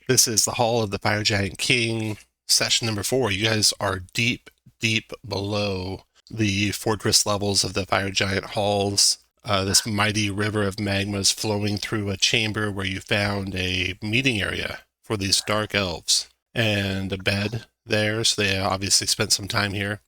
This is the Hall of the Fire Giant King, session number 4. You guys are deep, deep below the fortress levels of the Fire Giant halls. This mighty river of magma is flowing through a chamber where you found a meeting area for these dark elves and a bed there, so they obviously spent some time here.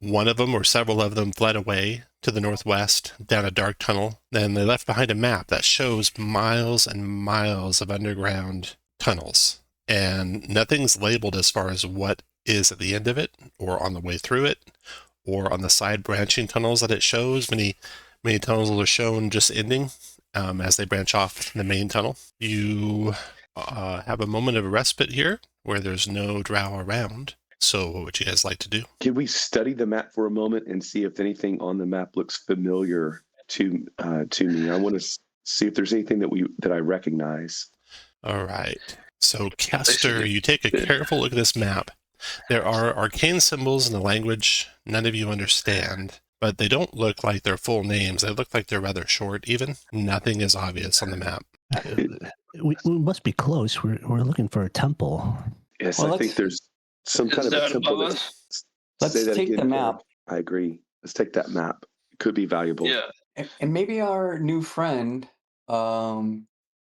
One of them, or several of them, fled away to the northwest down a dark tunnel. Then they left behind a map that shows miles and miles of underground tunnels, and nothing's labeled as far as what is at the end of it or on the way through it or on the side branching tunnels that it shows. Many tunnels are shown just ending as they branch off the main tunnel. You have a moment of respite here where there's no drow around. So what would you guys like to do? Can we study the map for a moment and see if anything on the map looks familiar to me? I want to see if there's anything that I recognize. All right. So, Castor, you take a careful look at this map. There are arcane symbols in the language none of you understand, but they don't look like they're full names. They look like they're rather short, even. Nothing is obvious on the map. We must be close. We're looking for a temple. Yes, well, I think there's some kind of a temple. Let's take the map. I agree. Let's take that map. It could be valuable. Yeah. And maybe our new friend,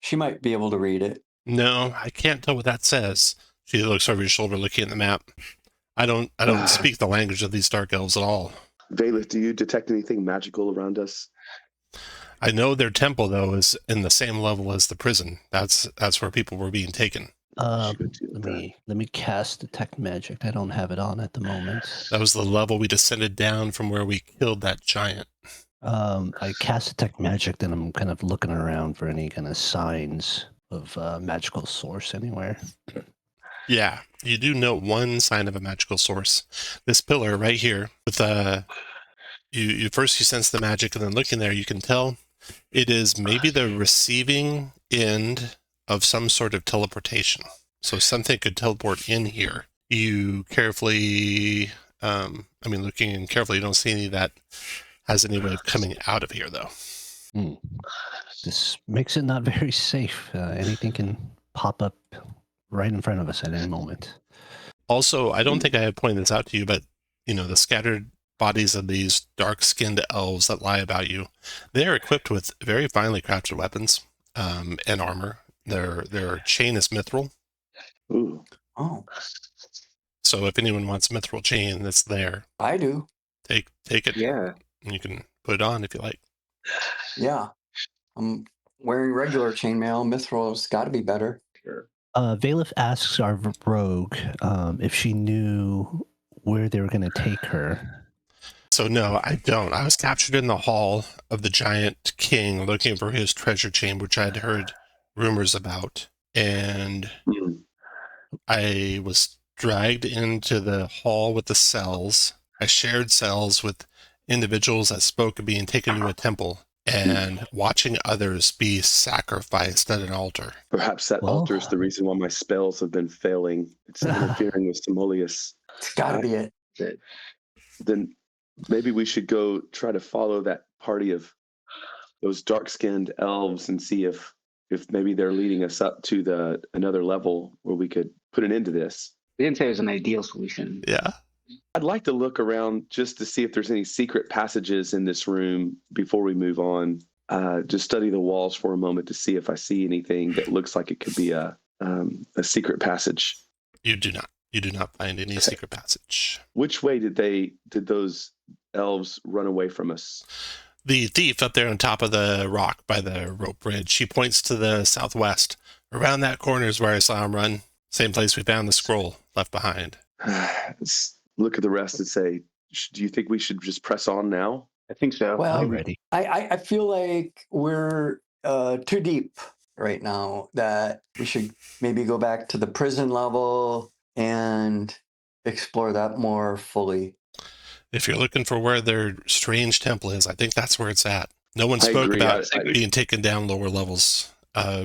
she might be able to read it. No, I can't tell what that says. She looks over your shoulder looking at the map. I don't speak the language of these dark elves at all. Valeth, do you detect anything magical around us? I know their temple, though, is in the same level as the prison. That's where people were being taken. Let me cast detect magic. I don't have it on at the moment. That was the level we descended down from where we killed that giant. I cast detect magic, then I'm kind of looking around for any kind of signs of magical source anywhere. Yeah, you do note one sign of a magical source. This pillar right here, with you first you sense the magic, and then looking there, you can tell it is maybe the receiving end of some sort of teleportation. So something could teleport in here. You carefully, looking in carefully, you don't see any that has any way of coming out of here, though. This makes it not very safe. Anything can pop up right in front of us at any moment. Also, I don't think I have pointed this out to you, but, the scattered bodies of these dark-skinned elves that lie about you, they are equipped with very finely crafted weapons and armor. Their chain is mithril. Ooh. Oh. So if anyone wants mithril chain, that's there. I do. Take it. Yeah. And you can put it on if you like. Yeah. I'm wearing regular chainmail. Mithril's got to be better. Sure. Valeth asks our rogue if she knew where they were going to take her. So no, I don't. I was captured in the hall of the giant king looking for his treasure chamber, which I'd heard rumors about. And I was dragged into the hall with the cells. I shared cells with individuals that spoke of being taken to a temple and watching others be sacrificed at an altar. Perhaps that altar is the reason why my spells have been failing. It's interfering with Simoleus. It's got to be it. Then maybe we should go try to follow that party of those dark-skinned elves and see if maybe they're leading us up to another level where we could put an end to this. We didn't say it was an ideal solution. Yeah. I'd like to look around just to see if there's any secret passages in this room before we move on. Just study the walls for a moment to see if I see anything that looks like it could be a secret passage. You do not. You do not find any secret passage. Which way did those elves run away from us? The thief up there on top of the rock by the rope bridge, she points to the southwest. Around that corner is where I saw him run. Same place we found the scroll left behind. Let's look at the rest and say, do you think we should just press on now? I think so. Well, I'm ready. I feel like we're too deep right now, that we should maybe go back to the prison level and explore that more fully. If you're looking for where their strange temple is, I think that's where it's at. No one spoke about being taken down lower levels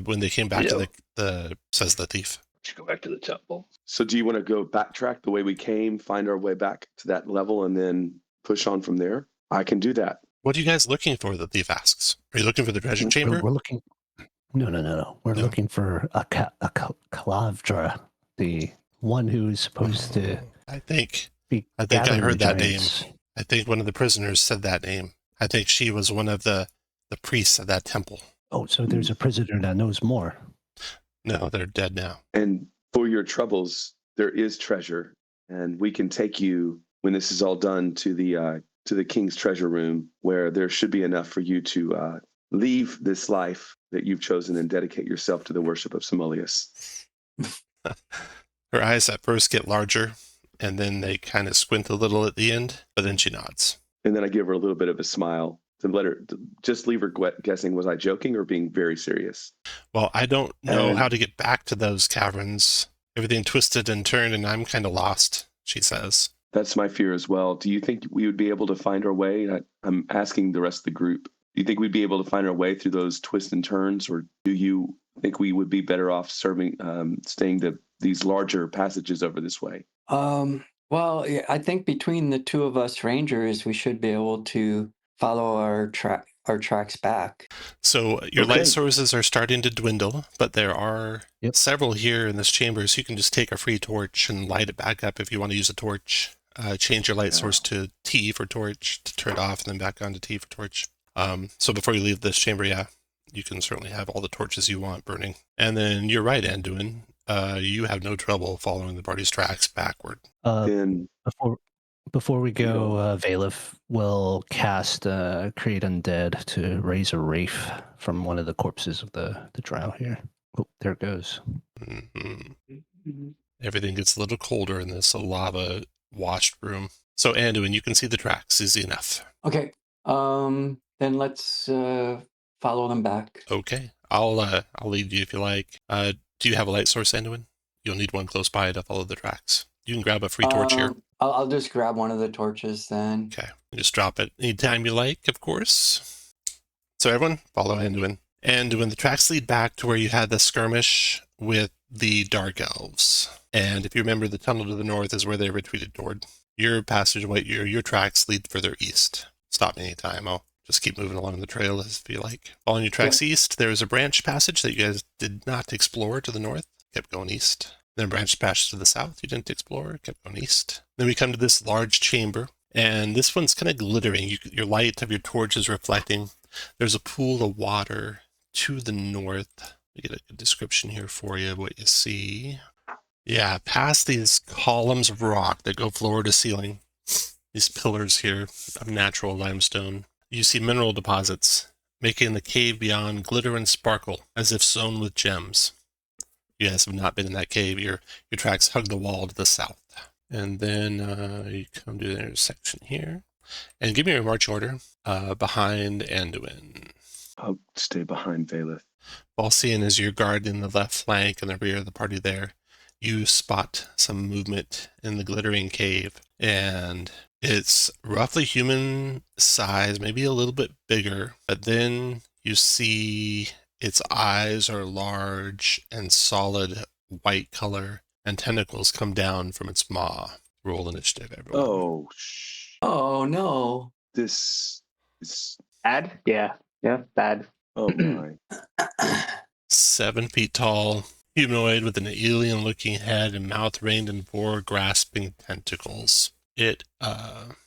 when they came back to says the thief. Should go back to the temple. So do you want to go backtrack the way we came, find our way back to that level, and then push on from there? I can do that. What are you guys looking for, the thief asks? Are you looking for the treasure chamber? We're looking... No. We're looking for a Eclavdra, the one who's supposed to I think be I gathering heard the that giants. name. I think one of the prisoners said that name. I think she was one of the priests of that temple. Oh, so there's a prisoner that knows more. No, they're dead now. And for your troubles, there is treasure, and we can take you when this is all done to the king's treasure room, where there should be enough for you to leave this life that you've chosen and dedicate yourself to the worship of Simoleus. Her eyes at first get larger, and then they kind of squint a little at the end, but then she nods. And then I give her a little bit of a smile to let her just leave her guessing, was I joking or being very serious? Well, I don't know And- how to get back to those caverns. Everything twisted and turned, and I'm kind of lost, she says. That's my fear as well. Do you think we would be able to find our way? I'm asking the rest of the group. Do you think we'd be able to find our way through those twists and turns, or do you think we would be better off staying these larger passages over this way? Well, yeah, I think between the two of us rangers, we should be able to follow our tracks back. So your Okay. light sources are starting to dwindle, but there are several here in this chamber, so you can just take a free torch and light it back up if you want to use a torch. Change your light source to T for torch to turn it off, and then back on to T for torch. So before you leave this chamber, you can certainly have all the torches you want burning. And then you're right, Anduin. You have no trouble following the party's tracks backward. Then Before we go, Valif will cast Create Undead to raise a wraith from one of the corpses of the drow here. Oh, there it goes. Mm-hmm. Everything gets a little colder in this lava-washed room. So, Anduin, you can see the tracks. Easy enough. Okay. Then let's follow them back. Okay. I'll lead you if you like. Do you have a light source, Anduin? You'll need one close by to follow the tracks. You can grab a free torch here. I'll just grab one of the torches then. Okay. You just drop it anytime you like, of course. So everyone, follow Anduin. Anduin, the tracks lead back to where you had the skirmish with the Dark Elves. And if you remember, the tunnel to the north is where they retreated toward. Your passageway, your tracks lead further east. Stop me anytime. I'll just keep moving along the trail if you like. Following your tracks east, there is a branch passage that you guys did not explore to the north. Kept going east. Then a branch passage to the south you didn't explore. Kept going east. Then we come to this large chamber. And this one's kind of glittering. Your light of your torch is reflecting. There's a pool of water to the north. Let me get a good description here for you of what you see. Yeah, past these columns of rock that go floor to ceiling. These pillars here of natural limestone. You see mineral deposits, making the cave beyond glitter and sparkle, as if sewn with gems. You guys have not been in that cave. Your tracks hug the wall to the south. And then you come to the intersection here. And give me your march order behind Anduin. I'll stay behind Valith. Balsian is your guard in the left flank and the rear of the party there. You spot some movement in the glittering cave. And it's roughly human size, maybe a little bit bigger. But then you see its eyes are large and solid white color, and tentacles come down from its maw. Roll initiative, everyone. Oh no. This is Bad? Yeah, bad. oh my. 7 feet tall, humanoid with an alien-looking head and mouth ringed in 4 grasping tentacles. It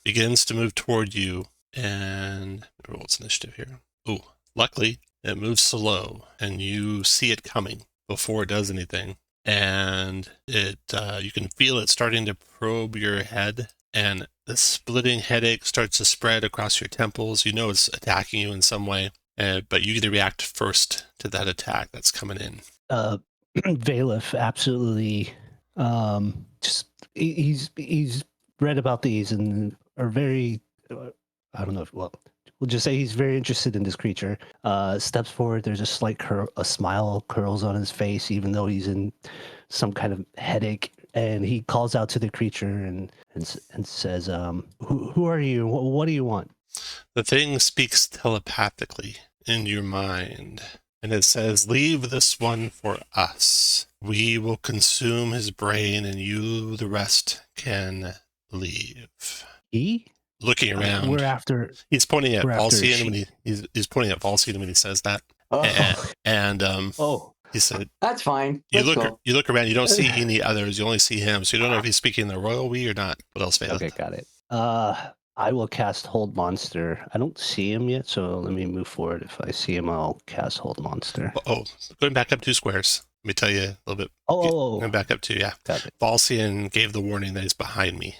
begins to move toward you, and roll its initiative here. Ooh, luckily, it moves slow, and you see it coming before it does anything. And it you can feel it starting to probe your head, and the splitting headache starts to spread across your temples. You know it's attacking you in some way, but you either react first to that attack that's coming in. Valif absolutely just he's read about these and are very I don't know if we'll just say he's very interested in this creature. Steps forward. There's a slight a smile curls on his face, even though he's in some kind of headache. And he calls out to the creature and says, "Who are you? What do you want?" The thing speaks telepathically in your mind, and it says, "Leave this one for us. We will consume his brain, and you, the rest, can leave." He? Looking around, We're after. he's pointing at we're after Balsian she- when he's pointing at Balsian when he says that. Oh. And Oh, He said, That's fine. Let's go. you look around, you don't see any others, you only see him, so you don't know if he's speaking the royal we or not. What else, Vela? Okay, got it. I will cast Hold Monster. I don't see him yet, so let me move forward. If I see him, I'll cast Hold Monster. Going back up 2 squares. Let me tell you a little bit. Going back up 2, yeah. Got it. Falcian gave the warning that he's behind me.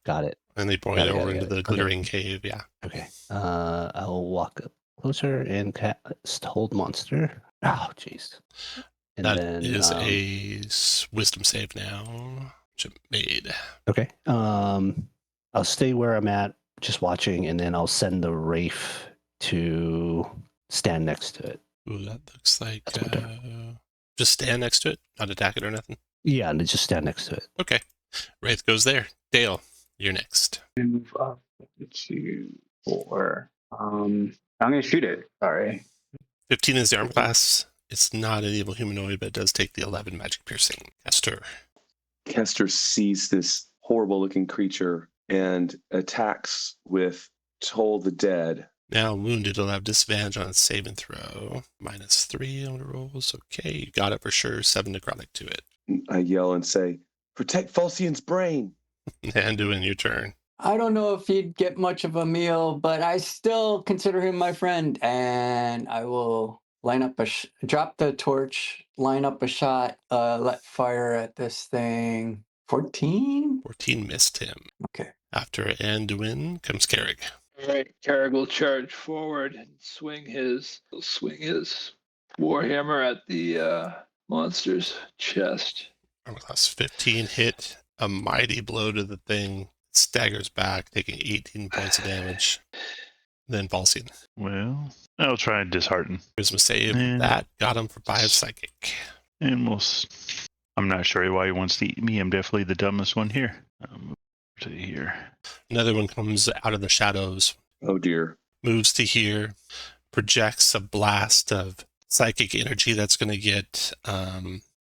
Got it. And they pointed over into the glittering cave, yeah. Okay. I'll walk up closer and cast Hold Monster. Oh, jeez. And that then, is a wisdom save now, which it made. Okay. I'll stay where I'm at, just watching, and then I'll send the Wraith to stand next to it. Ooh, that looks like just stand next to it, not attack it or nothing. Yeah, and just stand next to it. Okay. Wraith goes there. Dale, you're next. Move up 2, 4. I'm gonna shoot it. Sorry. 15 is the arm class. It's not an evil humanoid, but it does take the 11 magic piercing. Kester sees this horrible looking creature and attacks with Toll the Dead. Now wounded, it'll have disadvantage on its saving throw. -3 on the rolls. Okay, you got it for sure. 7 necrotic to it. I yell and say, "Protect Falcian's brain!" And doing your turn. I don't know if he'd get much of a meal, but I still consider him my friend, and I will line up drop the torch, line up a shot, let fire at this thing. 14? 14 missed him. Okay. After Anduin comes Carrick. All right, Carrick will charge forward and swing his warhammer at the monster's chest. Armor class 15 hit. A mighty blow to the thing. Staggers back, taking 18 points of damage. Then Falcian. Well, I'll try and dishearten. Charisma save. And- That got him for 5 psychic. And I'm not sure why he wants to eat me. I'm definitely the dumbest one here. Move to here. Another one comes out of the shadows. Oh dear. Moves to here. Projects a blast of psychic energy that's going to get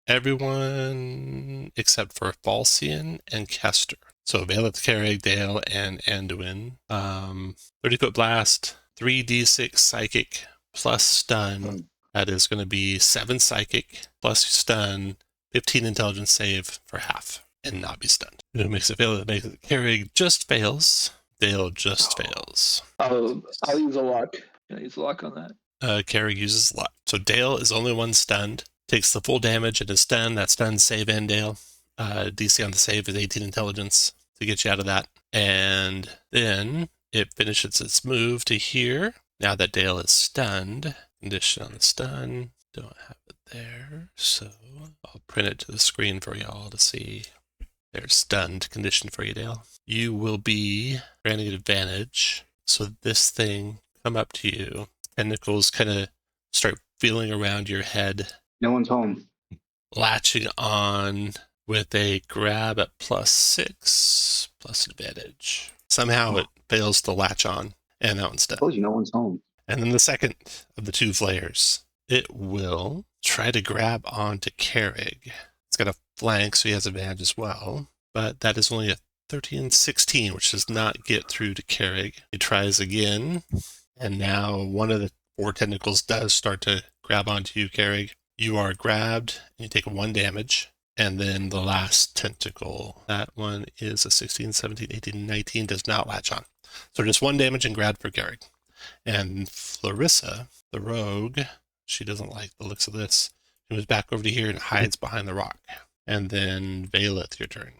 everyone except for Falcian and Kester. So Valeth, Carrick, Dale, and Anduin. 30-foot blast, 3d6 psychic plus stun. That is going to be 7 psychic plus stun, 15 intelligence save for half, and not be stunned. It makes it fail. It makes it Carrick just fails. Dale just fails. I'll use a luck. Can I use a luck on that? Carrick uses luck. So Dale is only one stunned. Takes the full damage and is stunned. That stun save and Dale. DC on the save is 18 intelligence to get you out of that. And then it finishes its move to here. Now that Dale is stunned, condition on the stun, don't have it there. So I'll print it to the screen for y'all to see. There's stunned condition for you, Dale. You will be granting advantage. So this thing come up to you. Tentacles kind of start feeling around your head. No one's home. Latching on with a grab at +6 plus advantage. Somehow it fails to latch on, and that one's done. Told you no one's home. And then the second of the 2 flares, it will try to grab onto Carrick. It's got a flank, so he has advantage as well, but that is only a 13-16, which does not get through to Carrick. He tries again, and now one of the 4 tentacles does start to grab onto you, Carrick. You are grabbed, and you take 1 damage. And then the last tentacle, that one is a 16, 17, 18, 19, does not latch on. So just 1 damage and grab for Carrick. And Clarissa, the rogue, she doesn't like the looks of this. She moves back over to here and hides behind the rock. And then Valeth, your turn.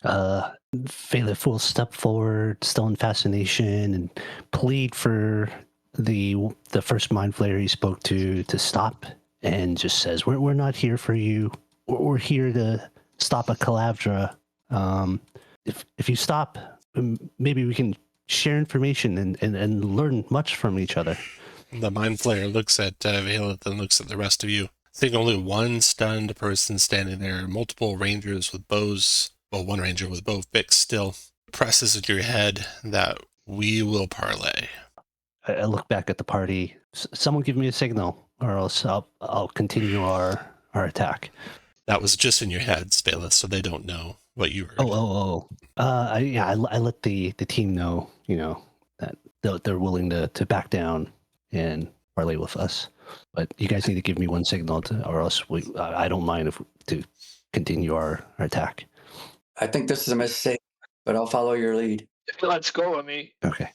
Valeth will step forward, still in fascination, and plead for the first mind flayer he spoke to stop, and just says, "We're not here for you. We're here to stop a Eclavdra. If you stop, maybe we can share information and learn much from each other." The mind flayer looks at Valeth and looks at the rest of you. Seeing only 1 stunned person standing there, multiple rangers with bows, well, 1 ranger with bow fixed still, presses into your head that we will parlay. I look back at the party. Someone give me a signal, or else I'll continue our attack. That was just in your head, Valeth, so they don't know what you heard. I let the team know, that they're willing to back down and parlay with us. But you guys need to give me one signal, or else I don't mind to continue our attack. I think this is a mistake, but I'll follow your lead. Let's go, Amy. Okay.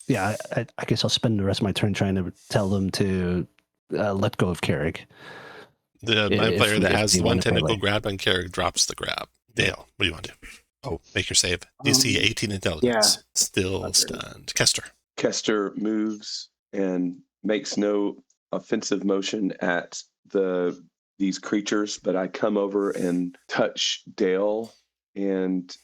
Yeah, I guess I'll spend the rest of my turn trying to tell them to let go of Carrick. The If- mind player if- that if has they the one wanna play tentacle late. grab on Carrick drops the grab. Dale, what do you want to do? Oh, make your save. DC 18 intelligence. Still Okay. stunned. Kester. Kester moves and makes no offensive motion at these creatures, but I come over and touch Dale and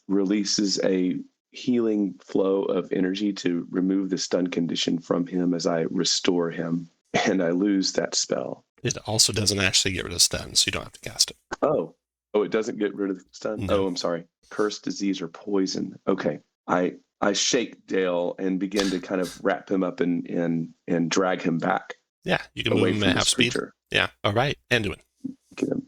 releases a healing flow of energy to remove the stun condition from him as I restore him, and I lose that spell. It also doesn't actually get rid of stun, so you don't have to cast it. Oh, it doesn't get rid of the stun? No. Oh, I'm sorry. Curse, disease, or poison. Okay. I shake Dale and begin to kind of wrap him up and drag him back Yeah, you can move away him from at this half speed. creature. Yeah. All right. Anduin. Get him.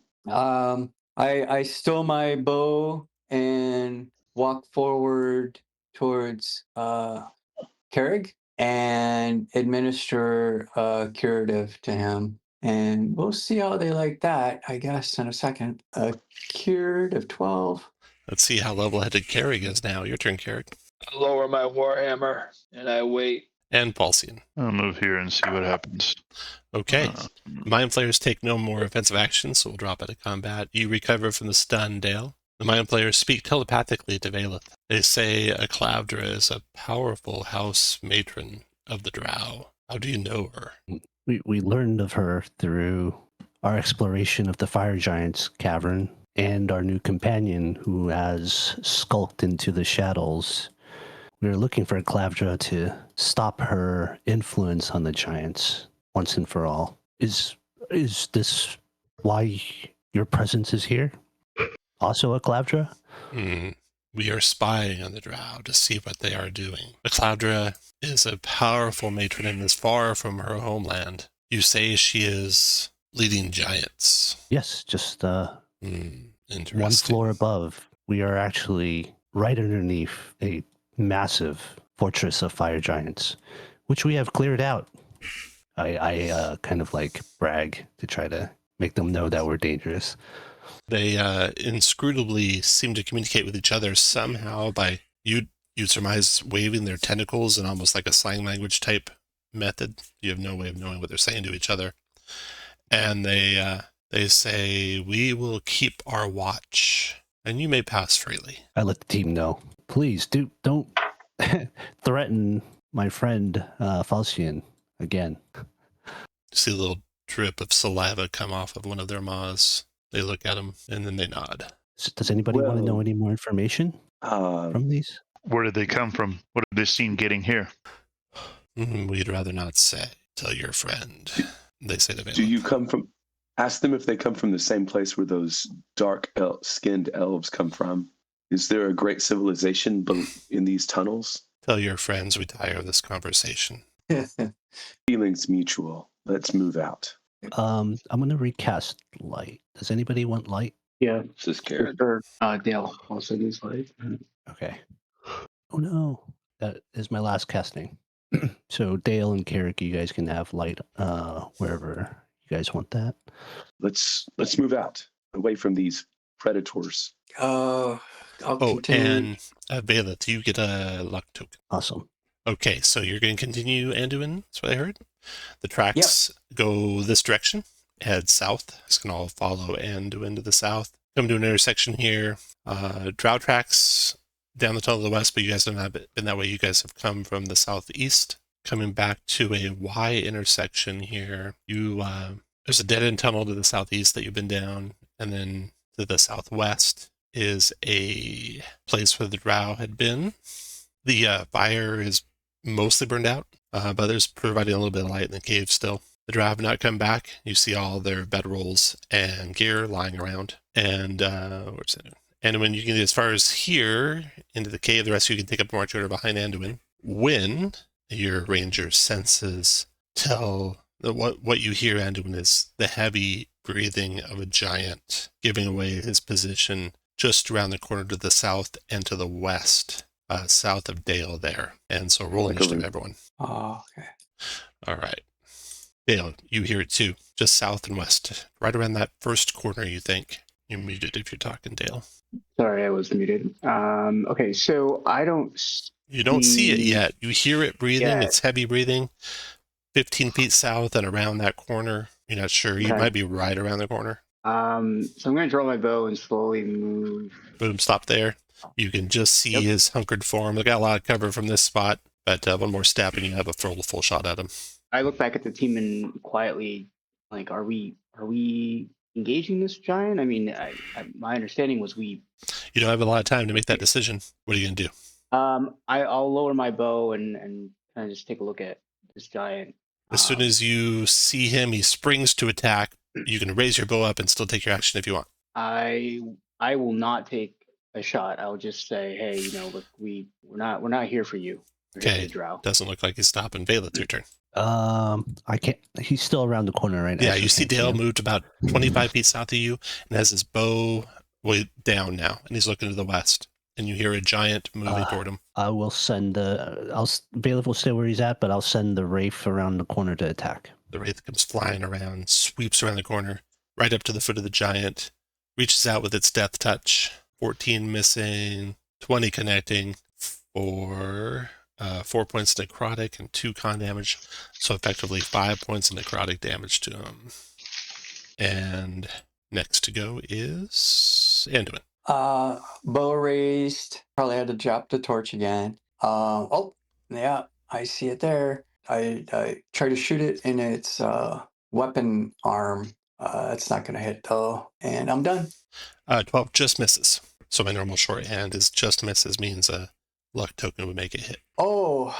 I stole my bow and walk forward towards Carrig and administer a curative to him. And we'll see how they like that, I guess, in a second. A curative 12. Let's see how level-headed Carrick is now. Your turn, Carrick. I lower my warhammer and I wait. And Paulsian. I'll move here and see what happens. Okay. Mind flayers take no more offensive actions, so we'll drop out of combat. You recover from the stun, Dale. The mind flayers speak telepathically to Valeth. They say Eclavdra is a powerful house matron of the Drow. How do you know her? We learned of her through our exploration of the Fire Giant's cavern and our new companion who has skulked into the shadows. We were looking for Eclavdra to stop her influence on the giants once and for all. Is this why your presence is here? Also Eclavdra? We are spying on the Drow to see what they are doing. Eclavdra is a powerful matron and is far from her homeland. You say she is leading giants. Yes, just Interesting. one floor above. We are actually right underneath a massive fortress of fire giants, which we have cleared out. I kind of like brag to try to make them know that we're dangerous. They inscrutably seem to communicate with each other somehow by, you'd surmise, waving their tentacles in almost like a sign language type method. You have no way of knowing what they're saying to each other. And they say, we will keep our watch, and you may pass freely. I let the team know. Please don't threaten my friend Falcian again. See a little drip of saliva come off of one of their maws. They look at him, and then they nod. Does anybody want to know Well, any more information from these? Where did they come from? What did they seem getting here? We'd rather not say. Tell your friend. They say to Valeth. Do you come from? Ask them if they come from the same place where those dark-skinned elves come from. Is there a great civilization in these tunnels? Tell your friends we tire of this conversation. Feelings mutual. Let's move out. I'm going to recast light. Does anybody want light? Yeah, This is scared. sure. Dale also needs light. Okay. Oh no, that is my last casting. So Dale and Carrick, you guys can have light wherever you guys want that. Let's move out away from these predators. I'll Oh, continue. and Valeth, you get a luck token. Awesome. Okay, so you're going to continue Anduin, that's what I heard. The tracks go this direction, head south. It's going to all follow Anduin to the south. Come to an intersection here. Drow tracks down the tunnel to the west, but you guys have not been that way. You guys have come from the southeast. Coming back to a Y intersection here. There's a dead-end tunnel to the southeast that you've been down, and then to the southwest is a place where the Drow had been. The fire is mostly burned out, but there's providing a little bit of light in the cave still. The Drow have not come back. You see all their bedrolls and gear lying around. And where's it? Anduin, you can get as far as here into the cave. The rest of you can take up a march order behind Anduin. When your ranger senses tell what you hear, Anduin, is the heavy breathing of a giant, giving away his position just around the corner to the south and to the west, south of Dale there. And so roll initiative, everyone. Oh, okay. All right. Dale, you hear it too, just south and west, right around that first corner. You think you're muted if you're talking, Dale. Sorry, I was muted. Okay, so I don't You don't see it see yet. You hear it breathing. yet. It's heavy breathing. 15 feet south and around that corner. You're not sure. You Okay. might be right around the corner. So I'm going to draw my bow and slowly move. Boom, stop there. You can just see Yep. his hunkered form. They got a lot of cover from this spot, but one more step and you have a full shot at him. I look back at the team and quietly, like, are we engaging this giant? I mean, my understanding was we. You don't have a lot of time to make that decision. What are you gonna do? I'll lower my bow and kind of just take a look at this giant. As soon as you see him, he springs to attack. You can raise your bow up and still take your action if you want. I will not take a shot. I'll just say, hey, look, we're not here for you. We're here for Okay. the drow. Doesn't look like he's stopping. Vela, it's your turn. I can't. He's still around the corner right now. Yeah, so you I see can't Dale him. moved about 25 feet south of you and has his bow way down now, and he's looking to the west. And you hear a giant moving toward him. I will send the. Bailiff will stay where he's at, but I'll send the Wraith around the corner to attack. The wraith comes flying around, sweeps around the corner, right up to the foot of the giant, reaches out with its death touch. 14 missing, 20 connecting for 4 points necrotic and 2 con damage. So effectively 5 points of necrotic damage to him. And next to go is Anduin. Bow raised. Probably had to drop the torch again. Oh, yeah, I see it there. I try to shoot it in its weapon arm. It's not going to hit though, and I'm done. 12 just misses. So my normal shorthand is just misses means a luck token would make it hit. Oh,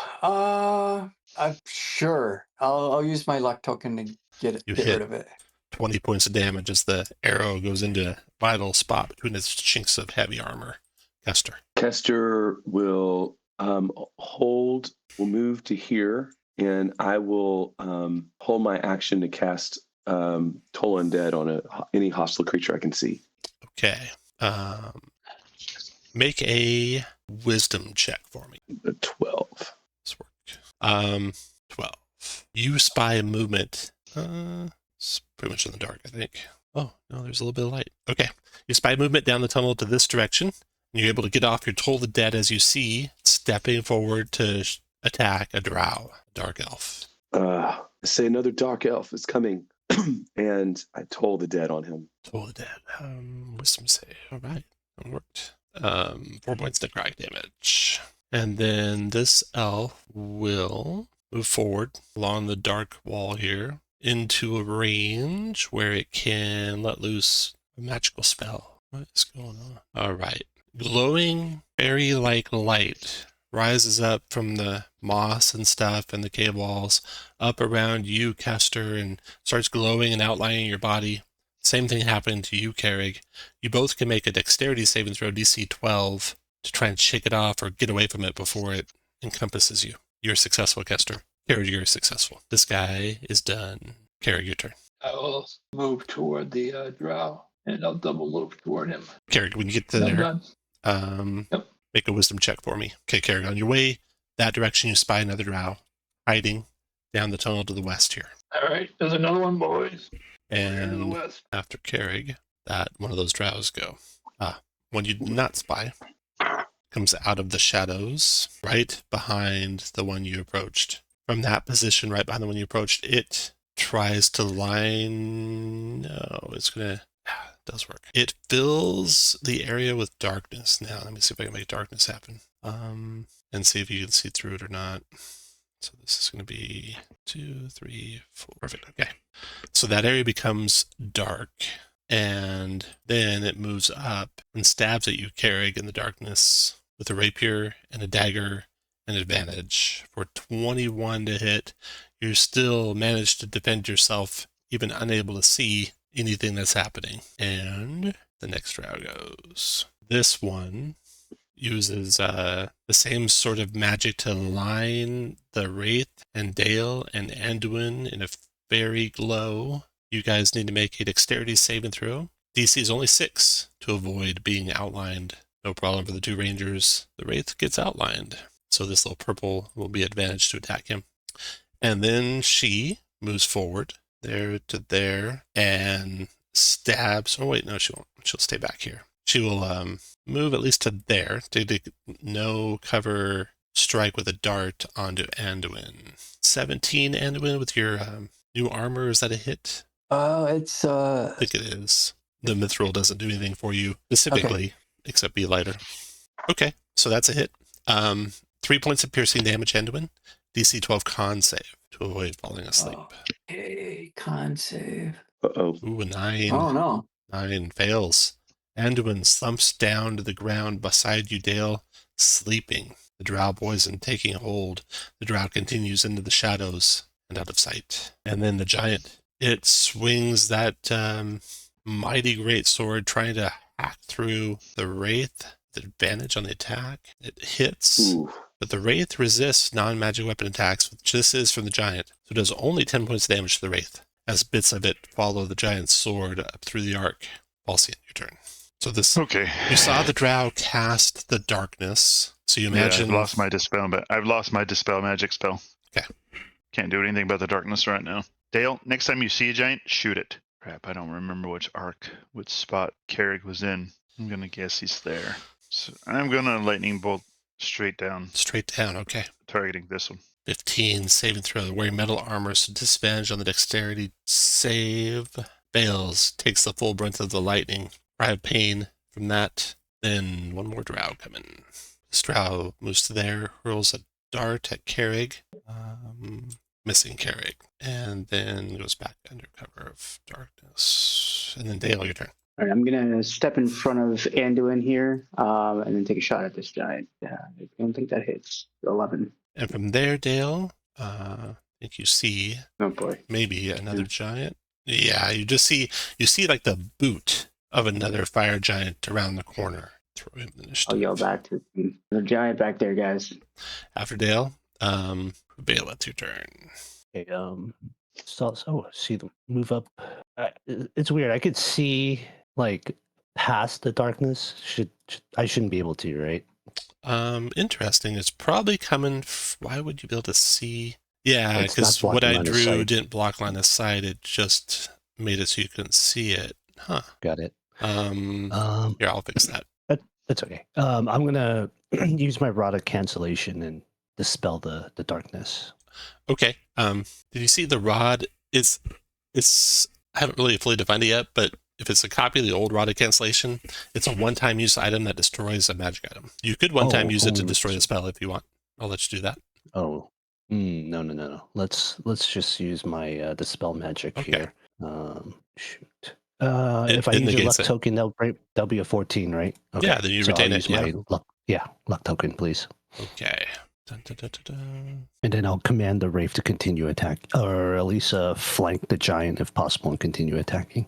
I'm sure. I'll use my luck token to get You rid hit. of it. 20 points of damage as the arrow goes into a vital spot between its chinks of heavy armor. Kester. Kester will will move to here, and I will hold my action to cast Toll Undead on any hostile creature I can see. Okay. Make a wisdom check for me. A 12. This work. 12. You spy movement. It's pretty much in the dark, I think. Oh, no, there's a little bit of light. Okay. You spy movement down the tunnel to this direction. And you're able to get off your Toll the Dead as you see stepping forward to attack a drow, a dark elf. I say another dark elf is coming, and I Toll the Dead on him. Toll the Dead. Wisdom save. All right. That worked. 4 points necrotic damage. And then this elf will move forward along the dark wall here into a range where it can let loose a magical spell. What is going on? All right. Glowing fairy-like light rises up from the moss and stuff and the cave walls up around you, Kester, and starts glowing and outlining your body. Same thing happened to you, Carrig. You both can make a dexterity saving throw DC 12 to try and shake it off or get away from it before it encompasses you. You're successful, Kester. Carrig, you're successful. This guy is done. Carrig, your turn. I will move toward the drow, and I'll double move toward him. Carrig, when you get to I'm there, done. Yep. make a wisdom check for me. Okay, Carrig, on your way that direction, you spy another drow hiding down the tunnel to the west here. All right, there's another one, boys. To the And west. after Carrig, that one of those drows go. One you did not spy comes out of the shadows right behind the one you approached. From that position, right behind the one you approached, it tries to line. No, it's gonna. It does work. It fills the area with darkness. Now, let me see if I can make darkness happen. And see if you can see through it or not. So this is going to be 2, 3, 4. Perfect. Okay. So that area becomes dark, and then it moves up and stabs at you, Carrig, in the darkness with a rapier and a dagger and advantage for 21 to hit. You still manage to defend yourself, even unable to see anything that's happening. And the next round goes. This one uses the same sort of magic to line the Wraith and Dale and Anduin in a fairy glow. You guys need to make a dexterity saving throw. DC is only 6 to avoid being outlined. No problem for the 2 rangers. The Wraith gets outlined. So this little purple will be advantage to attack him. And then she moves forward there to there and stabs. Oh wait, no, she won't. She'll stay back here. She will move at least to there to no cover strike with a dart onto Anduin. 17, Anduin, with your new armor. Is that a hit? It's I think it is. The mithril doesn't do anything for you specifically, except be lighter. Okay, so that's a hit. 3 points of piercing damage, Anduin. DC 12 con save to avoid falling asleep. Okay, con save. Uh-oh. Ooh, a 9. Oh no. 9 fails. Anduin slumps down to the ground beside you, Dale, sleeping. The drow poison taking hold. The drow continues into the shadows and out of sight. And then the giant, it swings that mighty great sword, trying to hack through the wraith. The advantage on the attack. It hits, Ooh. but the wraith resists non-magic weapon attacks, which this is from the giant. So it does only 10 points of damage to the wraith, as bits of it follow the giant's sword up through the arc. Falsian, your turn. So this, Okay. you saw the drow cast the darkness. So you imagine. Yeah, I've lost my dispel magic spell. Okay. Can't do anything about the darkness right now. Dale, next time you see a giant, shoot it. Crap, I don't remember which spot Carrick was in. I'm gonna guess he's there. So I'm gonna lightning bolt straight down, Straight down, okay. targeting this one. 15, saving throw. Wearing metal armor, so disadvantage on the dexterity save. Fails, takes the full brunt of the lightning. I have pain from that. Then one more drow coming. This drow moves to there, hurls a dart at Carrig. Missing Carrig. And then goes back under cover of darkness. And then Dale, your turn. All right, I'm gonna step in front of Anduin here, and then take a shot at this giant. I don't think that hits. 11. And from there, Dale, I think you see Oh boy. maybe another giant. Yeah, you see like the boot of another fire giant around the corner. Throw him the initiative. I'll yell back to the giant back there, guys. After Dale, Bale, it's your turn. Okay, so see them move up. It's weird. I could see like past the darkness. I shouldn't be able to, right? Interesting. It's probably coming. Why would you be able to see? Yeah, It's because not what I blocking line of drew sight. didn't block line of sight. It just made it so you couldn't see it. Huh. Got it. Here, I'll fix that. That's okay. I'm gonna use my rod of cancellation and dispel the darkness. Okay. Did you see the rod? It's I haven't really fully defined it yet, but if it's a copy of the old rod of cancellation, it's a one-time use item that destroys a magic item. You could one-time use it to destroy the spell if you want. I'll let you do that. Oh, no. Let's just use my dispel magic Okay. here. Shoot. If I it use a luck negates it. token, that'll be a 14, right? Okay. Yeah, then you so retain I'll it, use my luck token, please. Okay. Dun, dun, dun, dun, dun. And then I'll command the Wraith to continue attack, or at least flank the giant if possible and continue attacking.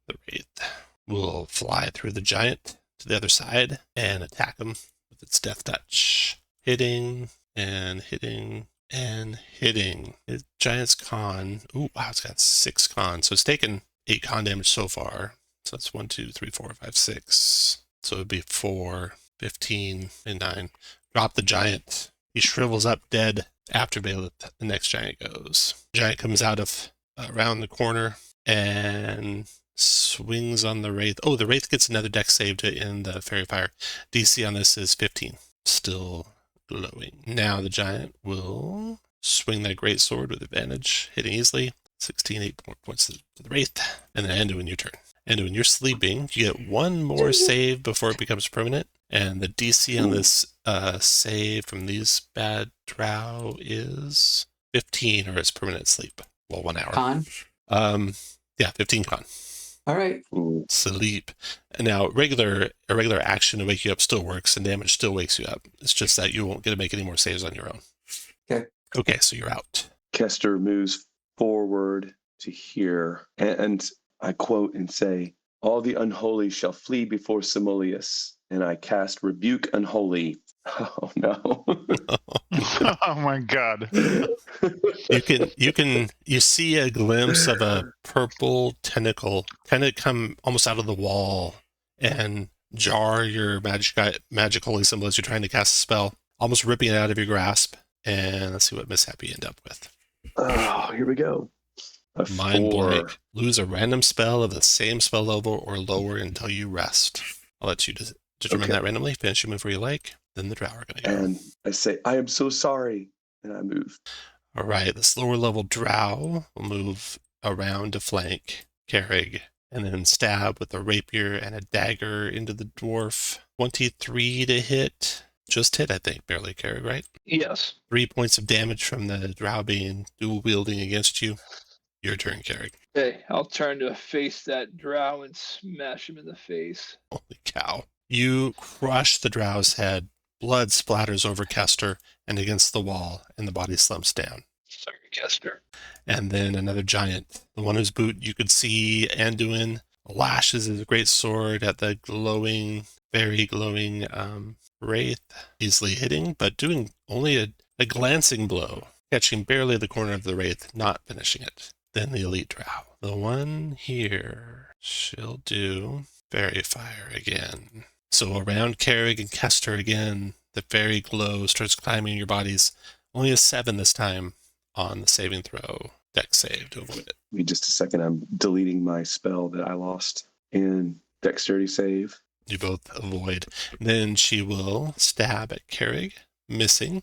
The wraith will fly through the giant to the other side and attack him with its death touch. Hitting and hitting and hitting. The giant's con. Ooh, wow, it's got 6 con. So it's taken 8 con damage so far. So that's 1, 2, 3, 4, 5, 6. So it would be 4, 15, and 9. Drop the giant. He shrivels up dead after Bailiff. The next giant goes. Giant comes out of around the corner and swings on the wraith. Oh, the wraith gets another dex save to end the fairy fire. DC on this is 15. Still glowing. Now the giant will swing that great sword with advantage, hitting easily. 16, 8 points to the wraith. And then Anduin, your turn. Anduin, you're sleeping. You get one more save before it becomes permanent. And the DC on this save from these bad drow is 15, or it's permanent sleep. Well, 1 hour. Con. Yeah, 15 con. All right. Ooh. Sleep. And now a regular action to wake you up still works, and damage still wakes you up. It's just that you won't get to make any more saves on your own. Okay. Okay, so you're out. Kester moves forward to here, and I quote and say, "All the unholy shall flee before Simoleus, and I cast Rebuke Unholy." Oh no. Oh my god. You see a glimpse of a purple tentacle kind of come almost out of the wall and jar your magic holy symbol as you're trying to cast a spell, almost ripping it out of your grasp. And let's see what mishap you end up with. Oh, here we go. A Mind 4. blank. Lose a random spell of the same spell level or lower until you rest. I'll let you determine that randomly. Finish your move where you like. Then the drow are going to go. And I say, I am so sorry. And I move. All right, this lower level drow will move around to flank Carrig and then stab with a rapier and a dagger into the dwarf. 23 to hit. Just hit, I think, barely, Carrig, right? Yes. 3 points of damage from the drow being dual wielding against you. Your turn, Carrig. Okay, I'll turn to face that drow and smash him in the face. Holy cow. You crush the drow's head. Blood splatters over Kester and against the wall, and the body slumps down. Sorry, Kester. And then another giant, the one whose boot you could see Anduin, lashes his great sword at the glowing, very glowing wraith, easily hitting, but doing only a glancing blow, catching barely the corner of the wraith, not finishing it. Then the elite drow. The one here, she'll do fairy fire again. So around Carrig and Kester again, the fairy glow starts climbing your bodies. Only a 7 this time on the saving throw. Dex save to avoid it. Give me just a second. I'm deleting my spell that I lost. And dexterity save. You both avoid. Then she will stab at Carrig, missing.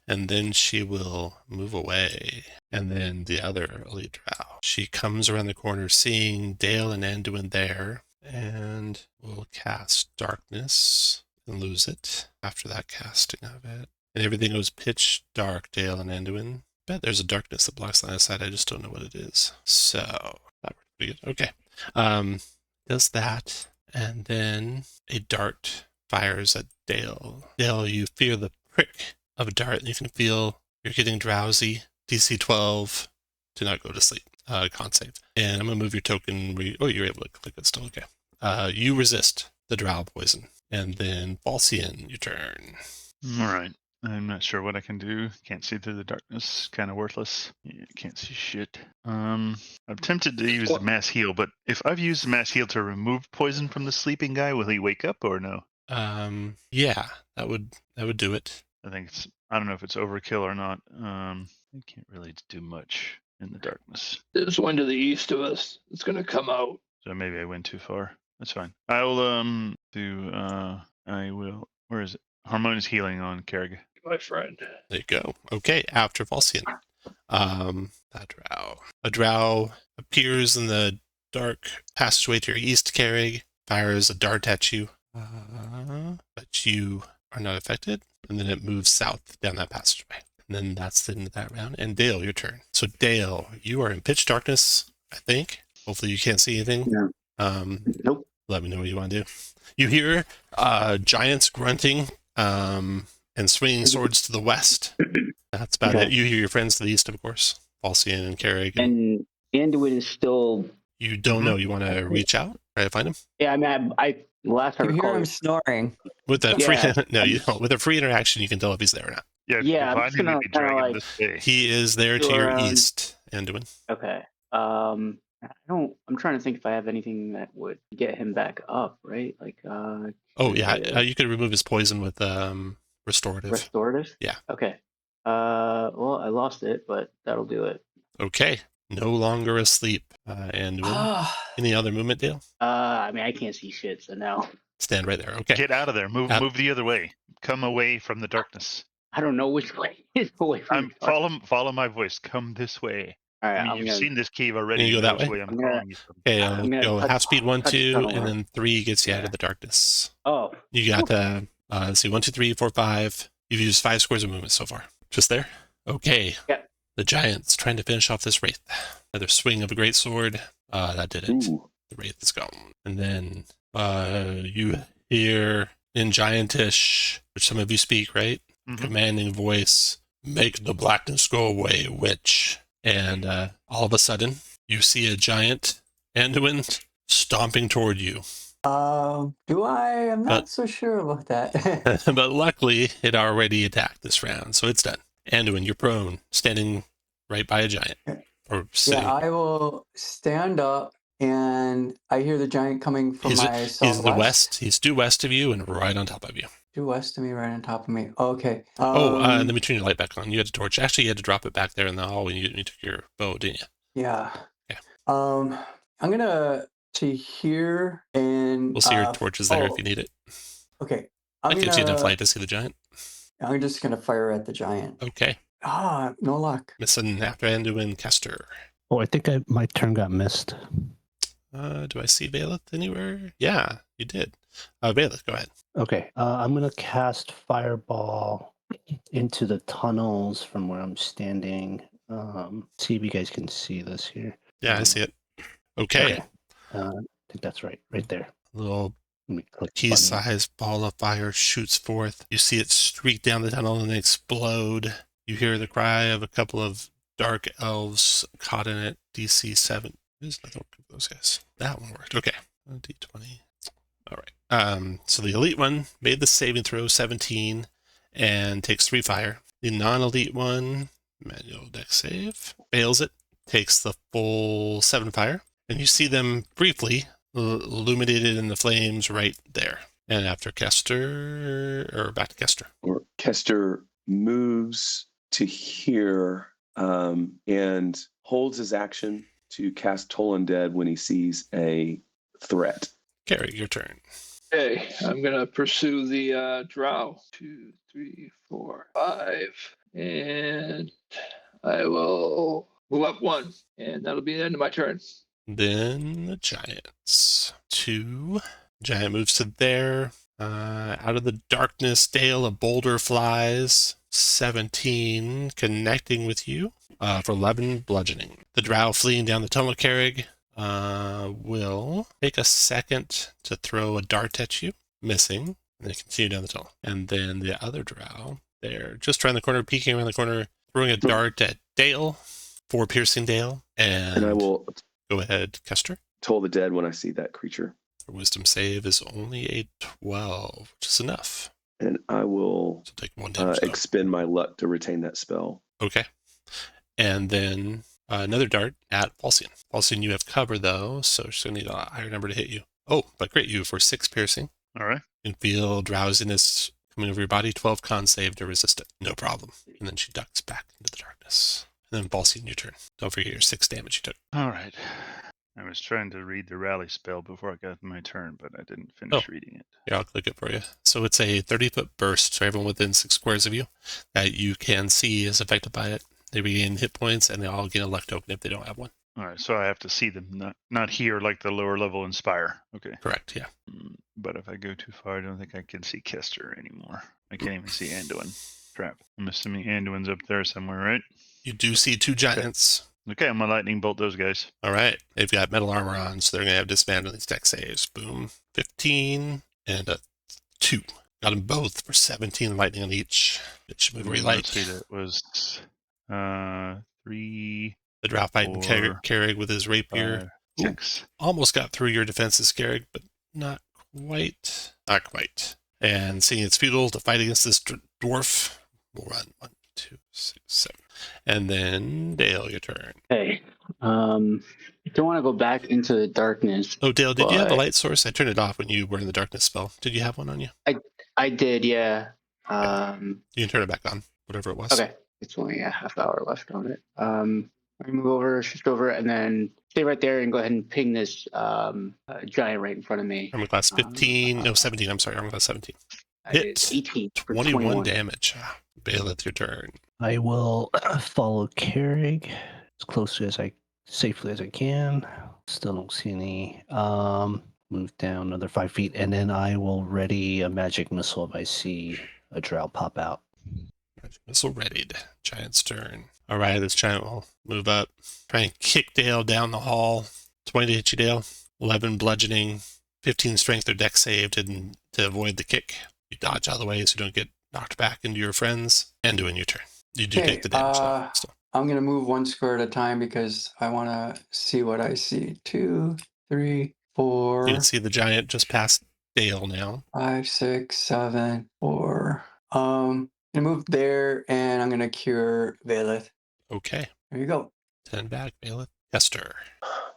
And then she will move away. And then the other elite drow. She comes around the corner, seeing Dale and Anduin there, and will cast darkness and lose it after that casting of it. And everything goes pitch dark, Dale and Anduin. Bet there's a darkness that blocks line of sight. I just don't know what it is. So that worked pretty good. Okay. Does that, and then a dart fires at Dale. Dale, you feel the prick of a dart, and you can feel you're getting drowsy. DC 12. Do not go to sleep. Con save. And I'm gonna move your token. You're able to click it still. Okay. You resist the drow poison, and then Falcian, your turn. All right. I'm not sure what I can do. Can't see through the darkness. Kind of worthless. Yeah, can't see shit. I'm tempted to use the mass heal, but if I've used the mass heal to remove poison from the sleeping guy, will he wake up or no? Yeah, that would do it. I don't know if it's overkill or not. I can't really do much in the darkness. There's one to the east of us. It's gonna come out. So maybe I went too far. That's fine. I'll I will. Where is it? Harmonious healing on Carrig. My friend. There you go. Okay, after Falcian. A drow appears in the dark passageway to your east, Carrig, fires a dart at you, but you are not affected, and then it moves south down that passageway. And then that's the end of that round. And Dale, your turn. So Dale, you are in pitch darkness, I think. Hopefully you can't see anything. Yeah. Nope. Let me know what you want to do. You hear giants grunting and swinging swords to the west. That's about it. You hear your friends to the east, of course. Falcian and Carrig. And Anduin is still... You don't know. You want to reach out? Try to find him? Yeah, I mean, I last I You hear recall... him snoring. With a Yeah. free... No, you don't. With a free interaction, you can tell if he's there or not. Yeah, I'm just gonna kinda like- this way. He is there to Go your around. east, Anduin. Okay. I'm trying to think if I have anything that would get him back up, right? Like, Oh, yeah. You could remove his poison with restorative. restorative? Yeah. Okay. Well, I lost it, but that'll do it. Okay. No longer asleep. Anduin. Any other movement, Dale? I mean, I can't see shit, so no. Stand right there. Okay. Get out of there. Move the other way. Come away from the darkness. I don't know which way is away from the dark. Follow my voice. Come this way. All right, I mean, I'm you've gonna... seen this cave already. You go that Which way? I'm I'm gonna- calling you from. Okay, I'm gonna go touch- half speed 1, touch 2, tunnel and run. then 3 gets you out Yeah. of the darkness. Oh, You got let's see, 1, 2, 3, 4, 5. You've used 5 squares of movement so far. Just there? Okay. Yeah. The giant's trying to finish off this wraith. Another swing of a great sword. That did it. Ooh. The wraith is gone. And then you hear in giantish, which some of you speak, right? Mhm. Commanding voice, make the blackness go away, witch. And all of a sudden, you see a giant Anduin stomping toward you. Do I? I'm not But- so sure about that. But luckily, it already attacked this round, so it's done. Anduin, you're prone, standing right by a giant. Or sitting. Yeah, I will stand up, and I hear the giant coming from my He's southwest. the west. He's due west of you and right on top of you. Due west of me, right on top of me. Okay. Let me turn your light back on. You had a torch. Actually, you had to drop it back there in the hall when you took your bow, didn't you? Yeah. I'm gonna see here and We'll see your torches there if you need it. Okay. That gives you enough light to see the giant. I'm just gonna fire at the giant. Okay. No luck. Missing after Anduin Kester. Oh, I think my turn got missed. Do I see Baelith anywhere? Yeah, you did. Baelith, go ahead. Okay, I'm gonna cast Fireball into the tunnels from where I'm standing. See if you guys can see this here. Yeah, I see it. Okay. I think that's right there. Little Let me click the button. pea-sized ball of fire shoots forth. You see it streak down the tunnel and then explode. You hear the cry of a couple of dark elves caught in it. DC 7. There's another one of those guys. That one worked. Okay. D20. All right. So the elite one made the saving throw 17 and takes 3 fire. The non-elite one, manual dex save, fails it, takes the full 7 fire. And you see them briefly illuminated in the flames right there. And after Kester, or back to Kester. Or Kester moves to here and holds his action to cast Toll Undead when he sees a threat. Carrie, your turn. Okay, I'm gonna pursue the drow. 2, 3, 4, 5, and I will move up 1, and that'll be the end of my turn. Then the giants. 2. Giant moves to there. Out of the darkness, Dale, a boulder flies. 17, connecting with you for 11 bludgeoning. The drow fleeing down the tunnel, Carrig, will take a second to throw a dart at you, missing, and then continue down the tunnel. And then the other drow, they're just around the corner, peeking around the corner, throwing a dart at Dale, 4 piercing Dale. And I will go ahead, Kester. Toll the dead when I see that creature. Her wisdom save is only a 12, which is enough. And I will So take 1 damage. expend my luck to retain that spell. Okay. And then another dart at Falcian. Falcian, you have cover, though, so she's going to need a higher number to hit you. Oh, but great, you for 6 piercing. All right. You can feel drowsiness coming over your body, 12 con save to resist it. No problem. And then she ducks back into the darkness. And then Falcian, your turn. Don't forget your 6 damage you took. All right. I was trying to read the rally spell before I got my turn, but I didn't finish reading it. Yeah, I'll click it for you. So it's a 30-foot burst, so everyone within 6 squares of you that you can see is affected by it. They regain hit points, and they all get a luck token if they don't have one. All right, so I have to see them, not hear like the lower level Inspire. Okay. Correct, yeah. But if I go too far, I don't think I can see Kester anymore. I can't even see Anduin. Crap. I'm assuming Anduin's up there somewhere, right? You do see 2 giants. Okay, I'm gonna lightning bolt those guys. All right. They've got metal armor on, so they're going to have disadvantage on these dex saves. Boom. 15 and a 2. Got them both for 17 lightning on each. It should move where you like. Let's see, that was 3, The drow fighting 4, Carrig with his rapier. 5, Ooh, 6. almost got through your defenses, Carrig, but not quite. Not quite. And seeing it's futile to fight against this dwarf, we'll run 1, 2, 6, 7. And then Dale, your turn. Hey, don't want to go back into the darkness. Oh, Dale, did you have a light source? I turned it off when you were in the darkness spell. Did you have one on you? I did, yeah. You can turn it back on, whatever it was. Okay, it's only a half hour left on it. I move over, shift over, and then stay right there and go ahead and ping this giant right in front of me. Armor class 15, no, 17, I'm sorry, armor class 17. I did Hit. 18 for 21 damage. Baelith, your turn. I will follow Carrig as close as safely as I can. Still don't see any. Move down another 5 feet, and then I will ready a magic missile if I see a drow pop out. Magic missile readied. Giant's turn. All right, this giant will move up. Try and kick Dale down the hall. 20 to hit you, Dale. 11 bludgeoning. 15 strength or dex save to avoid the kick. You dodge out of the way so you don't get knocked back into your friends. And doing your turn. You do take the damage though. Still. I'm gonna move 1 square at a time because I want to see what I see. 2, 3, 4. You can see the giant just past Dale now. 5, 6, 7, 4. I'm gonna move there, and I'm gonna cure Valeth. Okay. There you go. 10 back, Baelith. Kester.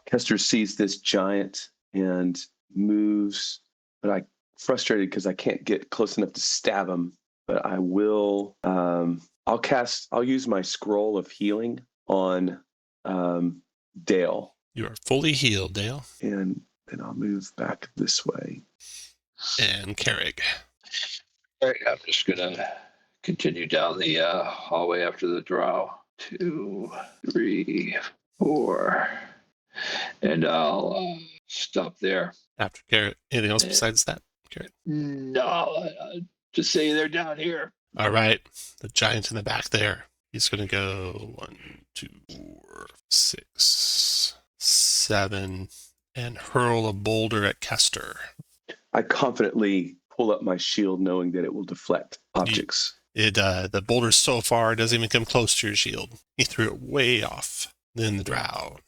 Kester sees this giant and moves, but I'm frustrated because I can't get close enough to stab him. But I will. I'll use my scroll of healing on Dale You are fully healed, Dale. And then I'll move back this way. And Carrig. All right, I'm just gonna continue down the hallway after the drow. 2, 3, 4, and I'll stop there. After Carrig. Anything else besides that, Carrig? No, just say they're down here. All right. The giant in the back there. He's going to go 1, 2, 4, 6, 7, and hurl a boulder at Kester. I confidently pull up my shield knowing that it will deflect objects. The boulder's so far, it doesn't even come close to your shield. He threw it way off. Then the drow.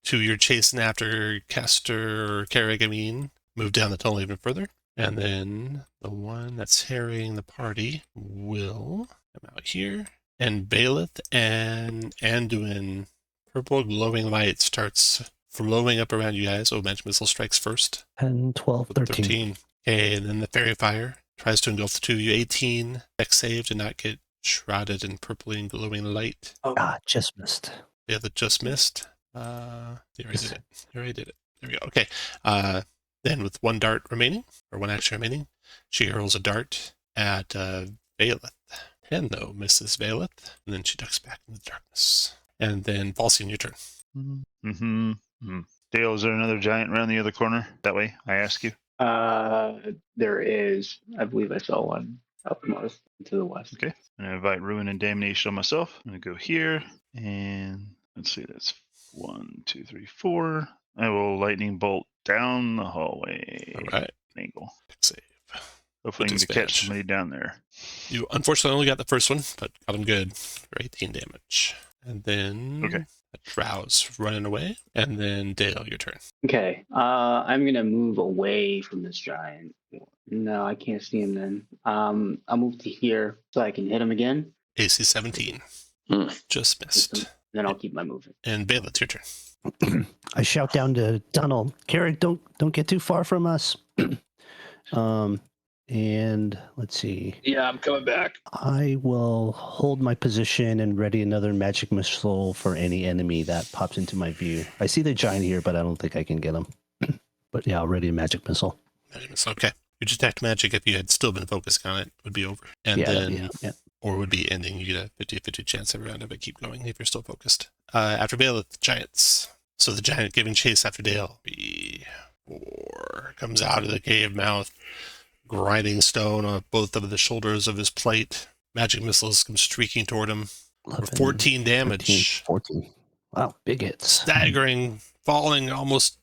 2, you're chasing after Kester, or Carrig, I mean. Move down the tunnel even further. And then the one that's harrying the party will come out here. And Baelith and Anduin, purple glowing light starts flowing up around you guys. Oh, magic missile strikes first. 10, 12, 13. Okay, and then the fairy fire tries to engulf the two of you. 18, dex save to not get shrouded in purply and glowing light. Ah, just missed. Yeah, that just missed. You already did it. You already did it. There we go. Okay. Then with one dart remaining, or one action remaining, she hurls a dart at Baelith. 10, though, misses Baelith, and then she ducks back into the darkness. And then Falsian, your turn. Dale, is there another giant around the other corner? That way, I ask you. There is. I believe I saw one up north to the west. Okay. I'm going to invite Ruin and Damnation on myself. I'm going to go here, and let's see, that's 1, 2, 3, 4. I will lightning bolt down the hallway. All right. Angle. Dex save. Hopefully, I can catch somebody down there. You unfortunately only got the first one, but got him good for 18 damage. And then Okay. Drow's running away. And then Dale, your turn. Okay. I'm gonna move away from this giant. No, I can't see him then. I'll move to here so I can hit him again. AC 17. Just missed. Then I'll keep my movement. And Baelith, it's your turn. I shout down to Tunnel, Carrig, don't get too far from us. And let's see. Yeah, I'm coming back. I will hold my position and ready another magic missile for any enemy that pops into my view. I see the giant here, but I don't think I can get him. But yeah, I'll ready a magic missile. Magic missile, okay. Your detect magic, if you had still been focusing on it, would be over. And Yeah, then, yeah. or would be ending. You get a 50-50 chance every round of it keep going if you're still focused. After Baelith, the giants. So the giant giving chase after Dale. 4 comes out of the cave mouth, grinding stone on both of the shoulders of his plate. Magic missiles come streaking toward him. 11, 14 damage. 14. Wow, big hits. Staggering, falling, almost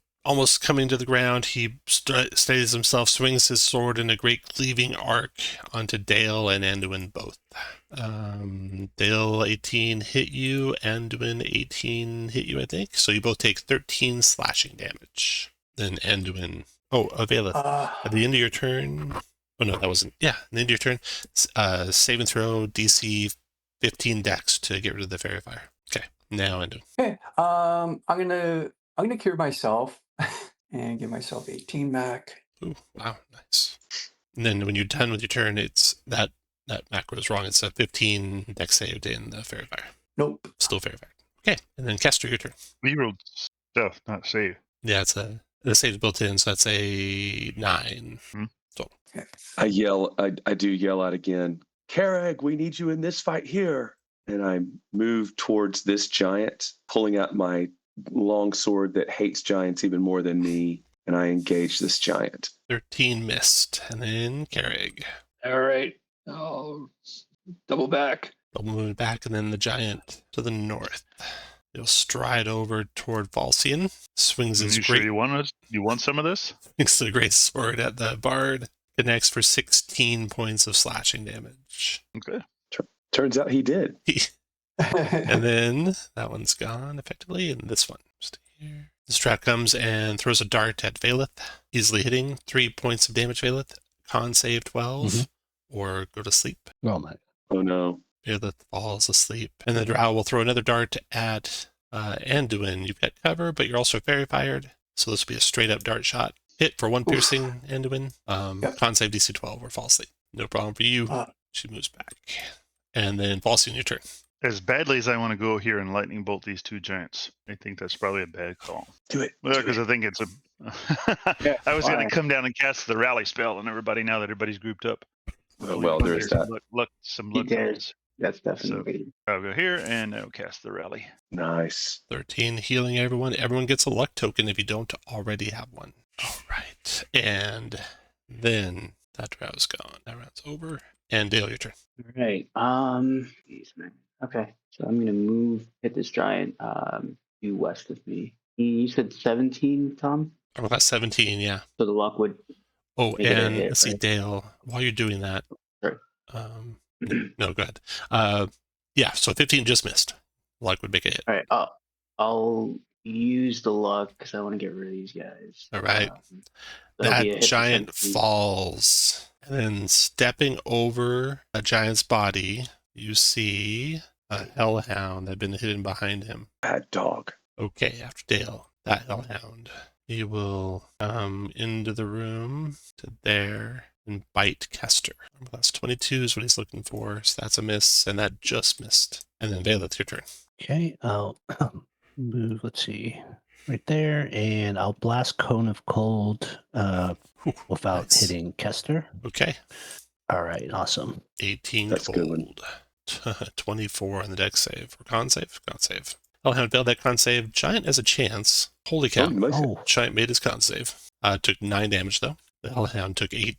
coming to the ground. He steadies himself, swings his sword in a great cleaving arc onto Dale and Anduin both. Dale 18 hit you, Anduin 18 hit you, I think. So you both take 13 slashing damage. Then Anduin. Oh, Baelith. At the end of your turn. Oh no, that wasn't. Yeah, at the end of your turn. Save and throw DC 15 dex to get rid of the fairy fire. Okay, now Anduin. Okay. I'm gonna cure myself and give myself 18 back. Ooh, wow, nice. And then when you're done with your turn, it's that macro is wrong. It's a 15 dex saved in the fairy fire. Nope. Still fairy fire. Okay, and then Kester, your turn. We rolled stuff, not save. Yeah, the save's built in, so that's a 9. I do yell out again, Carrig, we need you in this fight here. And I move towards this giant, pulling out my long sword that hates giants even more than me, and I engage this giant. 13 missed. And then Carrig. All right. I'll double back. Double move back, and then the giant to the north. He'll stride over toward Falsian. Swings his Sure great you want some of this? swings the great sword at the bard. Connects for 16 points of slashing damage. Okay. Turns out he did. And then that one's gone effectively, and this one just here. This trap comes and throws a dart at Baelith, easily hitting 3 points of damage. Baelith, con save 12, or go to sleep. Oh my. Oh no. Baelith falls asleep, and the drow will throw another dart at Anduin. You've got cover, but you're also fairy fired, so this will be a straight up dart shot. Hit for 1 piercing, Anduin. Con save DC 12 or fall asleep. No problem for you. She moves back. And then Falsian, your turn. As badly as I want to go here and lightning bolt these two giants, I think that's probably a bad call. Do it. Well, do because it. I think it's a. Yeah, I was going why? to come down and cast the rally spell on everybody now that everybody's grouped up. Well, But there's there's that. some He luck did. points. That's So definitely. I'll go here and I'll cast the rally. Nice. 13 healing everyone. Everyone gets a luck token if you don't already have one. All right. And then that round's gone. That round's over. And Dale, your turn. Right. Jeez, man. Okay. So I'm gonna hit this giant due west of me. You said 17, Tom? Oh, that's 17, yeah. So the luck would Oh, make it a and hit, let's see, right? Dale, while you're doing that, Sorry. no, go ahead. Yeah, so 15 just missed. Luck would make a hit. All right. I'll use the luck because I want to get rid of these guys. All right. That'll be a That hit for giant 17. falls. And then stepping over a giant's body, you see a hellhound that had been hidden behind him. Bad dog. Okay, after Dale, that hellhound. He will come into the room to there and bite Kester. That's 22 is what he's looking for, so that's a miss, and that just missed. And then Vale, it's your turn. Okay, I'll move, let's see, right there, and I'll blast Cone of Cold without Nice. hitting Kester. Okay, All right, awesome. 18 That's a good one. cold. 24 on the deck save. Or con save? Con save. Hellhound failed that con save. Giant has a chance. Holy cow. Oh, nice. Oh, Giant made his con save. Took 9 damage, though. The Hellhound took 9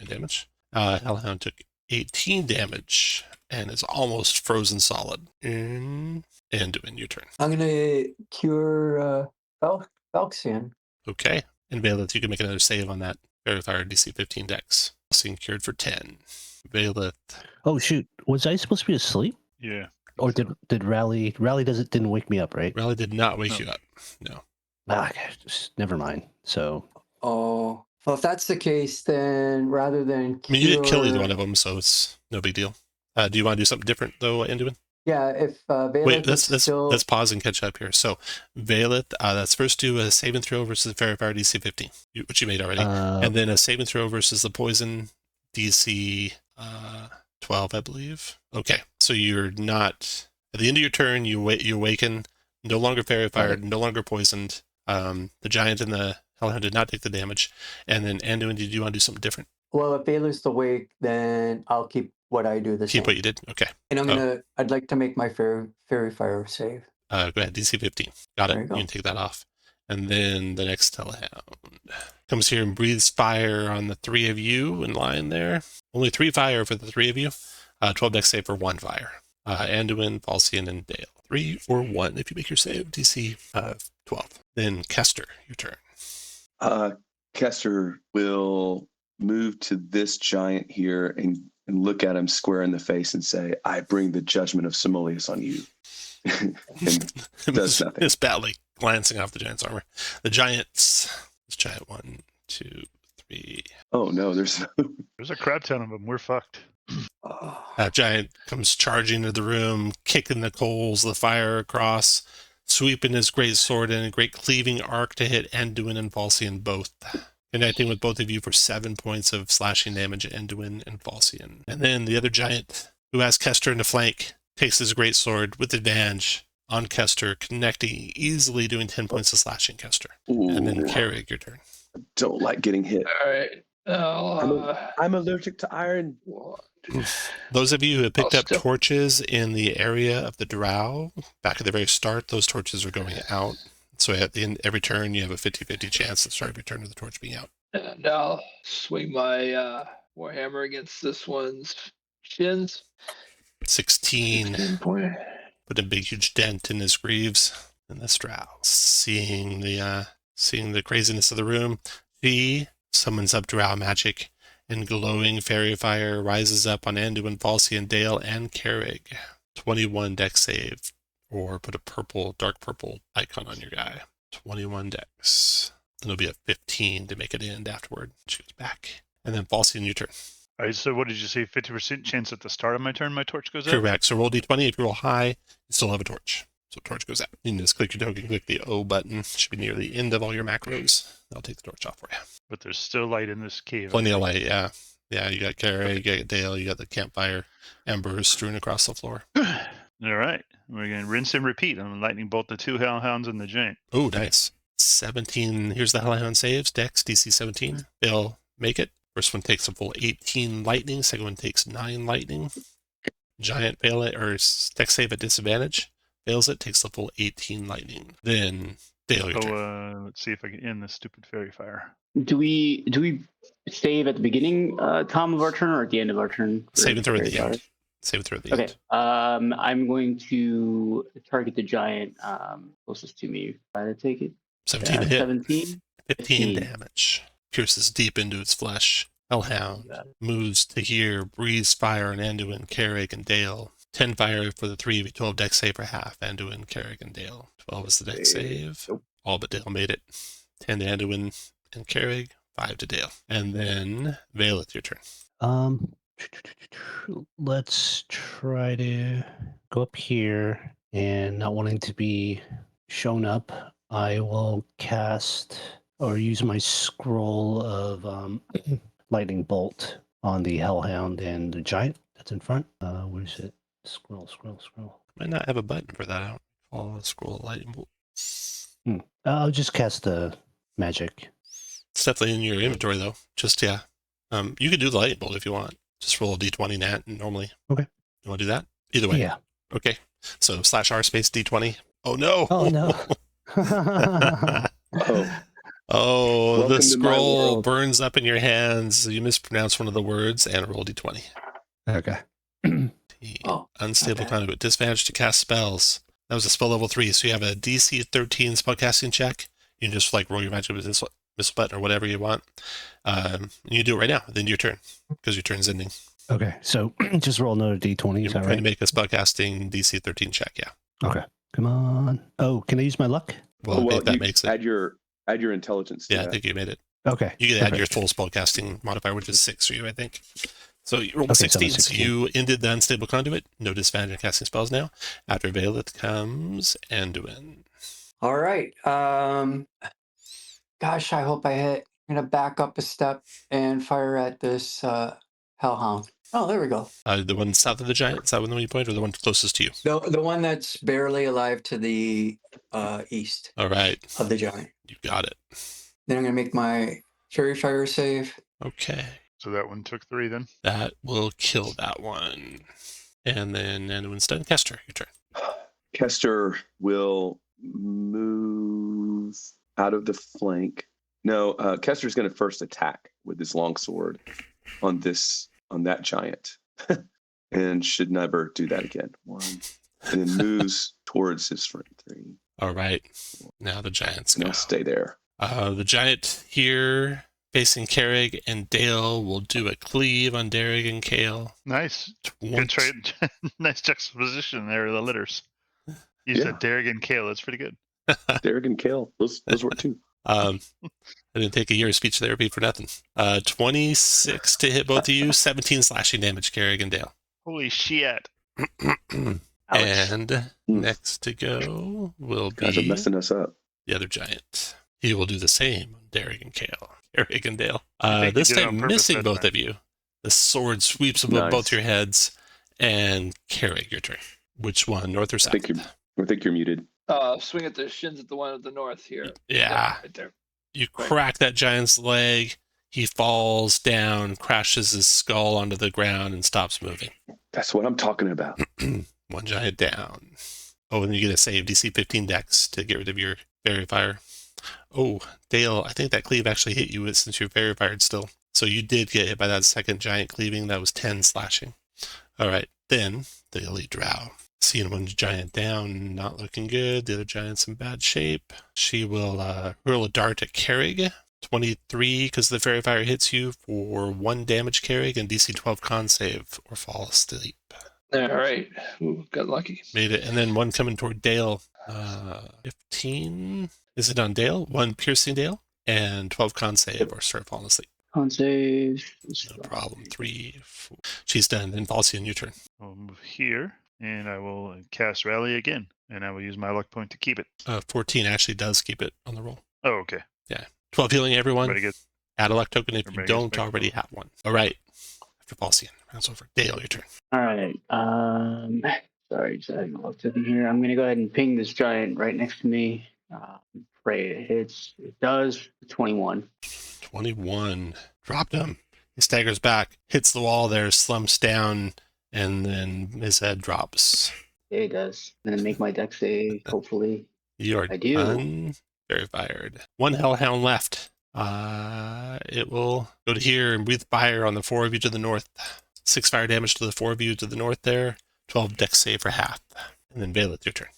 damage. Hellhound took 18 damage and is almost frozen solid. And Anduin, your turn. I'm gonna cure Valxian. Okay. And Valeth, you can make another save on that Verifier DC 15 dex. Seeing cured for 10. Valeth. oh shoot, was I supposed to be asleep? Yeah. Or did Rally didn't wake me up, right? Raleigh did not wake No. you up. No. Ah, just never mind. So Oh, well, if that's the case, then rather than I mean, you did kill cure- either one of them, so it's no big deal. Do you want to do something different, though, Anduin? Yeah, if Valeth Wait, is still let's pause and catch up here. So, Valeth, let's first do a save and throw versus Verifier DC 15, which you made already. And then a save and throw versus the poison DC 12, I believe. Okay, so you're not... At the end of your turn, you awaken, no longer Verifier, Right. no longer poisoned. The giant and the Hellhound did not take the damage. And then, Anduin, did you want to do something different? well, if Valeth's awake, then I'll keep what I do the Keep same. what you did? Okay. And I'd like to make my fairy fire save. Go ahead, DC 15. Got it. There you You go. can take that off. And then the next Hellhound comes here and breathes fire on the 3 of you in line there. Only 3 fire for the 3 of you. 12 dex save for 1 fire. Anduin, Falcian, and Dale. 3 or 1 if you make your save. DC 12. Then Kester, your turn. Kester will move to this giant here and look at him square in the face and say, I bring the judgment of Simoleus on you. And does nothing. It's badly glancing off the giant's armor. The giants. This giant 1, 2, 3. Oh no, there's no. There's a crap ton of them. We're fucked. Giant comes charging into the room, kicking the coals, the fire across, sweeping his great sword in a great cleaving arc to hit Anduin and Falcian both. Connecting with both of you for 7 points of slashing damage at Anduin and Falcian. And then the other giant, who has Kester in the flank, takes his great sword with advantage on Kester, connecting easily, doing 10 points of slashing Kester. And then Ooh, Carrig, your turn. don't like getting hit. All right. I'm allergic to iron. Those of you who have picked I'll up still- torches in the area of the drow, back at the very start, those torches are going out. So at the end, every turn, you have a 50-50 chance at the start of your turn of the torch being out. And I'll swing my warhammer against this one's shins. 16, 15 point. put a big, huge dent in his greaves. And this drow, seeing the craziness of the room, she summons up drow magic, and glowing fairy fire rises up on Anduin, Falcian, Dale, and Carrig. 21 dex save, or put a dark purple icon on your guy. 21 dex. And it'll be a 15 to make it end afterward. She goes back. And then Falcian, your turn. All right, so what did you say? 50% chance at the start of my turn my torch goes out? Correct. So roll d20. If you roll high, you still have a torch. So torch goes out. You can just click your token, click the O button. It should be near the end of all your macros. I'll take the torch off for you. But there's still light in this cave. Plenty of light, yeah. Yeah, you got Carrie, you got Dale, you got the campfire embers strewn across the floor. All right. We're going to rinse and repeat. I'm lightning bolt the 2 hellhounds and the giant. Oh, nice. 17. Here's the Hellhound saves. Dex, DC 17. They'll make it. First one takes a full 18 lightning. Second one takes 9 lightning. Giant fail it, or Dex save at disadvantage. Fails it, takes the full 18 lightning. Then Dale, your turn. Let's see if I can end this stupid fairy fire. Do we save at the beginning time of our turn or at the end of our turn? Save and throw at fairy the fire? end. Save and throw at the Okay. end. I'm going to target the giant closest to me. Try to take it. 17 to hit. 17. 15 damage. Pierces deep into its flesh. Hellhound moves to here, breathes fire on Anduin, Carrig, and Dale. 10 fire for the 3 of you, 12 dex save for half. Anduin, Carrig, and Dale. 12 is the dex save. Nope. All but Dale made it. 10 to Anduin and Carrig, 5 to Dale. And then Valeth, your turn. Let's try to go up here, and not wanting to be shown up, I will cast or use my scroll of lightning bolt on the hellhound and the giant that's in front. Where's it? Scroll. Might not have a button for that. I don't follow the scroll of lightning bolt. I'll just cast the magic. It's definitely in your inventory, though. Just, yeah. You could do the lightning bolt if you want. Just roll a d20 nat normally. Okay. You want to do that? Either way. Yeah. Okay. So /r space d20. Oh, no. Oh, no. Oh, Welcome the to my scroll world. burns up in your hands. You mispronounce one of the words and roll d20. Okay. Oh, Unstable okay. conduit. Disadvantage to cast spells. That was a spell level 3, so you have a DC 13 spellcasting check. You can just roll your magic with this missile button or whatever you want. You do it right now. Then your turn, because your turn's ending. Okay, so just roll another d20. You're Is that trying right? to make a spellcasting DC 13 check, yeah. Okay. Come on. Oh, can I use my luck? Well, if that makes it. Add your intelligence. To Yeah, I that. think you made it. Okay. You can add perfect. your full spellcasting modifier, which is 6 for you, I think. So you rolled Okay, so 16, I'm so 16. you ended the unstable conduit. No disadvantage in casting spells now. After Valeth comes Anduin. All right. Gosh, I hope I hit. I'm gonna back up a step and fire at this hellhound. Oh, there we go. The one south of the giant, is that the one you point, or the one closest to you? The one that's barely alive to the east All right, of the giant. you got it. Then I'm gonna make my fairy fire save. Okay, So that one took 3 then. that will kill that one. And then Anduin's done. Kester, your turn. Kester will move out of the flank. No, Kester's going to first attack with his longsword on that giant, and should never do that again. 1, and then moves towards his friend 3. All right, now the giants And go. I'll stay there. The giant here, facing Carrig and Dale, will do a cleave on Derrig and Kale. Nice. Good trade. Nice juxtaposition there of the letters. You said Derrig and Kale. That's pretty good. Derek and Kale, those work too. I didn't take a year of speech therapy for nothing. 26 to hit both of you, 17 slashing damage, Carrig and Dale. Holy shit. And next to go will Guys are be messing us up. the other giant. He will do the same on Derrig and Kale. Carrig and Dale. I think This he did it on time purpose missing that both time. of you. The sword sweeps above Nice. both your heads. And Carrig, your turn. Which one, north or I south? think you're muted. Swing at the shins at the one at the north here. Yeah. Right there. You crack that giant's leg. He falls down, crashes his skull onto the ground, and stops moving. That's what I'm talking about. One giant down. Oh, and you get a save, DC 15 dex to get rid of your fairy fire. Oh, Dale, I think that cleave actually hit you since you're fairy fired still. So you did get hit by that second giant cleaving. That was 10 slashing. All right, then the elite drow. Seeing one giant down, not looking good. The other giant's in bad shape. She will hurl a dart at Carrig. 23, because the fairy fire hits you for 1 damage, Carrig, and DC 12 con save or fall asleep. All right. Ooh, got lucky. Made it. And then one coming toward Dale. 15. Is it on Dale? 1 piercing Dale. And 12 con save or start falling asleep. Con save. No problem. 3, 4. She's done. Then Falsian, your turn. I'll move here, and I will cast Rally again, and I will use my luck point to keep it. 14 actually does keep it on the roll. Oh, okay. 12 healing, everyone. Everybody gets Add a luck token if you Everybody gets don't back already to have one. All right. After Falsian, rounds over. Dale, your turn. All right. Sorry, just I looked in here. I'm gonna go ahead and ping this giant right next to me. Pray it hits. It does. 21. 21. Dropped him. He staggers back, hits the wall there, slumps down, and then his head drops. Yeah, it does. I'm gonna make my deck save. Hopefully, You are I do. done. Very fired. One hellhound left. It will go to here and breathe fire on the 4 of you to the north. 6 fire damage to the 4 of you to the north there. 12 dex save for half. And then Valeth, your turn.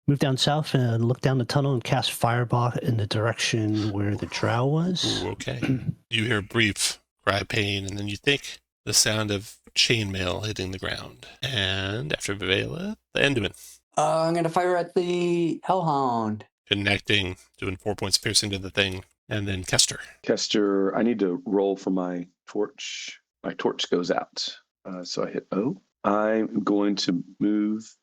Move down south and look down the tunnel and cast Fireball in the direction where the drow was. Ooh, okay. You hear a brief cry of pain, and then you think the sound of chainmail hitting the ground. And after Valeth, the Enduin. I'm gonna fire at the Hellhound. Connecting, doing 4 points of piercing to the thing. And then Kester. Kester, I need to roll for my torch. My torch goes out. So I hit O. I'm going to move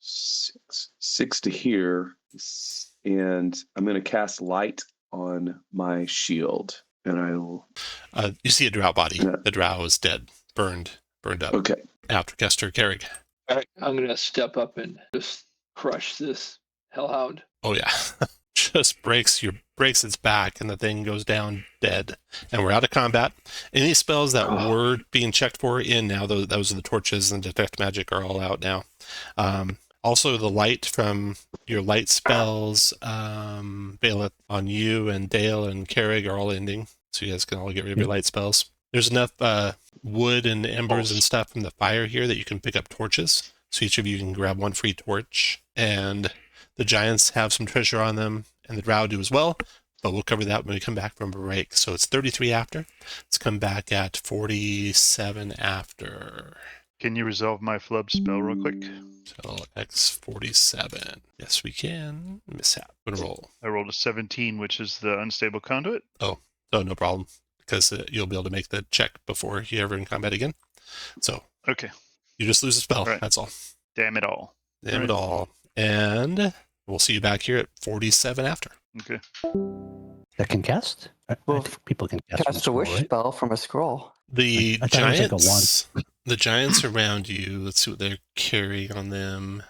6 to here. And I'm going to cast light on my shield. And I will. You see a drow body. Yeah. The drow is dead. Burned up. Okay. After Kester, Carrig. All right, I'm going to step up and just crush this hellhound. Oh, yeah. Just breaks its back, and the thing goes down dead. And we're out of combat. Any spells that were being checked for in now, those are the torches and detect magic are all out now. Also, the light from your light spells, Valeth, on you and Dale and Carrig are all ending. So you guys can all get rid of your light spells. There's enough wood and embers and stuff from the fire here that you can pick up torches. So each of you can grab 1 free torch. And the giants have some treasure on them, and the drow do as well. But we'll cover that when we come back from break. So it's 33 after. Let's come back at 47 after. Can you resolve my flub spell real quick? So X47. Yes, we can. Mishap. Good roll. I rolled a 17, which is the unstable conduit. Oh, no problem. Because you'll be able to make the check before you're ever in combat again. So Okay. you just lose a spell. Right. That's all. Damn it all. Damn it all. And we'll see you back here at 47 after. Okay. That can cast? I Well, think people can cast, Cast a wish spell from a scroll. The I thought it was like a giants, the giants around you, let's see what they're carrying on them.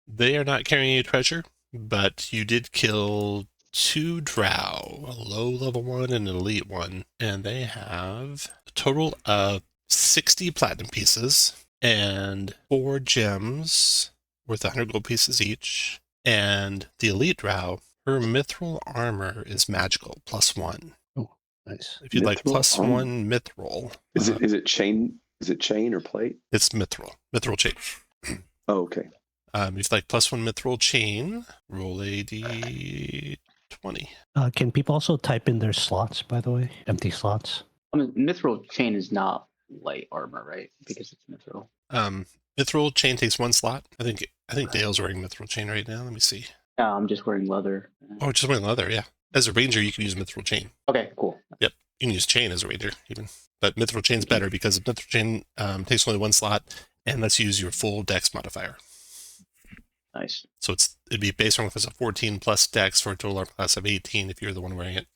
They are not carrying any treasure, but you did kill 2 drow, a low level one and an elite one, and they have a total of 60 platinum pieces and 4 gems worth 100 gold pieces each. And the elite drow, her mithril armor is magical, +1. Nice. If you'd like Mithril +1 armor? mithril, Is it chain? Is it chain or plate? it's mithril chain. Oh, okay. If you'd like +1 mithril chain, roll a d20. Can people also type in their slots, by the way? Empty slots? I mean, mithril chain is not light armor, right? Because it's mithril. Mithril chain takes 1 slot. I think Dale's wearing mithril chain right now. Let me see. No, I'm just wearing leather. Oh, just wearing leather, yeah. As a ranger, you can use mithril chain. Okay, cool. Yep, you can use chain as a ranger even. But mithril chain's better because mithril chain takes only 1 slot and lets you use your full dex modifier. Nice. So it'd be base armor class of 14 plus dex for a total armor class of 18 if you're the one wearing it.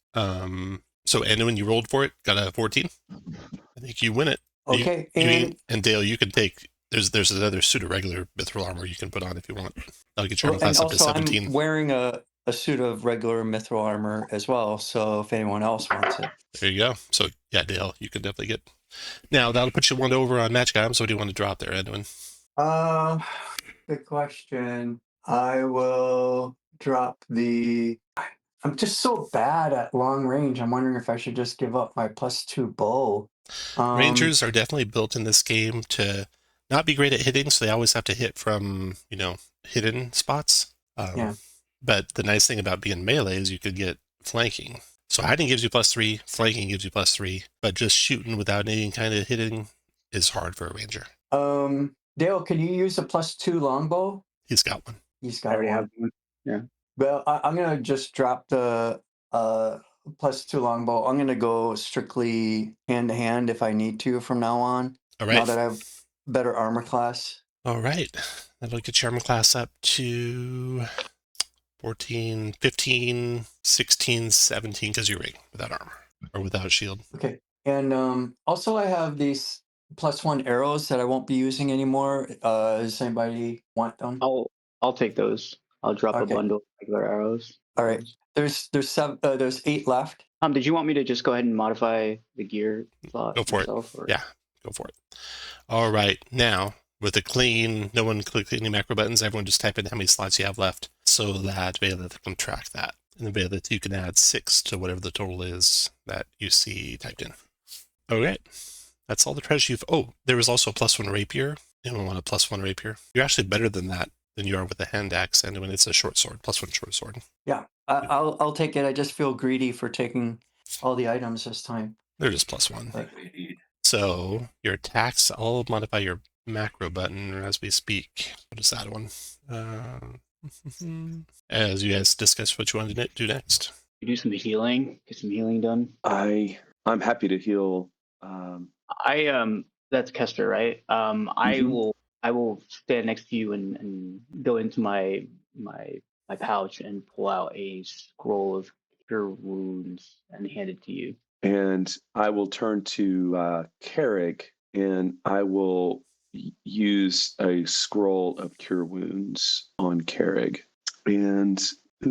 So when you rolled for it, got a 14. I think you win it. Okay, And Dale, you can take. There's another suit of regular mithril armor you can put on if you want. That'll get your armor and class up to also 17. I'm wearing a suit of regular mithril armor as well, so if anyone else wants it. There you go. So yeah, Dale, you can definitely get. Now that'll put you 1 over on magic items. What do you want to drop there, Edwin? Good question. I will drop the. I'm just so bad at long range. I'm wondering if I should just give up my +2 bow. Rangers are definitely built in this game to not be great at hitting, so they always have to hit from hidden spots. Yeah. But the nice thing about being melee is you could get flanking. So hiding gives you +3, flanking gives you +3, but just shooting without any kind of hitting is hard for a ranger. Dale, can you use a +2 longbow? He's got one. He's I got already one. have one. Yeah. Well, I'm gonna just drop the +2 longbow. I'm gonna go strictly hand to hand if I need to from now on. All Now right. that I have better armor class. All right. That'll get your armor class up to 14, 15, 16, 17 because you're ring without armor or without a shield. Okay, and also I have these +1 arrows that I won't be using anymore. Does anybody want them? I'll take those. I'll drop a Okay. bundle of regular arrows. All right. There's 8 left. Did you want me to just go ahead and modify the gear slot Go for myself? it. Yeah, go for it. All right. Now, with a clean, no one click any macro buttons, everyone just type in how many slots you have left so that Bailiff can track that. And then Bailiff, you can add 6 to whatever the total is that you see typed in. Okay. That's all the treasure you've... Oh, there was also a +1 rapier. Anyone want a +1 rapier? You're actually better than that than you are with a hand axe, and when it's a short sword, +1 short sword. Yeah, I'll take it. I just feel greedy for taking all the items this time. They're just +1. But So your attacks, I'll modify your macro button as we speak. What is that one? As you guys discuss what you want to do next. You do some healing. Get some healing done. I'm happy to heal. That's Kester, right? I will stand next to you and go into my pouch and pull out a scroll of cure wounds and hand it to you. And I will turn to Carrig, and I will use a scroll of cure wounds on Carrig. And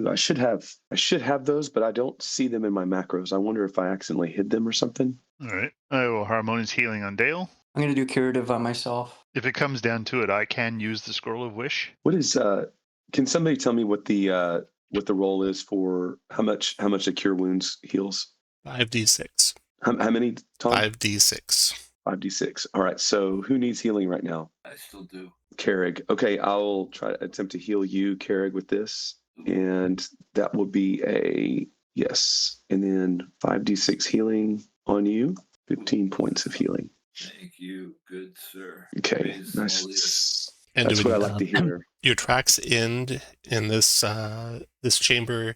I should have those, but I don't see them in my macros. I wonder if I accidentally hid them or something. All right. I will harmonious healing on Dale. I'm gonna do curative on myself. If it comes down to it, I can use the scroll of wish. What is can somebody tell me what the roll is for how much a cure wounds heals? 5d6. How many, Tom? 5d6. 5d6. All right, so who needs healing right now? I still do. Carrig. Okay, I'll try to attempt to heal you, Carrig, with this. And that will be a yes. And then 5d6 healing on you. 15 points of healing. Thank you, good sir. Okay, Praise nice. And That's what I like to hear. Your tracks end in this this chamber,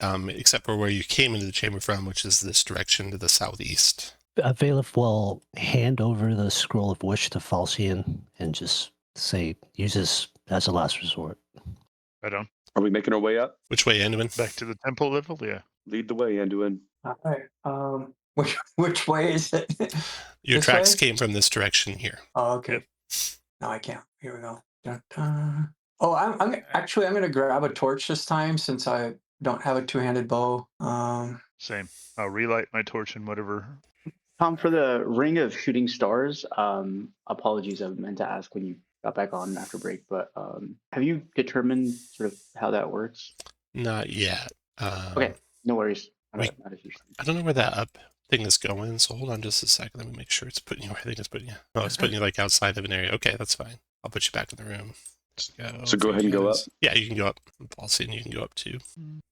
except for where you came into the chamber from, which is this direction to the southeast. Bailiff will hand over the scroll of wish to Falcian and just say, use this as a last resort. Right on. Are we making our way up? Which way, Anduin? Back to the temple level, yeah. Lead the way, Anduin. All right. Which way is it? Your This tracks way? came from this direction here. Oh, okay. Yep. No, I can't. Here we go. Dun-dun. Oh, I'm gonna grab a torch this time since I don't have a two-handed bow. Same. I'll relight my torch and whatever. Tom, for the ring of shooting stars, apologies, I meant to ask when you got back on after break, but have you determined sort of how that works? Not yet. Okay, no worries. we- Not a huge thing. I don't know where that up thing is going, so hold on just a second. Let me make sure it's putting you where I think it's putting you. Oh, it's putting you like outside of an area. Okay, that's fine. I'll put you back in the room. So go ahead and go up. Yeah, you can go up. Paulson, you can go up too.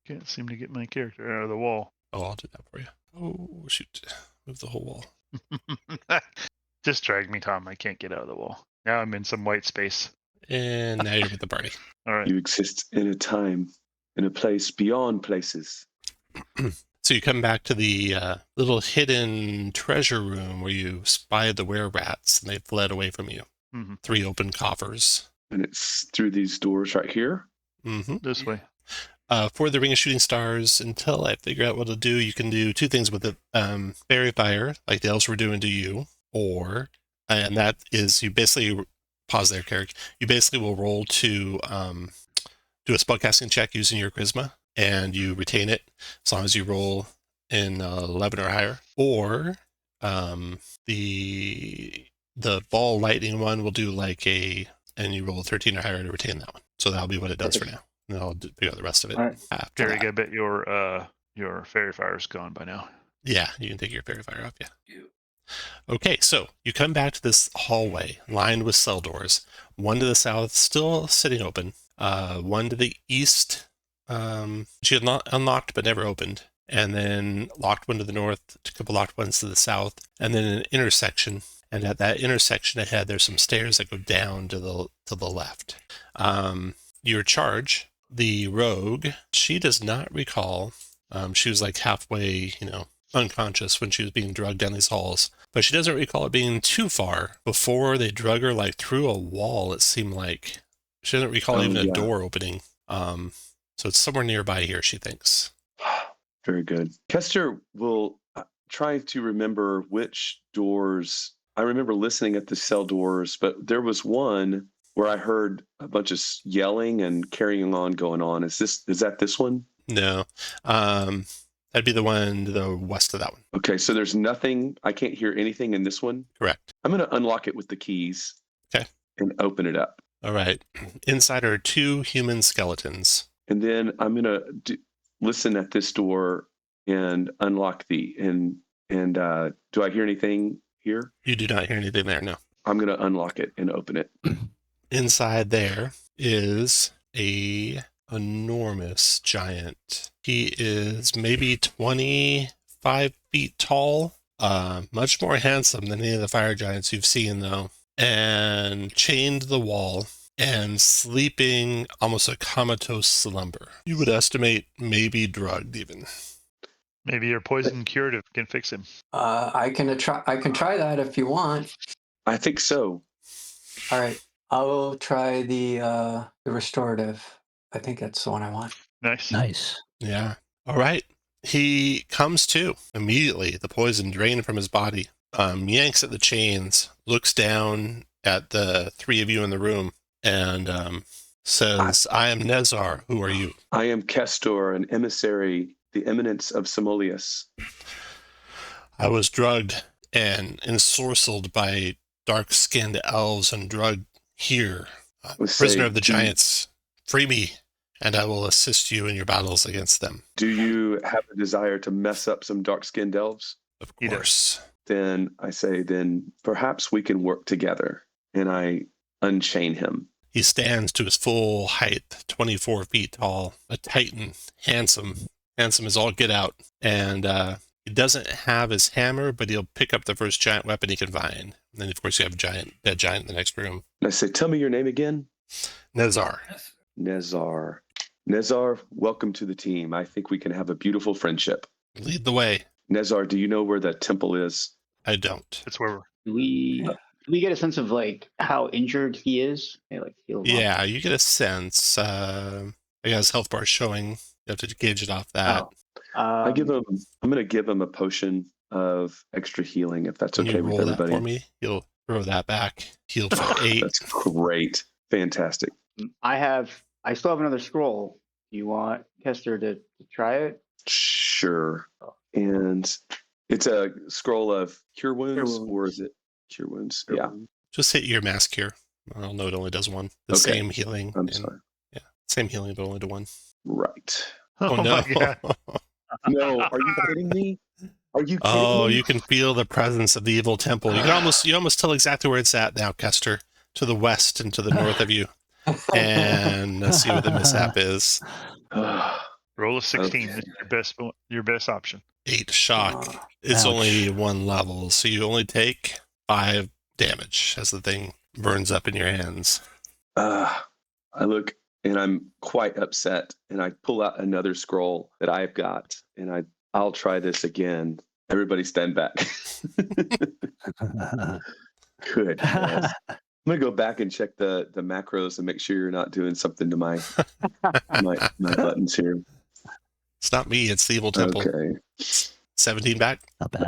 Can't seem to get my character out of the wall. Oh, I'll do that for you. Oh, shoot. Move the whole wall. Just drag me, Tom. I can't get out of the wall. Now I'm in some white space. And now you're with the party. All right. You exist in a time, in a place beyond places. So you come back to the little hidden treasure room where you spied the were-rats and they fled away from you. Mm-hmm. 3 open coffers. And it's through these doors right here. Mm-hmm. This way. For the Ring of Shooting Stars, until I figure out what to do, you can do 2 things with it. Fairy Fire, like the elves were doing to you, or, and that is, you basically, pause there, Carrick, you basically will roll to do a spellcasting check using your charisma, and you retain it as long as you roll in 11 or higher. Or the ball lightning one will do like and you roll 13 or higher to retain that one. So that'll be what it does for now. And I'll figure out the rest of it All right. after Carrick, that. I bet your fairy fire's gone by now. Yeah, you can take your fairy fire off, yeah. Okay, so you come back to this hallway lined with cell doors. One to the south, still sitting open. One to the east, she had not unlocked but never opened. And then locked one to the north, a couple locked ones to the south, and then an intersection. And at that intersection ahead, there's some stairs that go down to the left. Your charge, the rogue, she does not recall. She was like halfway, unconscious when she was being drugged down these halls. But she doesn't recall it being too far before they drug her like through a wall, it seemed like. She doesn't recall even a door opening. So it's somewhere nearby here, she thinks. Very good. Kester will try to remember which doors I remember listening at the cell doors, but there was one where I heard a bunch of yelling and carrying on going on. Is that this one? No. That'd be the one to the west of that one. Okay, so there's nothing. I can't hear anything in this one. Correct. I'm going to unlock it with the keys. Okay. And open it up. All right. Inside are 2 human skeletons. And then I'm going to listen at this door and unlock and do I hear anything here? You do not hear anything there, no. I'm going to unlock it and open it. Inside there is a enormous giant. He is maybe 25 feet tall, much more handsome than any of the fire giants you've seen, though, and chained to the wall and sleeping almost a comatose slumber. You would estimate maybe drugged even. Maybe your poison curative can fix him. I can try that if you want. I think so. All right. I will try the restorative. I think that's the one I want. Nice. Nice. Yeah. All right. He comes to immediately, the poison drained from his body, yanks at the chains, looks down at the 3 of you in the room, and says, I am Nezar. Who are you? I am Kestor, an emissary, the eminence of Simoleus. I was drugged and ensorcelled by dark-skinned elves and drugged here. Prisoner of the giants, free me, and I will assist you in your battles against them. Do you have a desire to mess up some dark-skinned elves? Of course. Then I say, then perhaps we can work together. And I unchain him. He stands to his full height, 24 feet tall, a titan, handsome as all get out. And he doesn't have his hammer, but he'll pick up the first giant weapon he can find. And then, of course, you have a dead giant in the next room. And I say, tell me your name again. Nezar. Nezar, welcome to the team. I think we can have a beautiful friendship. Lead the way. Nezar, do you know where the temple is? I don't. That's where Do we get a sense of like how injured he is? Maybe, like heal him up? Yeah, you get a sense. I guess health bar showing. You have to gauge it off that. I'm going to give him a potion of extra healing, if that's Can okay you with roll everybody. that for me? You'll throw that back. Healed for 8. That's great. Fantastic. I still have another scroll. Do you want Kester to try it? Sure. And it's a scroll of cure wounds, or is it cure wounds? Cure Yeah. wounds. Just hit your mask here. I'll know it only does 1. The Okay. same healing. I'm sorry. Yeah, same healing, but only to 1. Right. Oh, Oh no. my God. No, are you kidding me? Are you kidding Oh, me? you can feel the presence of the evil temple. You almost tell exactly where it's at now, Kester. To the west and to the north of you. And let's see what the mishap is. Roll a 16. Okay. It's your best option. 8 shock. It's Ouch. only 1 level, so you only take 5 damage as the thing burns up in your hands. I look and I'm quite upset, and I pull out another scroll that I've got, and I'll try this again. Everybody stand back. Good. Yes. I'm gonna go back and check the macros and make sure you're not doing something to my buttons here. It's not me, it's the evil temple. Okay. 17 back. Not bad.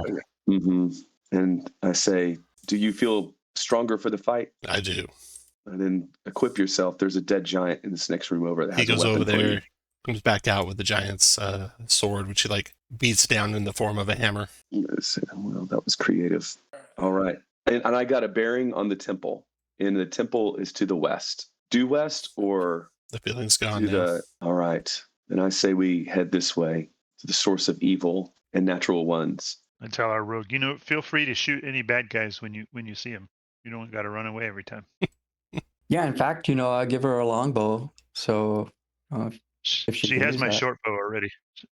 Mm-hmm. And I say, do you feel stronger for the fight? I do. And then equip yourself. There's a dead giant in this next room over that He has a goes weapon over for you. there, comes back out with the giant's sword, which he like beats down in the form of a hammer. Yes, well, that was creative. All right. And I got a bearing on the temple. And the temple is to the west. Due west or The feeling's gone to now. the... All right. And I say we head this way to the source of evil and natural ones. I tell our rogue, feel free to shoot any bad guys when you see them. You don't got to run away every time. Yeah, in fact, I give her a longbow. So if she She can has use my that. short bow already.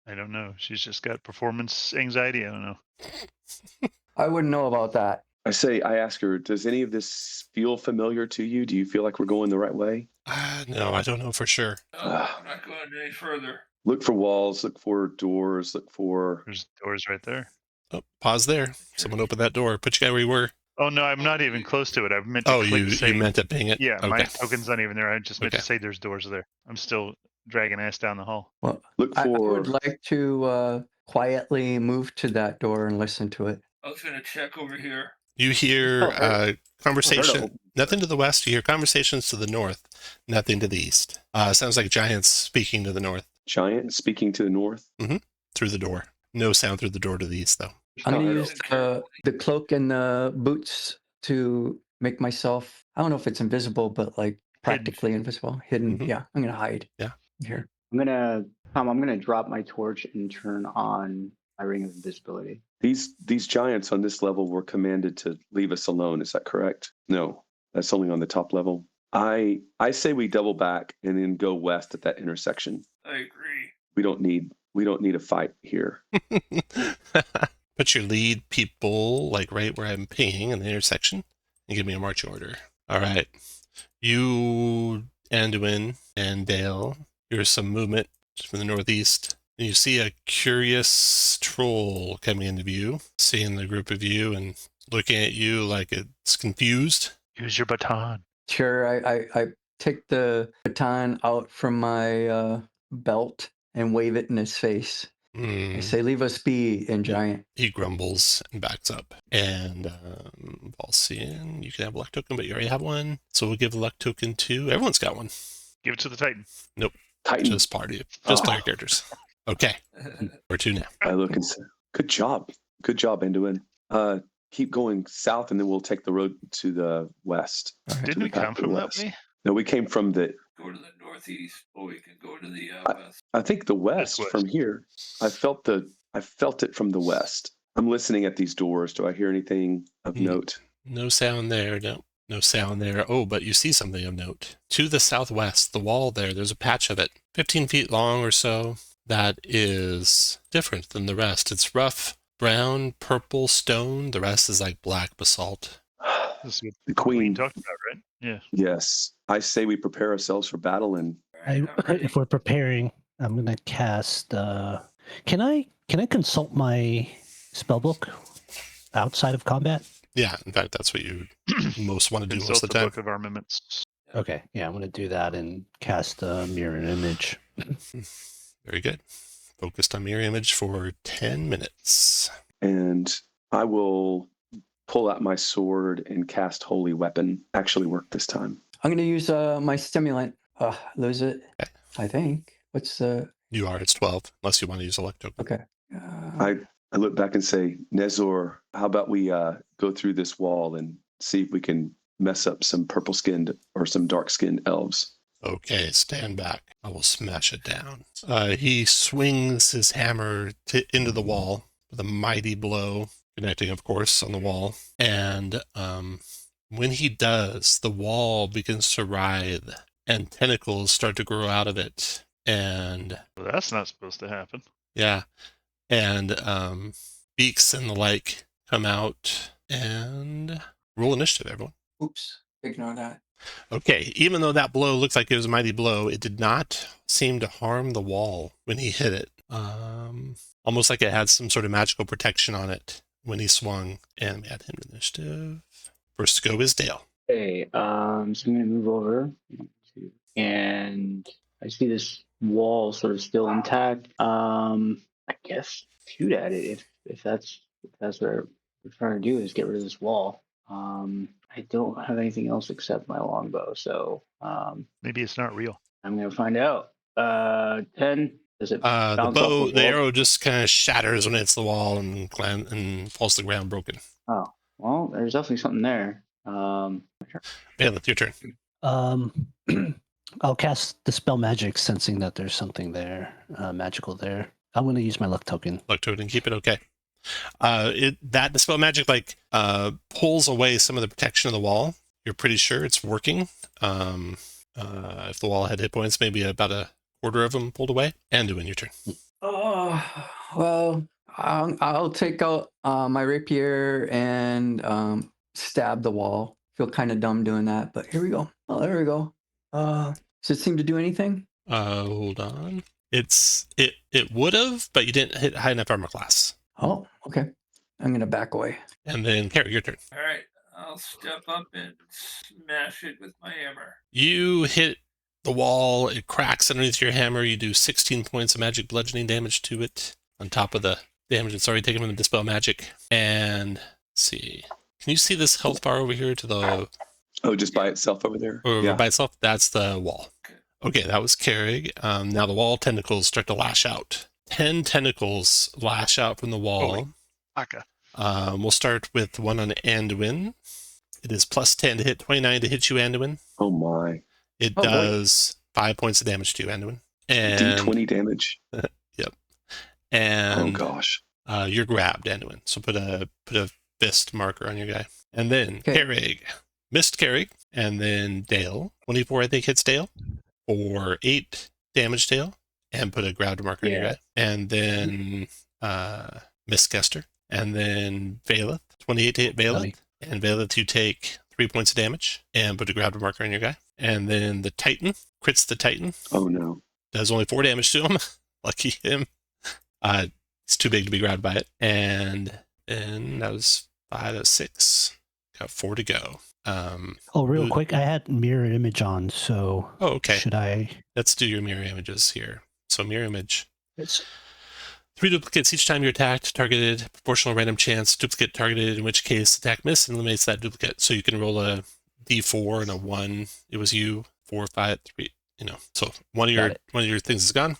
I don't know. She's just got performance anxiety. I don't know. I wouldn't know about that. I ask her, does any of this feel familiar to you? Do you feel like we're going the right way? No, I don't know for sure. I'm not going any further. Look for walls, look for doors, look for... There's doors right there. Oh, pause there. Someone open that door. Put you guy where you were. Oh no, I'm not even close to it. I meant to Oh, click you say, meant to ping it? Yeah, Okay. my token's not even there. I just meant Okay. to say there's doors there. I'm still dragging ass down the hall. Well, Look I for... would like to quietly move to that door and listen to it. I was going to check over here. You hear Oh, heard conversation. of- Nothing to the west. You hear conversations to the north. Nothing to the east. Sounds like giants speaking to the north Giant speaking to the north. through the door. No sound through the door to the east, though. I'm gonna heard use the cloak and the boots to make myself. I don't know if it's invisible, but like practically invisible, hidden. Mhm. Yeah, I'm gonna hide. Yeah. Here. I'm gonna drop my torch and turn on my ring of invisibility. These giants on this level were commanded to leave us alone. Is that correct? No, that's only on the top level. I say we double back and then go west at that intersection. I agree. We don't need a fight here. Put your lead people like right where I'm pinging in the intersection and give me a march order. All right. You, Anduin, and Dale, here's some movement from the northeast. And you see a curious troll coming into view, seeing the group of you and looking at you like it's confused. Use your baton. Sure. I take the baton out from my belt and wave it in his face. I say, "Leave us be," in giant. He grumbles and backs up. And Valsian, you can have a luck token, but you already have one. So we'll give a luck token to everyone's got one. Give it to the Titan. Titan. Just party, just player characters. Okay, we're two now. I look and say, "Good job, Anduin. Keep going south, and then we'll take the road to the west." Didn't we the path come to the from that west. way? No, we came from the. Go to the northeast, or we can go to the west. I think the west west. from here. I felt it from the west. I'm listening at these doors. Do I hear anything of note? No sound there. No sound there. Oh, but you see something of note. To the southwest, the wall there's a patch of it, 15 feet long or so, that is different than the rest. It's rough, brown, purple stone. The rest is like black basalt. This is what The the Queen queen. talked about, right? Yeah. Yes, I say we prepare ourselves for battle, and If we're preparing, I'm gonna cast. Can I consult my spellbook outside of combat? Yeah, in fact, that's what you most want to do most Consult of the the time. Book of Armaments. Okay, yeah, I'm gonna do that and cast a mirror image. Very good. Focused on mirror image for 10 minutes. I will pull out my sword and cast Holy Weapon. Actually work this time. I'm gonna use my stimulant. Lose it. Okay. I think. What's the? You are, it's 12, unless you want to use a luck token. Okay. I look back and say, Nezor, how about we go through this wall and see if we can mess up some purple-skinned or some dark-skinned elves. Okay, stand back. I will smash it down. He swings his hammer into the wall with a mighty blow, connecting, of course, on the wall. And when he does, the wall begins to writhe, and tentacles start to grow out of it. And Well, that's not supposed to happen. yeah, and beaks and the like come out. And roll initiative, everyone. Oops. Ignore that. Okay, even though that blow looks like it was a mighty blow, it did not seem to harm the wall when he hit it. Almost like it had some sort of magical protection on it when he swung. And we had him to initiative. First to go is Dale. Okay, so I'm gonna move over, and I see this wall sort of still intact. I guess shoot at it if that's what we're trying to do, is get rid of this wall. I don't have anything else except my longbow, so Maybe it's not real. I'm gonna find out. 10. Does it The bounce off bow, the wall? arrow just kind of shatters when it hits the wall and falls to the ground broken. Oh, well, there's definitely something there. Bailiff, your turn. I'll cast Dispel Magic, sensing that there's something there, magical there. I'm going to use my luck token. Luck token, keep it okay. That Dispel Magic pulls away some of the protection of the wall. You're pretty sure it's working. If the wall had hit points, maybe about a quarter of them pulled away. And doing your turn. Oh, well, I'll take out my rapier and stab the wall. Feel kind of dumb doing that, but here we go. Oh, there we go. Does it seem to do anything? Hold on. It would have, but you didn't hit high enough armor class. Oh, okay. I'm going to back away. And then Carrie, your turn. All right, I'll step up and smash it with my hammer. You hit the wall, it cracks underneath your hammer. You do 16 points of magic bludgeoning damage to it on top of the damage it's already taken from the Dispel Magic. And let's see. Can you see this health bar over here to the Oh, just by itself over there? over Yeah. by itself? That's the wall. Okay, that was Carrig. Now the wall tentacles start to lash out. 10 tentacles lash out from the wall. Holy Aka. We'll start with one on Anduin. It is plus 10 to hit, 29 to hit you, Anduin. Oh my. It Oh, boy. does 5 points of damage to you, Anduin. And D20 damage. Yep. Oh And gosh. you're grabbed, Anduin. So put a fist marker on your guy. And then Okay. Carrig. Missed Carrig. And then Dale. 24, I think, hits Dale. For 8 damage, Dale. And put a grabbed marker on your Yeah. guy. And then Miss Kester. And then Valeth. 28 to hit Valeth. Dummy. And Valeth, you take 3 points of damage. And put a grabbed marker on your guy. And then the Titan. Crits the Titan. Oh no. Does only 4 damage to him. Lucky him. It's too big to be grabbed by it. And that was 5, that was 6. Got 4 to go. Oh, real Ooh. quick, I had mirror image on, so Oh, okay. should I? Let's do your mirror images here. So mirror image. It's 3 duplicates each time you're attacked, targeted, proportional random chance, duplicate targeted, in which case attack miss and eliminates that duplicate. So you can roll a d4 and a 1. It was you, 4, 5, 3, So one of your things is gone.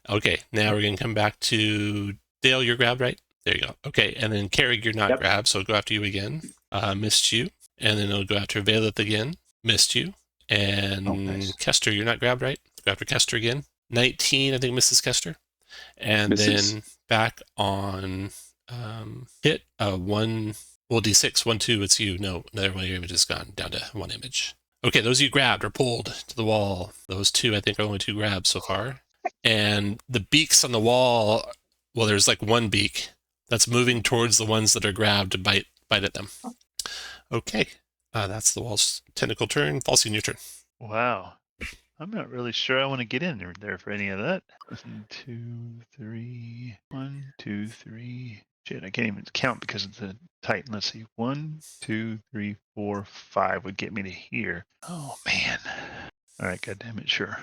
Okay, now we're going to come back to Dale, you're grabbed, right? There you go. Okay, and then Carrig, you're not Yep. grabbed, so it'll go after you again. Missed you. And then it'll go after Valeth again. Missed you. And nice. Kester, you're not grabbed, right? Go after Kester again. 19, I think, misses Kester. And Misses. then back on hit, 1, well, D6, 1, 2, it's you. No, another one of your images gone, down to 1 image. Okay, those you grabbed are pulled to the wall. Those 2, I think, are only 2 grabs so far. And the beaks on the wall, well, there's like 1 beak that's moving towards the ones that are grabbed to bite at them. Okay, that's the wall's tentacle turn. Falcine, your turn. Wow. I'm not really sure I want to get in there for any of that. 1, 2, 3. 1, 2, 3. Shit, I can't even count because of the Titan. Let's see. 1, 2, 3, 4, 5 would get me to here. Oh man. All right, goddammit, sure.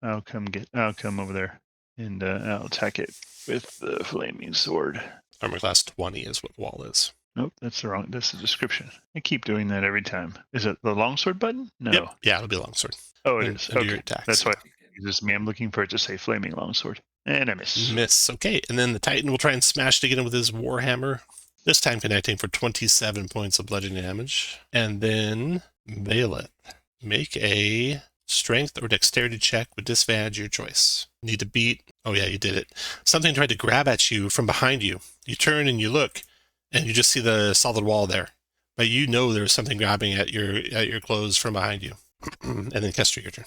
I'll come over there and I'll attack it with the flaming sword. Armor class 20 is what the wall is. Nope, that's the description. I keep doing that every time. Is it the longsword button? No. Yep. Yeah, it'll be a longsword. Oh, it And- is. under your Okay. attacks. That's why this is me. I'm looking for it to say flaming longsword. And I miss. Miss. Okay, and then the Titan will try and smash it again with his Warhammer. This time connecting for 27 points of bludgeoning damage. And then Valeth. Make a strength or dexterity check with disadvantage, your choice. You need to beat. Oh yeah, you did it. Something tried to grab at you from behind you. You turn and you look, and you just see the solid wall there. But you know there's something grabbing at your clothes from behind you. And then Kester, your turn.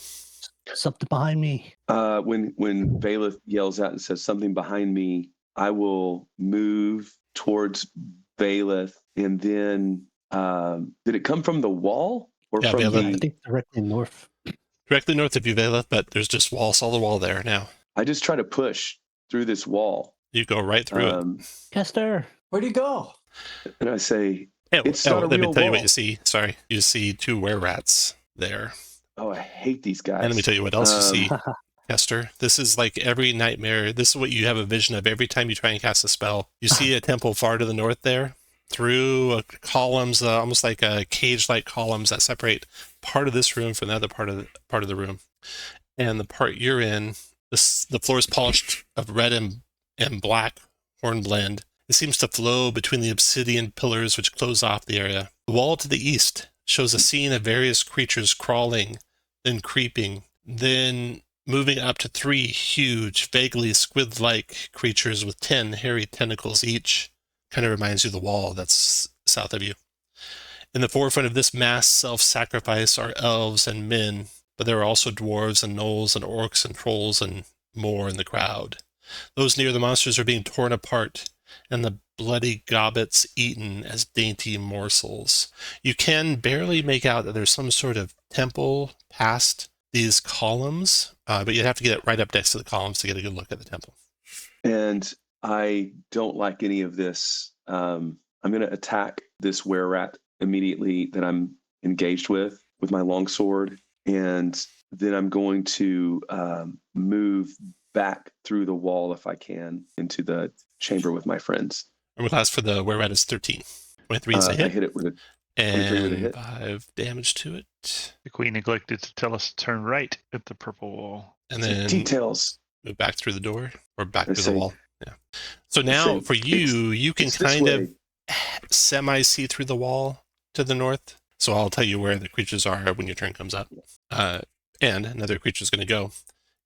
something behind me. When Valeth yells out and says something behind me, I will move towards Valeth, and then did it come from the wall or Yeah, from Valeth. I the? think directly north. Directly north of you, Valeth, but there's just solid wall there now. I just try to push through this wall, You go right through it. Kester. Where'd he go? and I say, Hey, it's not a let me real tell you what wall. you see. Sorry. You see 2 were-rats there. "Oh, I hate these guys." And let me tell you what else you Um, see, Kester. This is like every nightmare. This is what you have a vision of every time you try and cast a spell. You see a temple far to the north there, through columns, almost like cage-like columns that separate part of this room from the other part of the room. And the part you're in, the floor is polished of red and black hornblende. It seems to flow between the obsidian pillars which close off the area. The wall to the east shows a scene of various creatures crawling, then creeping, then moving up to 3 huge, vaguely squid-like creatures with 10 hairy tentacles each. Kind of reminds you of the wall that's south of you. In the forefront of this mass self-sacrifice are elves and men, but there are also dwarves and gnolls and orcs and trolls and more in the crowd. Those near the monsters are being torn apart, and the bloody gobbets eaten as dainty morsels. You can barely make out that there's some sort of temple past these columns, but you'd have to get it right up next to the columns to get a good look at the temple. and I don't like any of this. I'm going to attack this were-rat immediately that I'm engaged with my longsword, and then I'm going to move back through the wall if I can into the chamber with my friends. Armor class for the were-rat is 13. 23 is a I hit. hit it with a 23 with a And hit. 5 damage to it. The queen neglected to tell us to turn right at the purple wall. And It's like then details. move back through the door or back I through the say- wall. Yeah. So now for you, you can It's this kind of way. semi see through the wall to the north. So I'll tell you where the creatures are when your turn comes up. And another creature's going to go.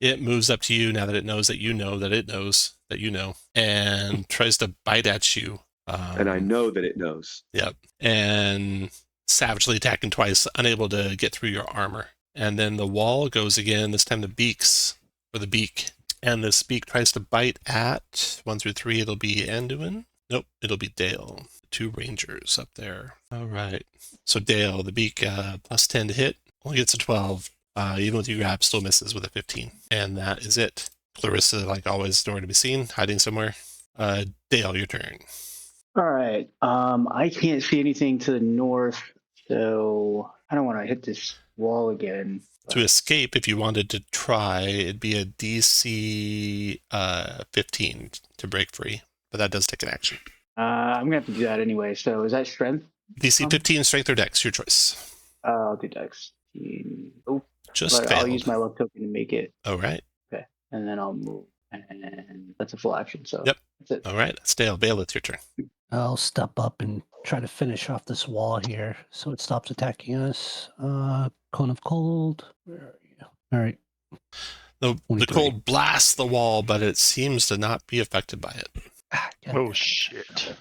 It moves up to you now that it knows that you know that it knows that you know, and tries to bite at you. And I know that it knows. Yep. And savagely attacking twice, unable to get through your armor. And then the wall goes again, this time the beak. And this beak tries to bite at 1 through 3. It'll be Anduin. Nope, it'll be Dale. 2 rangers up there. All right. So Dale, the beak plus 10 to hit, only gets a 12. Even with your grab, still misses with a 15. And that is it. Clarissa, like always, nowhere to be seen, hiding somewhere. Dale, your turn. All right. I can't see anything to the north, so I don't want to hit this wall again. To escape, if you wanted to try, it'd be a DC 15 to break free, but that does take an action. I'm gonna have to do that anyway. So is that strength? DC 15, strength or dex, your choice. I'll do dex. Oh, Just but failed. I'll use my luck token to make it. All right. Okay, and then I'll move, and that's a full action. So Yep. that's it. All right. That's Dale. Bale, it's your turn. I'll step up and try to finish off this wall here so it stops attacking us. Cone of Cold. Where are you? All right. The 23. cold blasts the wall, but it seems to not be affected by it. Oh, shit.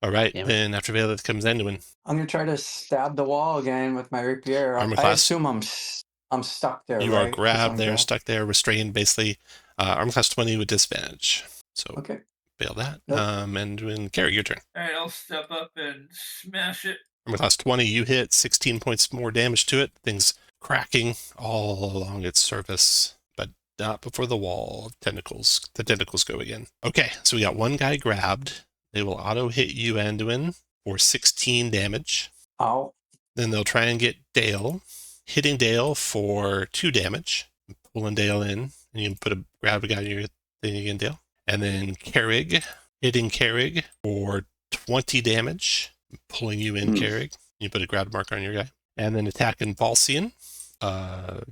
All right. Damn it. Then after Bale comes Anduin. I'm gonna try to stab the wall again with my rapier. Armor I class? assume I'm stuck there. You right? are 'Cause grabbed I'm there, grabbed. stuck there, restrained, basically. Armor class 20 with disadvantage. So Okay. Bail that. Yep. Anduin, Carrie, your turn. All right, I'll step up and smash it. Armor class 20, you hit 16 points more damage to it. Things cracking all along its surface, but not before the wall. Tentacles. The tentacles go again. Okay, so we got one guy grabbed. They will auto hit you, Anduin, for 16 damage. Ow. Then they'll try and get Dale, hitting Dale for 2 damage, pulling Dale in, and you can grab a guy in your thing again, Dale. And then Carrig, hitting Carrig for 20 damage, pulling you in, Carrig. You put a grab marker on your guy. And then attacking Falcian.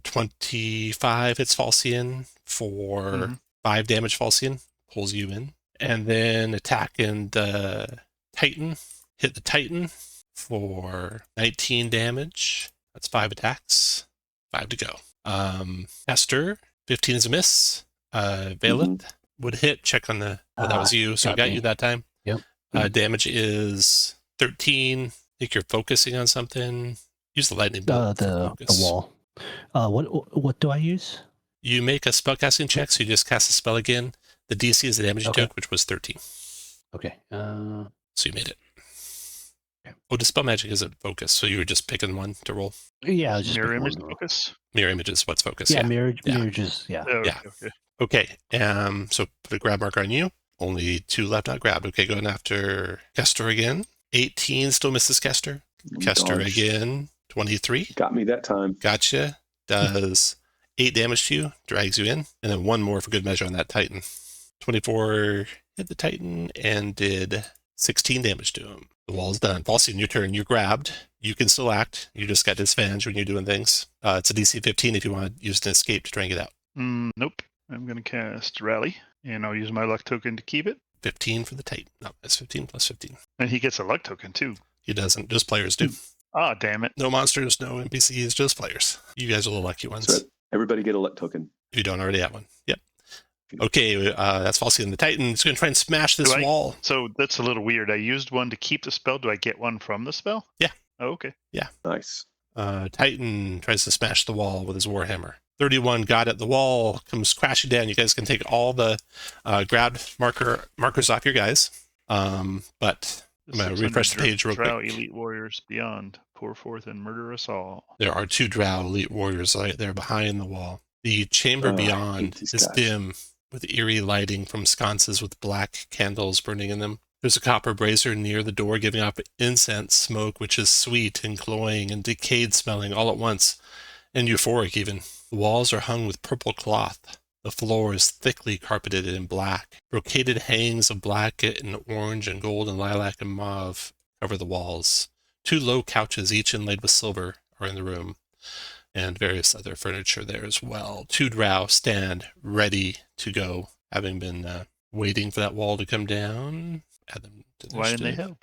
25 hits Falcian for 5 damage. Falcian pulls you in. And then attacking the Titan. Hit the Titan for 19 damage. That's 5 attacks. 5 to go. Esther, 15 is a miss. Valeth would hit. Check on the... Oh, that was you. So I got you that time. Yep. Damage is 13. I think you're focusing on something. Use the lightning bolt. The wall. What do I use? You make a spellcasting check, so you just cast a spell again. The DC is the damage you took, which was 13. Okay. So you made it. Oh, Dispel Magic isn't focus, so you were just picking one to roll? Yeah, I was just Mirror picking image one to roll. focus? Mirror image is what's focus. Yeah, Yeah. mirrors. Yeah. Oh, Yeah. Okay. Okay. So put a grab marker on you. Only 2 left not grabbed. Okay, going after Kester again. 18 still misses Kester. Kester Gosh. again. 23. Got me that time. Gotcha. Does 8 damage to you. Drags you in. And then 1 more for good measure on that Titan. 24 hit the Titan and did 16 damage to him. The wall's done. Falcian, your turn. You're grabbed. You can still act. You just got disadvantage when you're doing things. It's a DC 15 if you want to use an escape to try and get out. Nope. I'm going to cast Rally, and I'll use my luck token to keep it. 15 for the Titan. No, it's 15 plus 15. And he gets a luck token, too. He doesn't. Just players do. Ah, damn it. No monsters, no NPCs, just players. You guys are the lucky ones. So everybody get a luck token. If you don't already have one. Yep. Okay, that's Falcian the Titan. He's going to try and smash this wall. So that's a little weird. I used one to keep the spell. Do I get one from the spell? Yeah. Oh, okay. Yeah. Nice. Titan tries to smash the wall with his Warhammer. 31 got at the wall, comes crashing down. You guys can take all the grab markers off your guys. But I'm going to refresh the page real Drow quick. elite warriors beyond. Pour forth and murder us all. There are 2 Drow elite warriors right there behind the wall. The chamber I hate beyond these is guys. dim, with eerie lighting from sconces with black candles burning in them. There's a copper brazier near the door giving off incense smoke, which is sweet and cloying and decayed smelling all at once, and euphoric even. The walls are hung with purple cloth. The floor is thickly carpeted in black. Brocaded hangings of black and orange and gold and lilac and mauve cover the walls. 2 low couches, each inlaid with silver, are in the room, and various other furniture there as well. 2 drow stand ready to go, having been waiting for that wall to come down. Add them to Why didn't they initiative.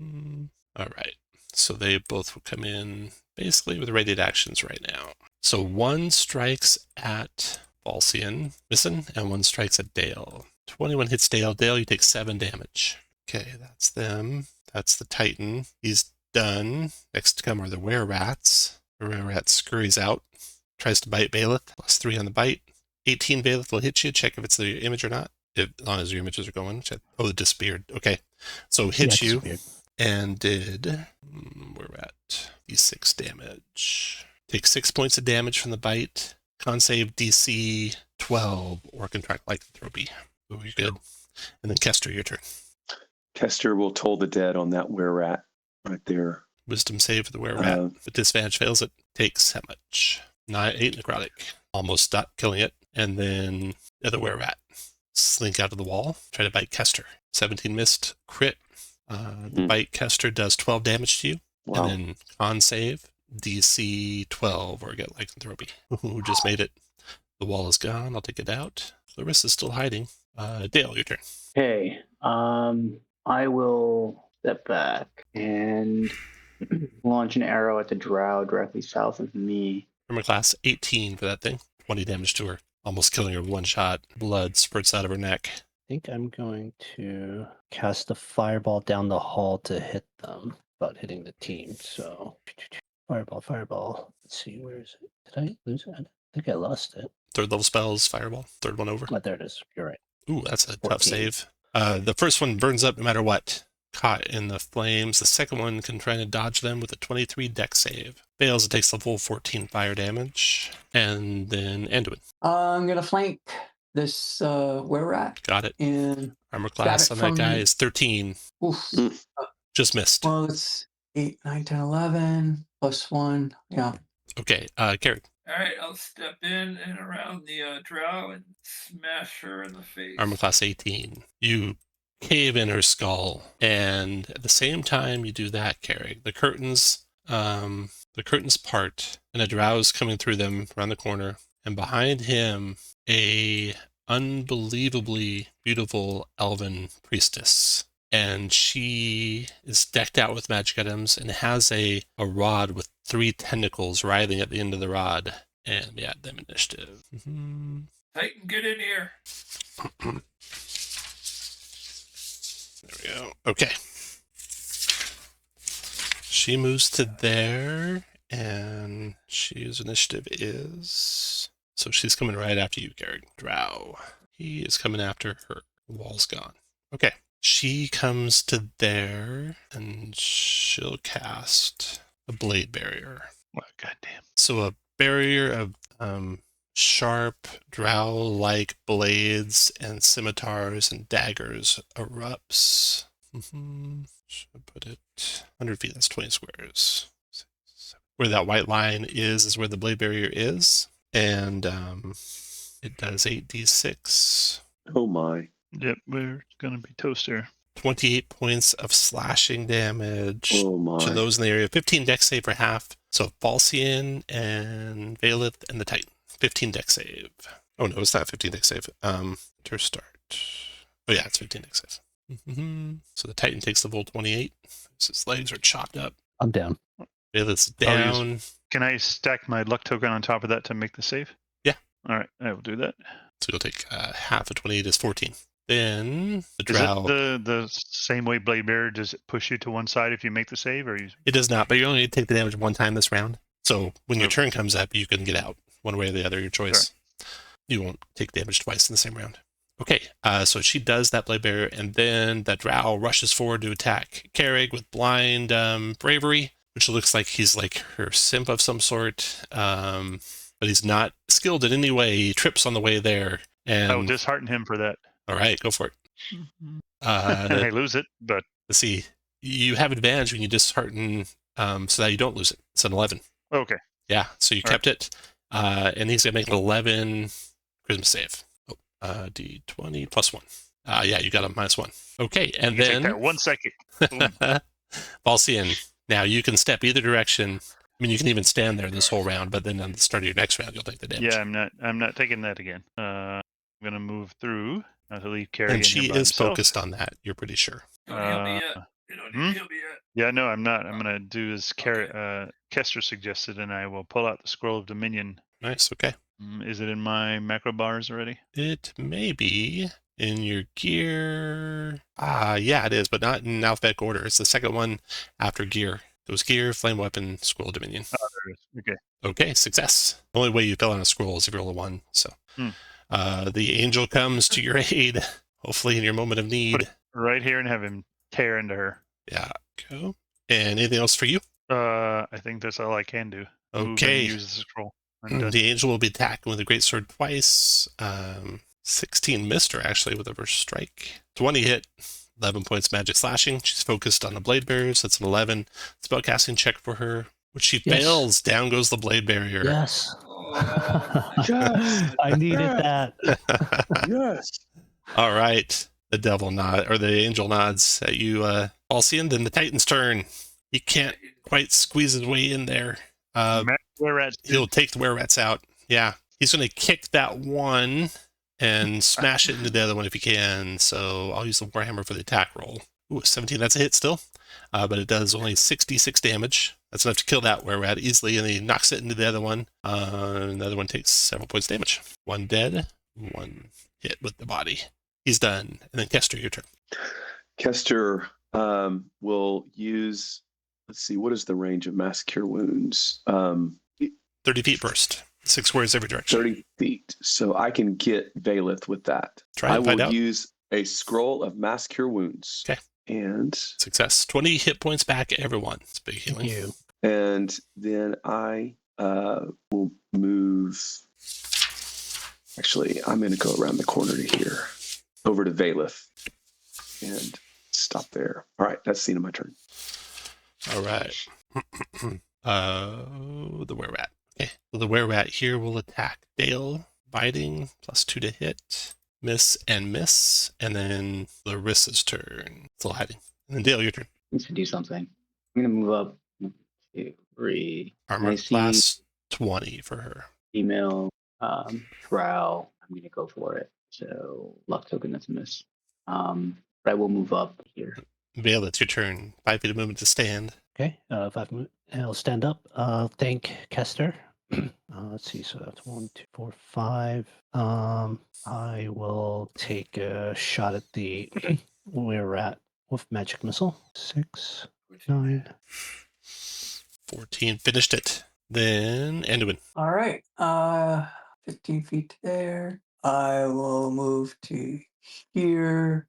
help? All right. So they both will come in basically with rated actions right now. So 1 strikes at Balsian, missing, and 1 strikes at Dale. 21 hits Dale. Dale, you take 7 damage. Okay, that's them. That's the Titan. He's done. Next to come are the were-rats. The were-rat scurries out, tries to bite Bailiff, +3 on the bite. 18 Bailiff will hit you. Check if it's the image or not. As long as your images are going. Oh, it disappeared. Okay. So hits you. Disappeared. And did, we're at D6 damage. Take 6 points of damage from the bite. Con save DC 12 or contract lycanthropy. Oh, you're good. And then Kester, your turn. Kester will toll the dead on that were-rat right there. Wisdom save for the were-rat. If disadvantage fails, it takes how much? 8 necrotic. Almost stopped killing it. And then the other were-rat. Slink out of the wall. Try to bite Kester. 17 missed. Crit. The bite Kester does 12 damage to you. Wow. And then con save, DC 12, or get lycanthropy. Who just made it. The wall is gone. I'll take it out. Clarissa's still hiding. Dale, your turn. Okay. I will step back and launch an arrow at the drow directly south of me. Armor class 18 for that thing. 20 damage to her. Almost killing her with 1 shot. Blood spurts out of her neck. I think I'm going to cast a fireball down the hall to hit them, without hitting the team. So, fireball. Let's see, where is it? Did I lose it? I think I lost it. 3rd level spells, fireball. 3rd one over. Oh, there it is. You're right. Ooh, that's a 14. tough save. The first one burns up no matter what. Caught in the flames. The second one can try to dodge them with a 23 dex save. Fails, it takes the full 14 fire damage. And then Anduin. I'm gonna flank this were-rat Got it. and Armor class on that guy is 13. oof. Just missed. Well, it's 8, 9, 10, 11 plus 1. Yeah. Okay, Carrie. All right, I'll step in and around the drow and smash her in the face. Armor class 18. You cave in her skull, and at the same time you do that, Carrie, the curtains part, and a drow's coming through them around the corner, and behind him a unbelievably beautiful elven priestess. And she is decked out with magic items and has a rod with 3 tentacles writhing at the end of the rod. And yeah, them initiative. Titan, get in here. There we go. Okay. She moves to there, and she's initiative is... So she's coming right after you, Garrett. Drow. He is coming after her. The wall's gone. Okay. She comes to there, and she'll cast a blade barrier. Well, goddamn. So a barrier of sharp, drow-like blades and scimitars and daggers erupts. Should put it 100 feet. That's 20 squares. Where that white line is where the blade barrier is, and it does 8d6. Oh my. Yep, we're gonna be toast here. 28 points of slashing damage Oh my. to those in the area. 15 dex save for half. So Balsian and Valith and the Titan. 15 dex save. Oh no, it's not 15 dex save. To start. Oh yeah, it's 15 dex save. So the Titan takes the full 28. His legs are chopped up. I'm down. Valith's down. Can I stack my luck token on top of that to make the save? Yeah. All right, I will do that. So you'll take half of 28 is 14. Then the Is drow. it the same way Blade Bearer? Does it push you to one side if you make the save, or you? It does not, but you only take the damage one time this round. So when your turn comes up, you can get out one way or the other, your choice. Sure. You won't take damage twice in the same round. Okay, so she does that blade barrier, and then the drow rushes forward to attack Carrig with blind bravery, which looks like he's like her simp of some sort, but he's not skilled in any way. He trips on the way there. And I will dishearten him for that. All right, go for it. I lose it, but... Let's see. You have advantage when you dishearten so that you don't lose it. It's an 11. Okay. Yeah, so you kept it. And he's going to make an 11 charisma save. D20 plus 1. Yeah, you got a -1. Okay, and then... Take that 1 second. Valsian, now you can step either direction. I mean, you can even stand there this whole round, but then on the start of your next round, you'll take the damage. Yeah, I'm not taking that again. I'm gonna move through. Not to leave Carrie And in she here by is himself. focused on that. You're pretty sure. Don't heal me yet. You don't need to heal me yet. Yeah, no, I'm not. I'm gonna do as Kester suggested, and I will pull out the scroll of dominion. Nice. Okay. Is it in my macro bars already? It may be in your gear. Yeah, it is, but not in alphabetical order. It's the second one after gear. It was gear, flame weapon, scroll of dominion. Oh, there it is. Okay. Okay, success. The only way you fill on a scroll is if you roll a 1. So the angel comes to your aid, hopefully in your moment of need. Right here and have him tear into her. Yeah, go. And anything else for you? I think that's all I can do. Move and Okay. use the scroll. I'm done. The angel will be attacking with a great sword twice. 16 missed her actually with her first strike. 20 hit. 11 points magic slashing. She's focused on the blade barriers. That's an 11 spellcasting check for her, which she fails. Down goes the blade barrier. Yes. Oh, Yes. I needed that. Yes. All right. The devil nod, or the angel nods at you, Alcian. Then the Titan's turn. He can't quite squeeze his way in there. He'll take the were-rats out. Yeah. He's going to kick that one and smash it into the other one if he can. So I'll use the Warhammer for the attack roll. Ooh, 17, that's a hit still. But it does only 66 damage. That's enough to kill that were-rat easily, and he knocks it into the other one. And the other one takes several points damage. One dead, one hit with the body. He's done. And then Kester, your turn. Kester will use, let's see, what is the range of mass cure wounds? 30 feet burst. 6 squares every direction. 30 feet. So I can get Valeth with that. Try and I find will out. use a scroll of mass cure wounds. Okay. And success. 20 hit points back, everyone. It's big healing. Thank you. And then I will move. Actually, I'm going to go around the corner to here, over to Valeth, and stop there. All right, that's the end of my turn. All right. The were-rat. Okay. So the were-rat here will attack Dale, biting, +2 to hit, miss, and then Larissa's turn. Still hiding. And then Dale, your turn. Needs to do something. I'm gonna move up 1, 2, 3. Armor I see class 20 for her. female drow. I'm gonna go for it. So luck token, that's a miss. But I will move up here. Vale, it's your turn. 5 feet of movement to stand. Okay, 5 minutes. I'll stand up. Thank Kester. Let's see. So that's 1, 2, 4, 5. I will take a shot at the were-rat with magic missile. 6, 9. 14. Finished it. Then Anduin. All right. 15 feet there. I will move to here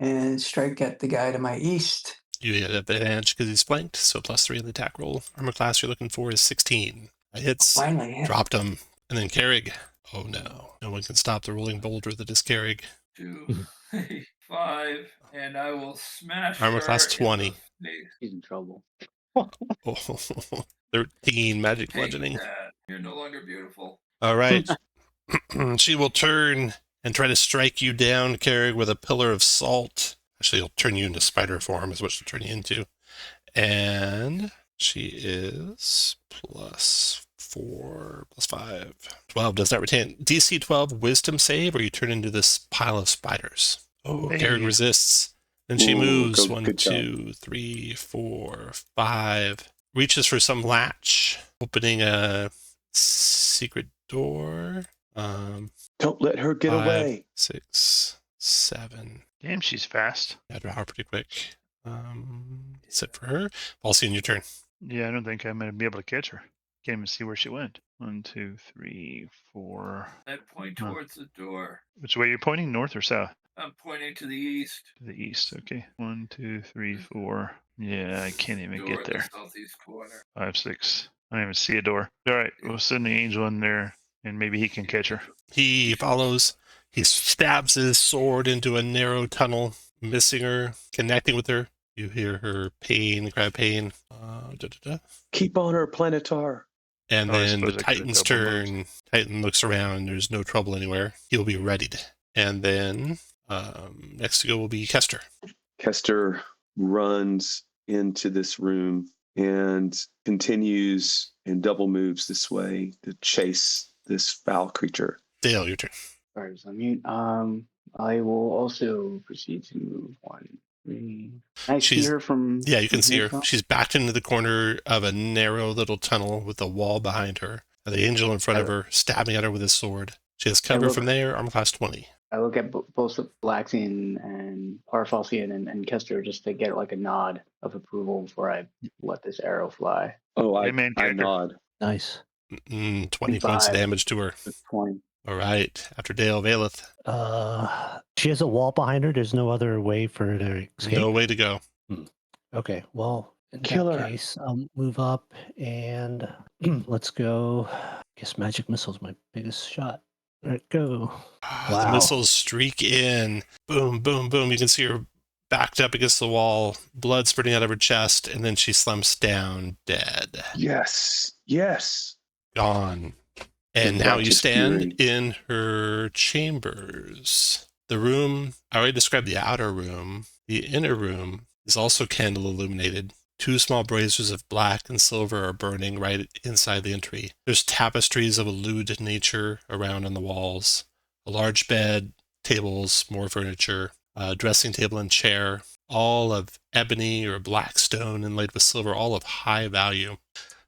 and strike at the guy to my east. You get advantage because he's flanked, so +3 in the attack roll. Armor class you're looking for is 16. That hits. Finally. Dropped him. And then Carrig. Oh no. No one can stop the rolling boulder that is Carrig. 2, 3, 5, and I will smash Armor her class in 20. the face. He's in trouble. Oh, 13 magic Take bludgeoning. that. You're no longer beautiful. All right. She will turn and try to strike you down, Carrig, with a pillar of salt. Actually, he'll turn you into spider form, is what she'll turn you into. And she is +4, +5. 12 does not retain. DC 12 wisdom save, or you turn into this pile of spiders. Oh, Hey. Carrig resists. Then she Ooh, moves good 1, job. 2, 3, 4, 5. Reaches for some latch, opening a secret door. Don't let her get 5, away. 6, 7. Damn, she's fast. I'd her pretty quick. That's it for her. Valsian, your turn. Yeah, I don't think I'm gonna be able to catch her. Can't even see where she went. 1, 2, 3, 4. I point towards the door. Which way are you pointing? North or south? I'm pointing to the east. To the east. Okay. 1, 2, 3, 4. Yeah, I can't even Door get in the there. southeast corner. 5, 6. I don't even see a door. All right, we'll send the angel in there, and maybe he can catch her. He follows. He stabs his sword into a narrow tunnel, missing her, connecting with her. You hear her pain, cry of pain. Keep on her, Planetar. And Oh, I then the suppose I could've Titan's double turn. Titan looks around. There's no trouble anywhere. He'll be readied. And then next to go will be Kester. Kester runs into this room and continues and double moves this way to chase this foul creature. Dale, your turn. Sorry, I was on mute. I will also proceed to move 1, 3. Can I see her from? Yeah, you can from see here, her. Tom? She's backed into the corner of a narrow little tunnel with a wall behind her. The angel in front of her, stabbing at her with his sword. She has cover from there, armor class 20. I look at both Laxian and Parfalcian and Kester just to get like a nod of approval before I let this arrow fly. Oh, I Main character. nod. Nice. 20 points of damage to her. 20. All right. After Dale, Valeth. She has a wall behind her. There's no other way for her to escape. No way to go. Okay, well, in Killer. that case, I'll move up and let's go. I guess magic missile's my biggest shot. All right, go. The Wow. missiles streak in. Boom, boom, boom. You can see her backed up against the wall, blood spurting out of her chest, and then she slumps down dead. Yes. Yes. Gone. And now you Righteous stand fury. in her chambers. The room, I already described the outer room. The inner room is also candle illuminated. 2 small braziers of black and silver are burning right inside the entry. There's tapestries of a lewd nature around on the walls. A large bed, tables, more furniture, a dressing table and chair, all of ebony or black stone inlaid with silver, all of high value.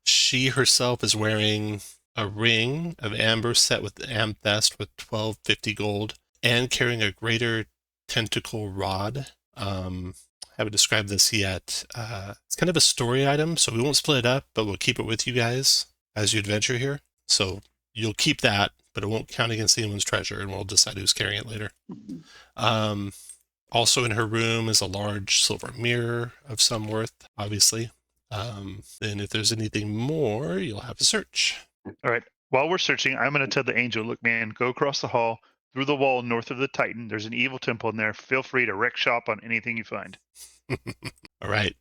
She herself is wearing a ring of amber set with amethyst with 1250 gold and carrying a greater tentacle rod. Haven't described this yet. It's kind of a story item, so we won't split it up, but we'll keep it with you guys as you adventure here. So you'll keep that, but it won't count against anyone's treasure, and we'll decide who's carrying it later. Also in her room is a large silver mirror of some worth, obviously. Then if there's anything more, you'll have to search. All right. While we're searching, I'm going to tell the angel, look, man, go across the hall, through the wall north of the Titan. There's an evil temple in there. Feel free to wreck shop on anything you find. All right.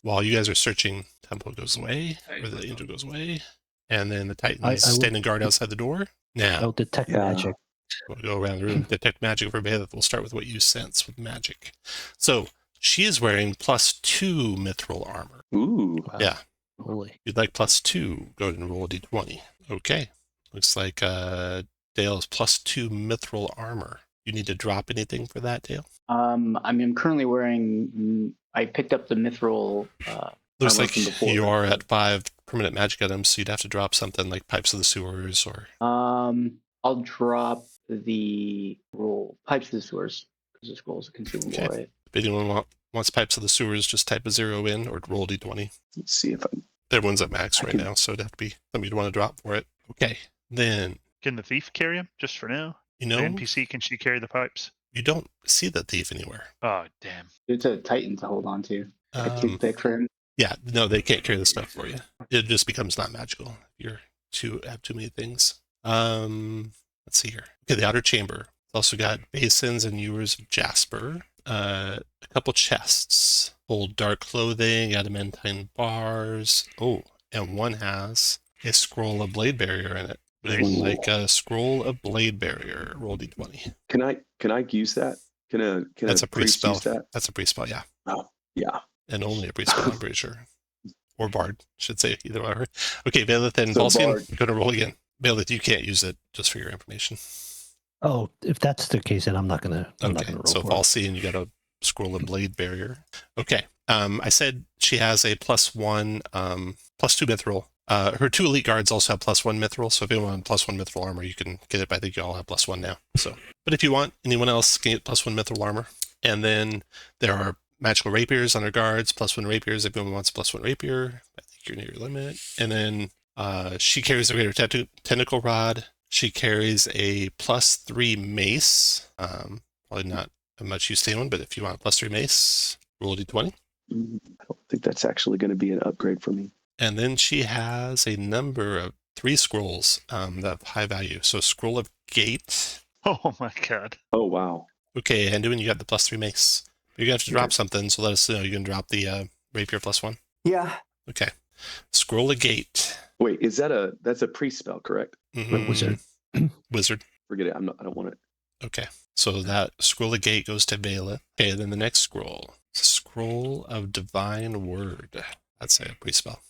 While you guys are searching, temple goes away, or the angel goes away, and then the Titan is standing guard outside the door. Now, I'll detect magic. we'll go around the room. Detect magic for Bailiff. We'll start with what you sense with magic. So she is wearing +2 mithril armor. Ooh. Wow. Yeah. Holy. You'd like +2. Go ahead and roll a d20. Okay. Looks like Dale's +2 mithril armor. You need to drop anything for that, Dale? I mean, I'm currently wearing. I picked up the mithril. Looks armor like from before. you are at 5 permanent magic items, so you'd have to drop something like Pipes of the Sewers or... I'll drop the roll Pipes of the Sewers because the scroll is a consumable, Okay. right? If anyone wants Pipes of the Sewers, just type a 0 in or roll d20. Let's see if I Everyone's at max I right can- now, so it'd have to be something you'd want to drop for it. Okay. Then, Can the thief carry him just for now? you The know, NPC, can she carry the pipes? you don't see the thief anywhere. Oh, damn. It's a Titan to hold on to. A toothpick for him. Yeah, no, they can't carry the stuff for you. It just becomes not magical. You're have too many things. Let's see here. Okay, the outer chamber. It's also got basins and ewers of jasper. A couple chests hold dark clothing, adamantine bars. Oh, and one has a scroll of blade barrier in it. Nice. Like a scroll of blade barrier. Roll d20. can I use that? Can That's a priest spell. use that? That's a priest spell, yeah. Oh, yeah. And only a priest spell, I'm pretty sure. Or bard, should say, either one. Okay, Bailith and So Balsian, bard. you're going to roll again. Bailith, you can't use it, just for your information. Oh, if that's the case, then I'm not gonna. I'm not Okay, gonna roll so for it. Balsian, you got a scroll of blade barrier. Okay, I said she has a +1, +2 mithril. Her 2 elite guards also have +1 mithril, so if anyone wants +1 mithril armor, you can get it, but I think you all have +1 now. So, but if you want, anyone else can get +1 mithril armor. And then there are magical rapiers on her guards, +1 rapiers. If anyone wants +1 rapier, I think you're near your limit. And then she carries a greater tentacle rod. She carries a +3 mace. Probably not a much use to anyone, but if you want a +3 mace, roll a d20. I don't think that's actually going to be an upgrade for me. And then she has a number of 3 scrolls of high value. So scroll of gate. Oh, my God. Oh, wow. Okay, Anduin, you got the +3 mace. You're going to have to drop Okay. something, so let us know. You can drop the rapier +1. Yeah. Okay. Scroll of gate. Wait, that's a priest spell, correct? Wizard. Wizard. Forget it. I don't want it. Okay. So that scroll of gate goes to Vela. Okay, then the next scroll. Scroll of Divine Word. That's a pre-spell.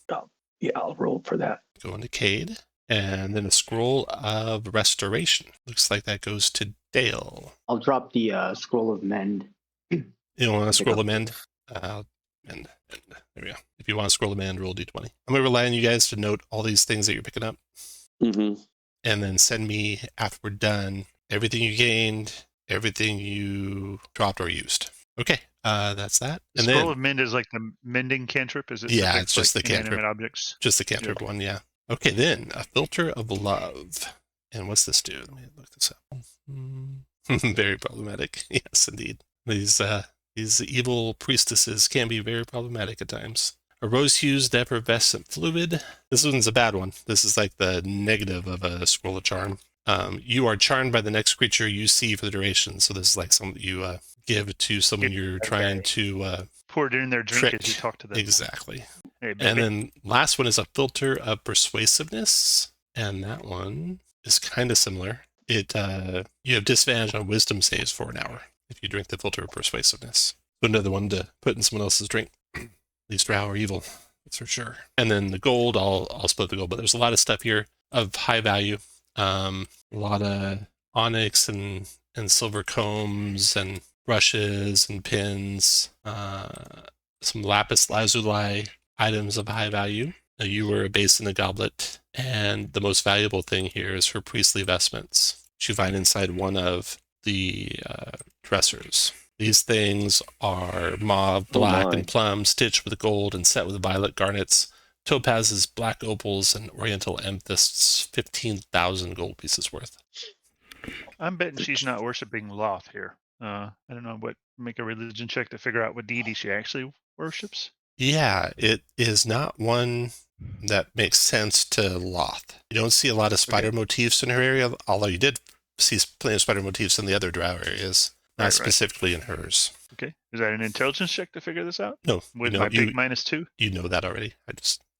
Yeah, I'll roll for that. Go into Cade. And then a Scroll of Restoration. Looks like that goes to Dale. I'll drop the scroll of mend. You don't want to scroll of mend? Mend. There we go. If you want to scroll of mend, roll d20. I'm going to rely on you guys to note all these things that you're picking up. Mm-hmm. And then send me, after we're done, everything you gained, everything you dropped or used. Okay, that's that. The And scroll then, of mend is like the mending cantrip. Is it? Yeah, something it's just like the cantrip. inanimate objects. just the cantrip one, yeah. Okay, then a filter of love. And what's this do? Let me look this up. Very problematic. Yes, indeed. These evil priestesses can be very problematic at times. A rose-hued effervescent fluid. This one's a bad one. This is like the negative of a scroll of charm. You are charmed by the next creature you see for the duration. So this is like something you give to someone you're trying to Pour it in their drink trick. as you talk to them. Exactly. Hey, And baby. then last one is a filter of persuasiveness, and that one is kind of similar. It you have disadvantage on wisdom saves for an hour if you drink the filter of persuasiveness. So another one to put in someone else's drink. At least drow are evil, that's for sure. And then the gold, I'll split the gold, but there's a lot of stuff here of high value. A lot of onyx and silver combs and brushes and pins. Some lapis lazuli items of high value. A ewer, a basin, a goblet, and the most valuable thing here is her priestly vestments, which you find inside one of the dressers. These things are mauve, black, and plum, stitched with gold and set with violet garnets, topazes, black opals, and oriental amethysts. 15,000 gold pieces worth. I'm betting she's not worshiping Loth here. I don't know what. Make a religion check to figure out what deity she actually worships. Yeah, it is not one that makes sense to Loth. You don't see a lot of spider motifs in her area, although you did see plenty of spider motifs in the other drow areas, not specifically in hers. Okay. Is that an intelligence check to figure this out? No. With my big -2? You know that already.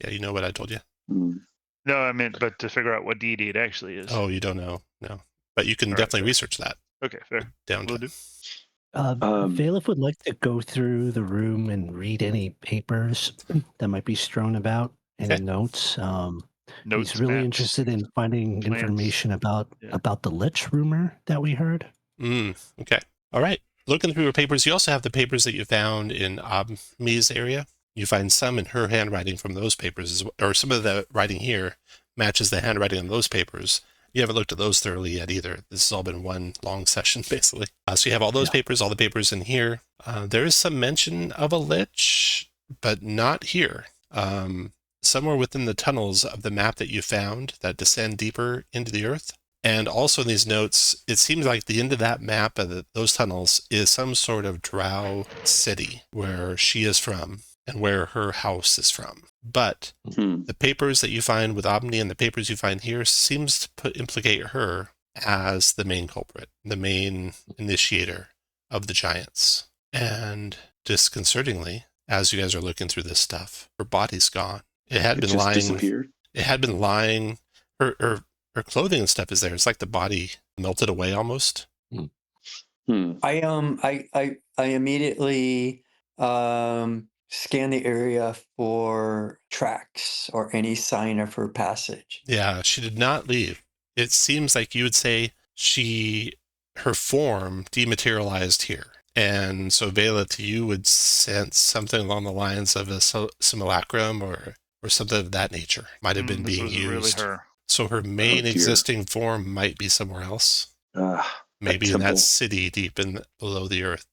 You know what I told you. No, I meant, but to figure out what deity it actually is. Oh, you don't know? No. But you can definitely research that. Okay, fair. Down Will to do. Valif would like to go through the room and read any papers that might be strewn about, any notes. He's really maps, interested in finding plans. information about the Lich rumor that we heard. Okay. All right. Looking through her papers, you also have the papers that you found in Abmi's area. You find some in her handwriting from those papers, or some of the writing here matches the handwriting on those papers. You haven't looked at those thoroughly yet either. This has all been one long session, basically. So you have all those papers, all the papers in here. There is some mention of a lich, but not here. Somewhere within the tunnels of the map that you found that descend deeper into the earth. And also in these notes, it seems like the end of that map of those tunnels is some sort of drow city where she is from and where her house is from. But the papers that you find with Omni and the papers you find here seems to implicate her as the main culprit, the main initiator of the giants. And disconcertingly, as you guys are looking through this stuff, her body's gone. It had been lying. Disappeared. It had been lying. Her clothing and stuff is there. It's like the body melted away almost. I immediately scan the area for tracks or any sign of her passage. Yeah, she did not leave. It seems like you would say her form dematerialized here. And so Vela, to you, would sense something along the lines of a simulacrum or something of that nature might have been being used. Really her. So her main existing form might be somewhere else. Maybe in that city deep below the earth.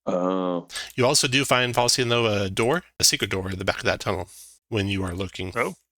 Oh. You also do find, Falcian, though, a secret door in the back of that tunnel when you are looking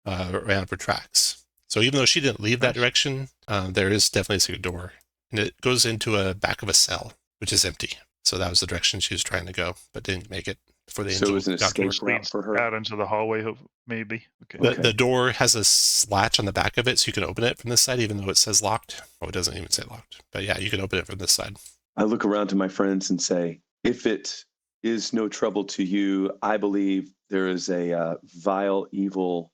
around for tracks. So even though she didn't leave that direction, there is definitely a secret door. And it goes into a back of a cell, which is empty. So that was the direction she was trying to go, but didn't make it before the angel got to her. Route for her. Out into the hallway, maybe. Okay. The door has a latch on the back of it, so you can open it from this side, even though it says locked. Oh, it doesn't even say locked. But yeah, you can open it from this side. I look around to my friends and say, if it is no trouble to you, I believe there is a vile, evil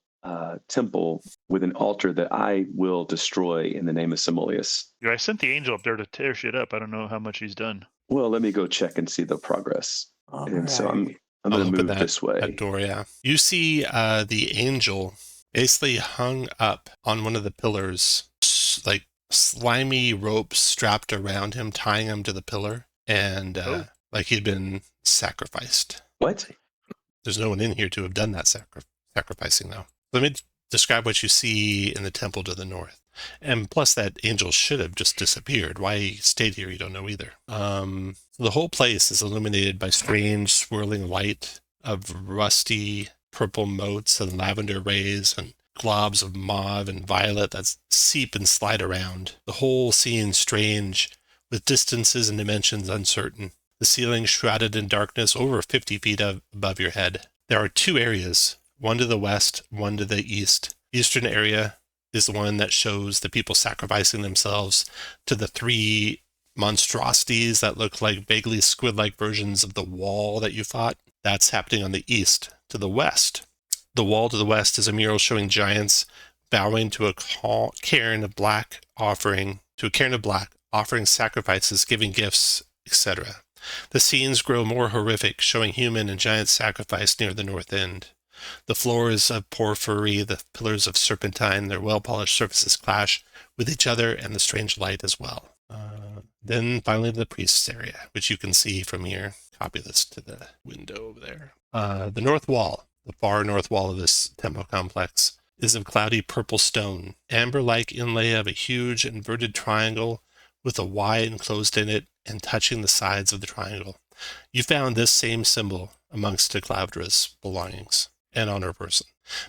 temple with an altar that I will destroy in the name of Simoleus. Yeah, I sent the angel up there to tear shit up. I don't know how much he's done. Well, let me go check and see the progress. So I'm I'll going to open move that, this way. that door, yeah. You see the angel basically hung up on one of the pillars, like slimy ropes strapped around him, tying him to the pillar, and like he'd been sacrificed. What? There's no one in here to have done that sacrificing, though. Let me describe what you see in the temple to the north. And plus, that angel should have just disappeared. Why he stayed here, you don't know either. The whole place is illuminated by strange swirling light of rusty purple motes and lavender rays and globs of mauve and violet that seep and slide around. The whole scene strange, with distances and dimensions uncertain. The ceiling shrouded in darkness over 50 feet above your head. There are two areas, one to the west, one to the east. Eastern area is the one that shows the people sacrificing themselves to the three monstrosities that look like vaguely squid-like versions of the wall that you fought. That's happening on the east. To the west, the wall to the west is a mural showing giants bowing to a cairn of black, offering sacrifices, giving gifts, etc. The scenes grow more horrific, showing human and giant sacrifice near the north end. The floor is of porphyry, the pillars of serpentine, their well-polished surfaces clash with each other and the strange light as well. Then finally the priest's area, which you can see from here. Copy this to the window over there. The north wall, the far north wall of this temple complex, is of cloudy purple stone, amber-like inlay of a huge inverted triangle with a Y enclosed in it and touching the sides of the triangle. You found this same symbol amongst Eclavdra's belongings and on her person.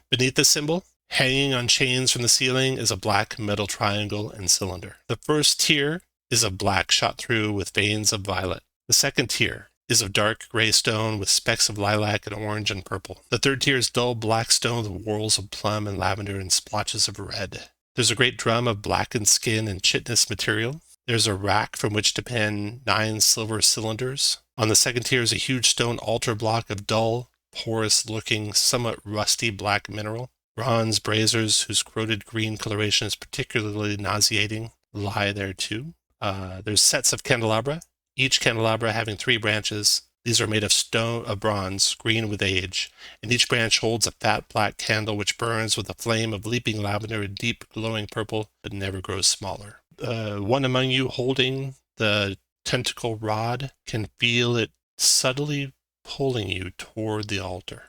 Beneath the symbol, hanging on chains from the ceiling, is a black metal triangle and cylinder. The first tier is of black shot through with veins of violet. The second tier is of dark gray stone with specks of lilac and orange and purple. The third tier is dull black stone with whorls of plum and lavender and splotches of red. There's a great drum of blackened skin and chitinous material. There's a rack from which to pen 9 silver cylinders. On the second tier is a huge stone altar block of dull, porous-looking, somewhat rusty black mineral. Bronze braziers, whose corroded green coloration is particularly nauseating, lie there too. There's sets of candelabra, each candelabra having 3 branches. These are made of bronze, green with age, and each branch holds a fat black candle which burns with a flame of leaping lavender and deep glowing purple that never grows smaller. One among you holding the tentacle rod can feel it subtly pulling you toward the altar.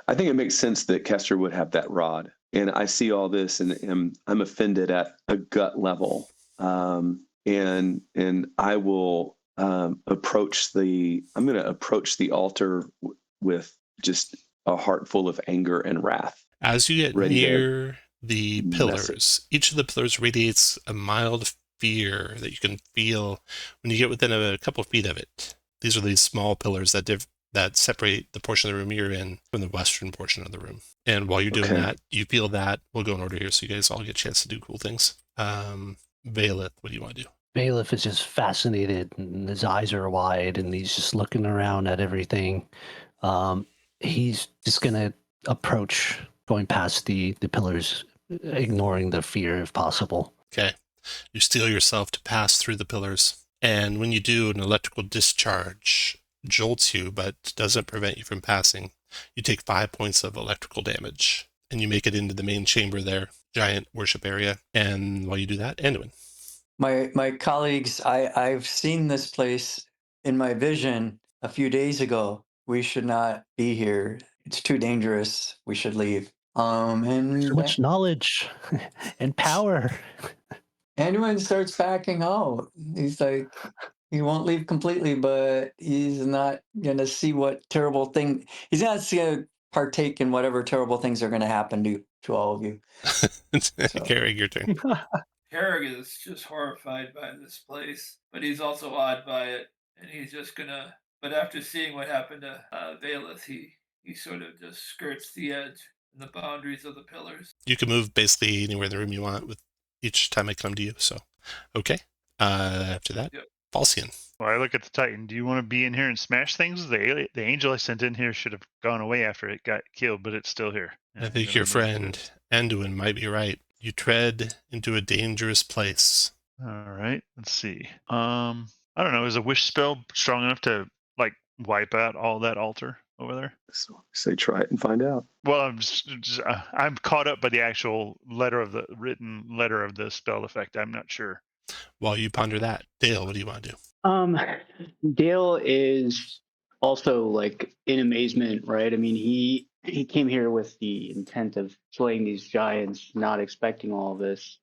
I think it makes sense that Kester would have that rod. And I see all this and I'm offended at a gut level. And I will approach the altar with just a heart full of anger and wrath. As you get near the pillars, each of the pillars radiates a mild fear that you can feel when you get within a couple of feet of it. These are these small pillars that separate the portion of the room you're in from the western portion of the room. And while you're doing that, you feel that. We'll go in order here so you guys all get a chance to do cool things. Valeth, what do you want to do? Valeth is just fascinated, and his eyes are wide, and he's just looking around at everything. He's just going to approach, going past the pillars, ignoring the fear if possible. Okay. You steel yourself to pass through the pillars. And when you do, an electrical discharge jolts you, but doesn't prevent you from passing. You take 5 points of electrical damage, and you make it into the main chamber there, giant worship area. And while you do that, Anduin. My colleagues, I've seen this place in my vision a few days ago. We should not be here. It's too dangerous. We should leave. And So much knowledge and power. Anduin starts backing out. He's like, he won't leave completely, but he's not going to see what terrible thing. He's not going to partake in whatever terrible things are going to happen to all of you. Carrig, your turn. Carrig is just horrified by this place, but he's also awed by it, and he's just gonna. But after seeing what happened to Valeth, he sort of just skirts the edge and the boundaries of the pillars. You can move basically anywhere in the room you want with each time I come to you. So, okay. After that, yep. Falcian. Well, I look at the Titan. Do you want to be in here and smash things? The angel I sent in here should have gone away after it got killed, but it's still here. I think your friend Anduin might be right. You tread into a dangerous place. All right. Let's see. I don't know. Is a wish spell strong enough to like wipe out all that altar? over there? So say try it and find out. Well, I'm caught up by the actual written letter of the spell effect. I'm not sure. While you ponder that, Dale, what do you want to do? Dale is also like in amazement, right? I mean, he came here with the intent of slaying these giants, not expecting all of this.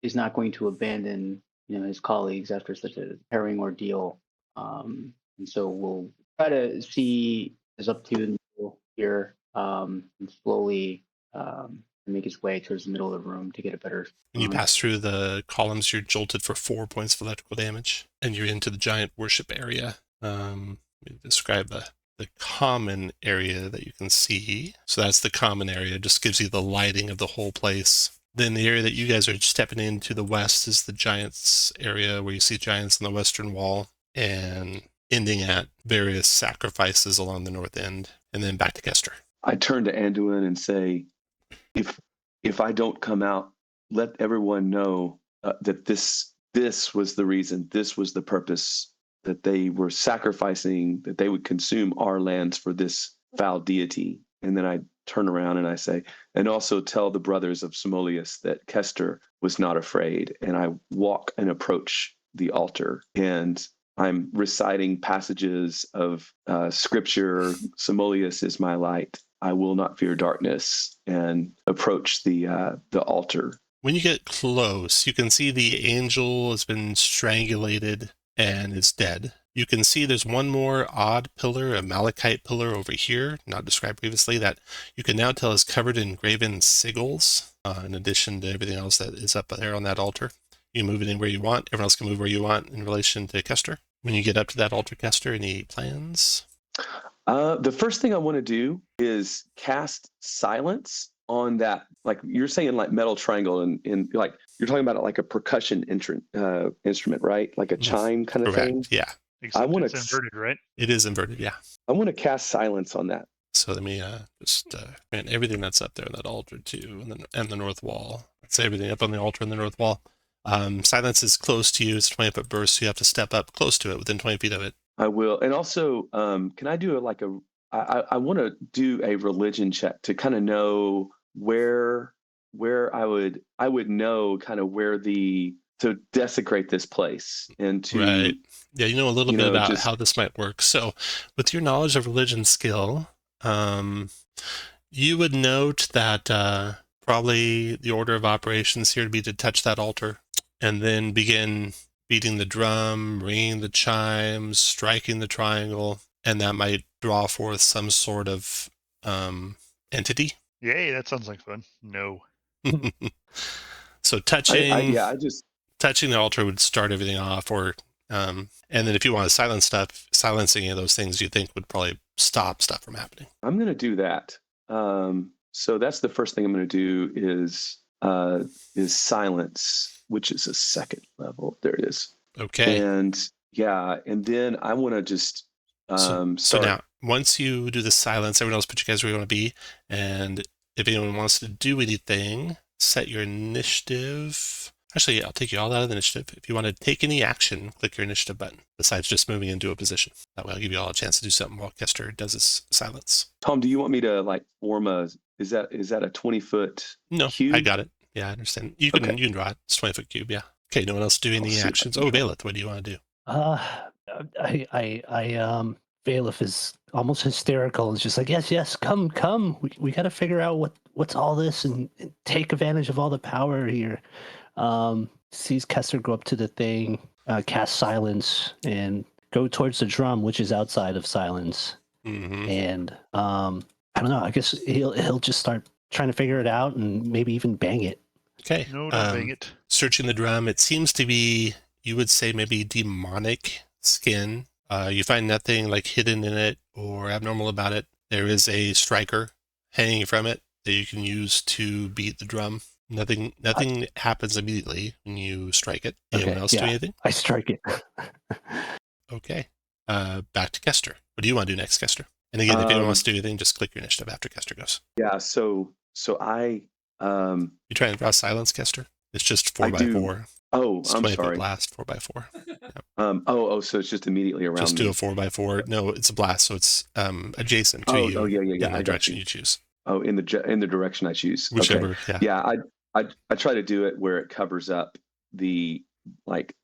He's not going to abandon, his colleagues after such a harrowing ordeal. And so we'll try to see is up to the middle here, and slowly make his way towards the middle of the room to get a better. When you pass through the columns, you're jolted for 4 points of electrical damage, and you're into the giant worship area. Let me describe the common area that you can see. So that's the common area, just gives you the lighting of the whole place. Then the area that you guys are stepping into the west is the giants area, where you see giants on the western wall, and ending at various sacrifices along the north end, and then back to Kester. I turn to Anduin and say, if I don't come out, let everyone know that this was the reason, this was the purpose, that they were sacrificing, that they would consume our lands for this foul deity. And then I turn around and I say, and also tell the brothers of Simoleus that Kester was not afraid. And I walk and approach the altar, and I'm reciting passages of scripture. Simoleus is my light. I will not fear darkness, and approach the altar. When you get close, you can see the angel has been strangulated and is dead. You can see there's one more odd pillar, a malachite pillar over here, not described previously, that you can now tell is covered in graven sigils, in addition to everything else that is up there on that altar. You can move it anywhere you want. Everyone else can move where you want in relation to Kester. When you get up to that altar, Kester, any plans? The first thing I want to do is cast silence on that. Like you're saying, like metal triangle, and like you're talking about it like a percussion instrument, right? Like a chime kind of thing. Yeah. Except it's inverted, right? It is inverted, yeah. I want to cast silence on that. So let me just grant everything that's up there on that altar too, and the north wall. That's everything up on the altar and the north wall. Silence is close to you. It's a 20-foot burst, so you have to step up close to it, within 20 feet of it. I will. And also, can I do I want to do a religion check to kind of know where I would know kind of where to desecrate this place and to. Right. Yeah, you know a little bit about how this might work. So with your knowledge of religion skill, you would note that probably the order of operations here would be to touch that altar and then begin beating the drum, ringing the chimes, striking the triangle, and that might draw forth some sort of entity. Yay, that sounds like fun. No. So touching the altar would start everything off, and then if you want to silencing any of those things you think would probably stop stuff from happening. I'm going to do that. So that's the first thing I'm going to do is silence, which is a second level. There it is. Okay. And then I want to just so now, once you do the silence, everyone else put you guys where you want to be, and if anyone wants to do anything, set your initiative. Actually, I'll take you all out of the initiative. If you want to take any action, click your initiative button, besides just moving into a position. That way I'll give you all a chance to do something while Kester does his silence. Tom, do you want me to form is that a 20-foot cube? No, I got it. Yeah, I understand. You can draw it. It's 20-foot cube, yeah. Okay, no one else doing any actions. Oh, Valeth, what do you want to do? Valeth is almost hysterical. It's just like, yes, come. We got to figure out what's all this and take advantage of all the power here. Sees Kester go up to the thing, cast silence, and go towards the drum, which is outside of silence. Mm-hmm. And I don't know. I guess he'll just start trying to figure it out and maybe even bang it. Okay. No, don't bang it. Searching the drum, it seems to be, you would say, maybe demonic skin. You find nothing like hidden in it or abnormal about it. There is a striker hanging from it that you can use to beat the drum. Nothing happens immediately when you strike it. Anyone else do anything? I strike it. Okay. Back to Kester. What do you want to do next, Kester? And again, if anyone wants to do anything, just click your initiative after Kester goes. Yeah, so I... You try and draw silence, Kester? It's just 4x4. Oh, It's I'm 20 foot sorry. blast, 4x4. So it's just immediately around Just me. do a 4x4. No, it's a blast, so it's adjacent to you Yeah. in the I got direction you. you choose. Oh, in the direction I choose. Whichever, Okay. yeah. Yeah, I try to do it where it covers up the like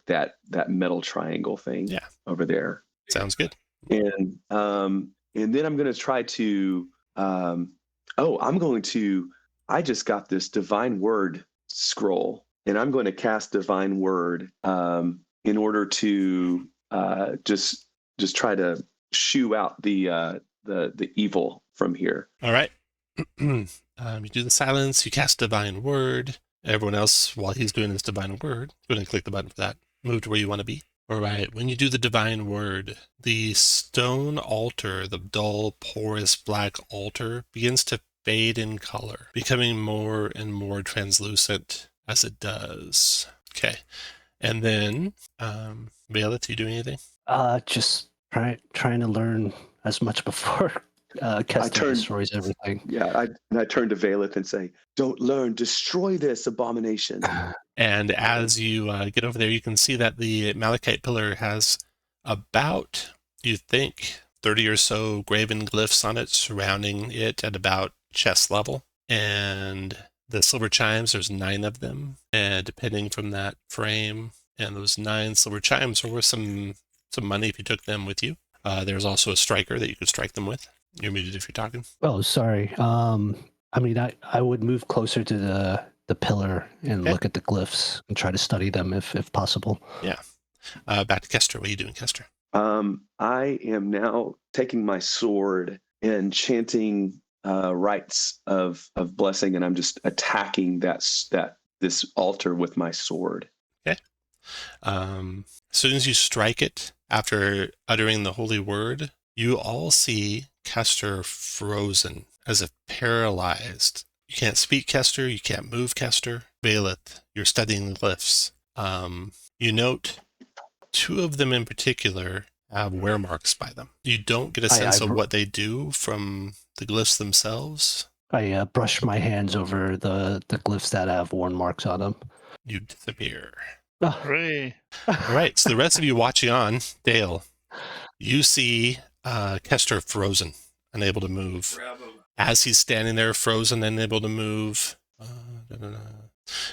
that metal triangle thing Yeah. over there. Sounds good. And then I'm going to try to I just got this divine word scroll, and I'm going to cast divine word in order to just try to shoo out the evil from here. All right. You do the silence, you cast divine word. Everyone else, while he's doing this divine word, go ahead and click the button for that. Move to where you want to be. All right. When you do the divine word, the stone altar, the dull, porous black altar, begins to fade in color, becoming more and more translucent as it does. Okay. And then, Vela, do you do anything? Just trying to learn as much before Kester destroys everything. Yeah, I turn to Valeth and say, "Don't learn, destroy this abomination." And as you get over there, you can see that the malachite pillar has about, you think, 30 or so graven glyphs on it, surrounding it at about chest level. And the silver chimes, there's 9 of them, and depending from that frame. And those 9 silver chimes are worth some money if you took them with you. There's also a striker that you could strike them with. You're muted if you're talking. Oh, sorry. I mean, I would move closer to the pillar and look at the glyphs and try to study them if possible. Yeah. Back to Kester. What are you doing, Kester? I am now taking my sword and chanting rites of blessing, and I'm just attacking this altar with my sword. Okay. As soon as you strike it, after uttering the holy word, you all see Kester frozen, as if paralyzed. You can't speak Kester, you can't move Kester. Valeth, you're studying the glyphs. You note 2 of them in particular have wear marks by them. You don't get a sense of what they do from the glyphs themselves. I brush my hands over the glyphs that have worn marks on them. You disappear. Hooray. All right, so the rest of you watching on, Dale, you see Kester frozen, unable to move. Bravo. As he's standing there frozen, unable to move,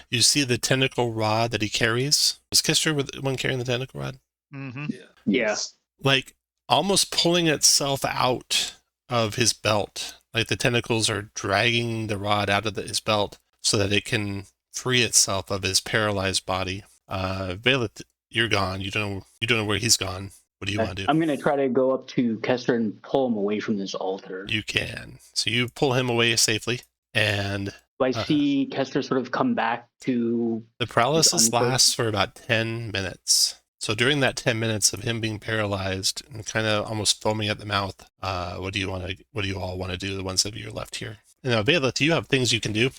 you see the tentacle rod that he carries. Was Kester the one carrying the tentacle rod? Mm-hmm. Yeah. Yes. Like almost pulling itself out of his belt. Like the tentacles are dragging the rod out of his belt so that it can free itself of his paralyzed body. Valeth, you're gone. You don't know where he's gone. What do you want to do? I'm going to try to go up to Kester and pull him away from this altar. You can. So you pull him away safely, and Do I see Kester sort of come back to... The paralysis lasts for about 10 minutes. So during that 10 minutes of him being paralyzed and kind of almost foaming at the mouth, what do you all want to do, the ones of you are left here? Now, Valeth, you have things you can do.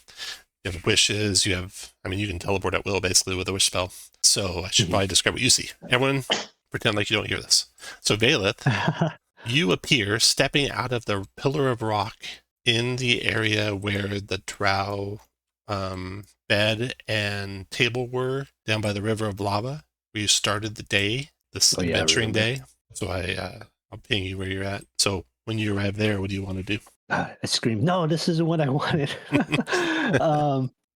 You have wishes, you can teleport at will basically with a wish spell. So I should probably describe what you see. Everyone, pretend like you don't hear this. So Valeth, you appear stepping out of the pillar of rock in the area where the drow bed and table were, down by the river of lava, where you started the day, this adventuring day. So I'll ping you where you're at. So when you arrive there, what do you want to do? I scream, "No, this isn't what I wanted."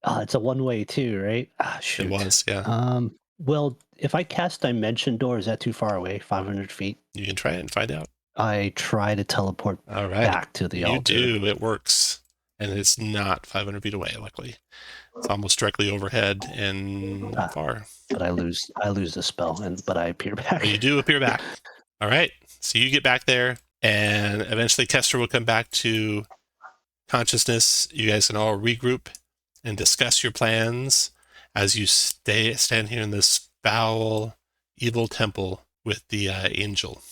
It's a one-way too, right? Shoot. It was, yeah. Well, if I cast Dimension Door, is that too far away? 500 feet? You can try it and find out. I try to teleport back to the altar. You do. It works. And it's not 500 feet away, luckily. It's almost directly overhead and far. But I lose the spell, but I appear back. But you do appear back. All right. So you get back there, and eventually Kester will come back to consciousness. You guys can all regroup and discuss your plans as you stand here in this foul, evil temple with the angel.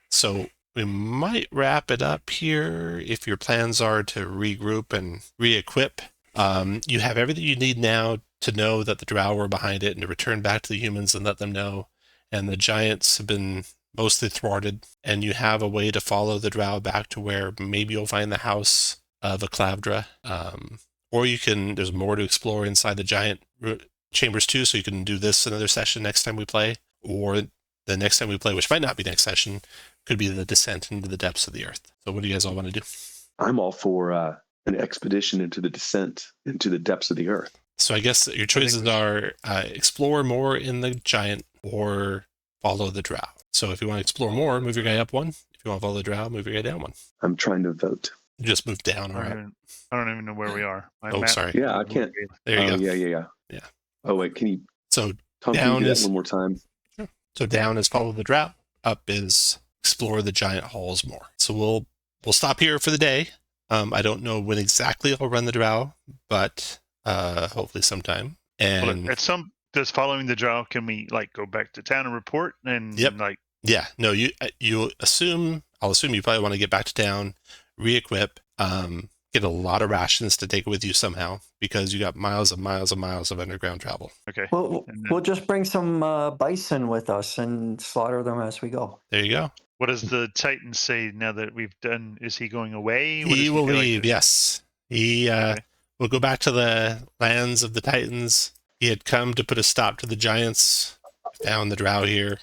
So we might wrap it up here if your plans are to regroup and re-equip. You have everything you need now to know that the drow were behind it and to return back to the humans and let them know. And the giants have been mostly thwarted, and you have a way to follow the drow back to where maybe you'll find the house of Eclavdra. Or there's more to explore inside the giant Chambers 2, so you can do this another session next time we play, or the next time we play, which might not be next session, could be the descent into the depths of the earth. So what do you guys all want to do? I'm all for an expedition into the descent into the depths of the earth. So I guess your choices are explore more in the giant or follow the drow. So if you want to explore more, move your guy up 1. If you want to follow the drow, move your guy down 1. I'm trying to vote. You just move down or up. I don't even know where we are. Sorry. Yeah, I can't. There you go. Yeah. Oh, wait, can you, So Tom, down can you do that is one more time? Sure. So down is follow the drow. Up is explore the giant halls more. So we'll stop here for the day. I don't know when exactly I'll run the drow, but hopefully sometime. And Well, does following the drow, can we like go back to town and report and Yep. like? Yeah, no, I'll assume you probably want to get back to town, re-equip, get a lot of rations to take with you somehow, because you got miles and miles and miles of underground travel. Okay. Well, And then- we'll just bring some bison with us and slaughter them as we go. There you go. What does the Titan say now that we've done? Is he going away? What He does will feel like leave, to- yes. He will go back to the lands of the Titans. He had come to put a stop to the giants, found the drow here,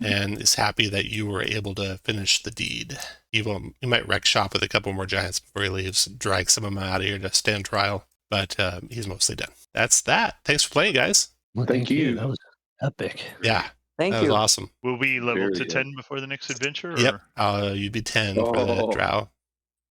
and is happy that you were able to finish the deed. He might wreck shop with a couple more giants before he leaves, drag some of them out of here to stand trial, but he's mostly done. That's that. Thanks for playing, guys. Well, Thank you. That was epic. Yeah, Thank that was you. awesome. Will we level Very to good. 10 before the next adventure? Yep, Or? you'd be 10 for the Oh. drow.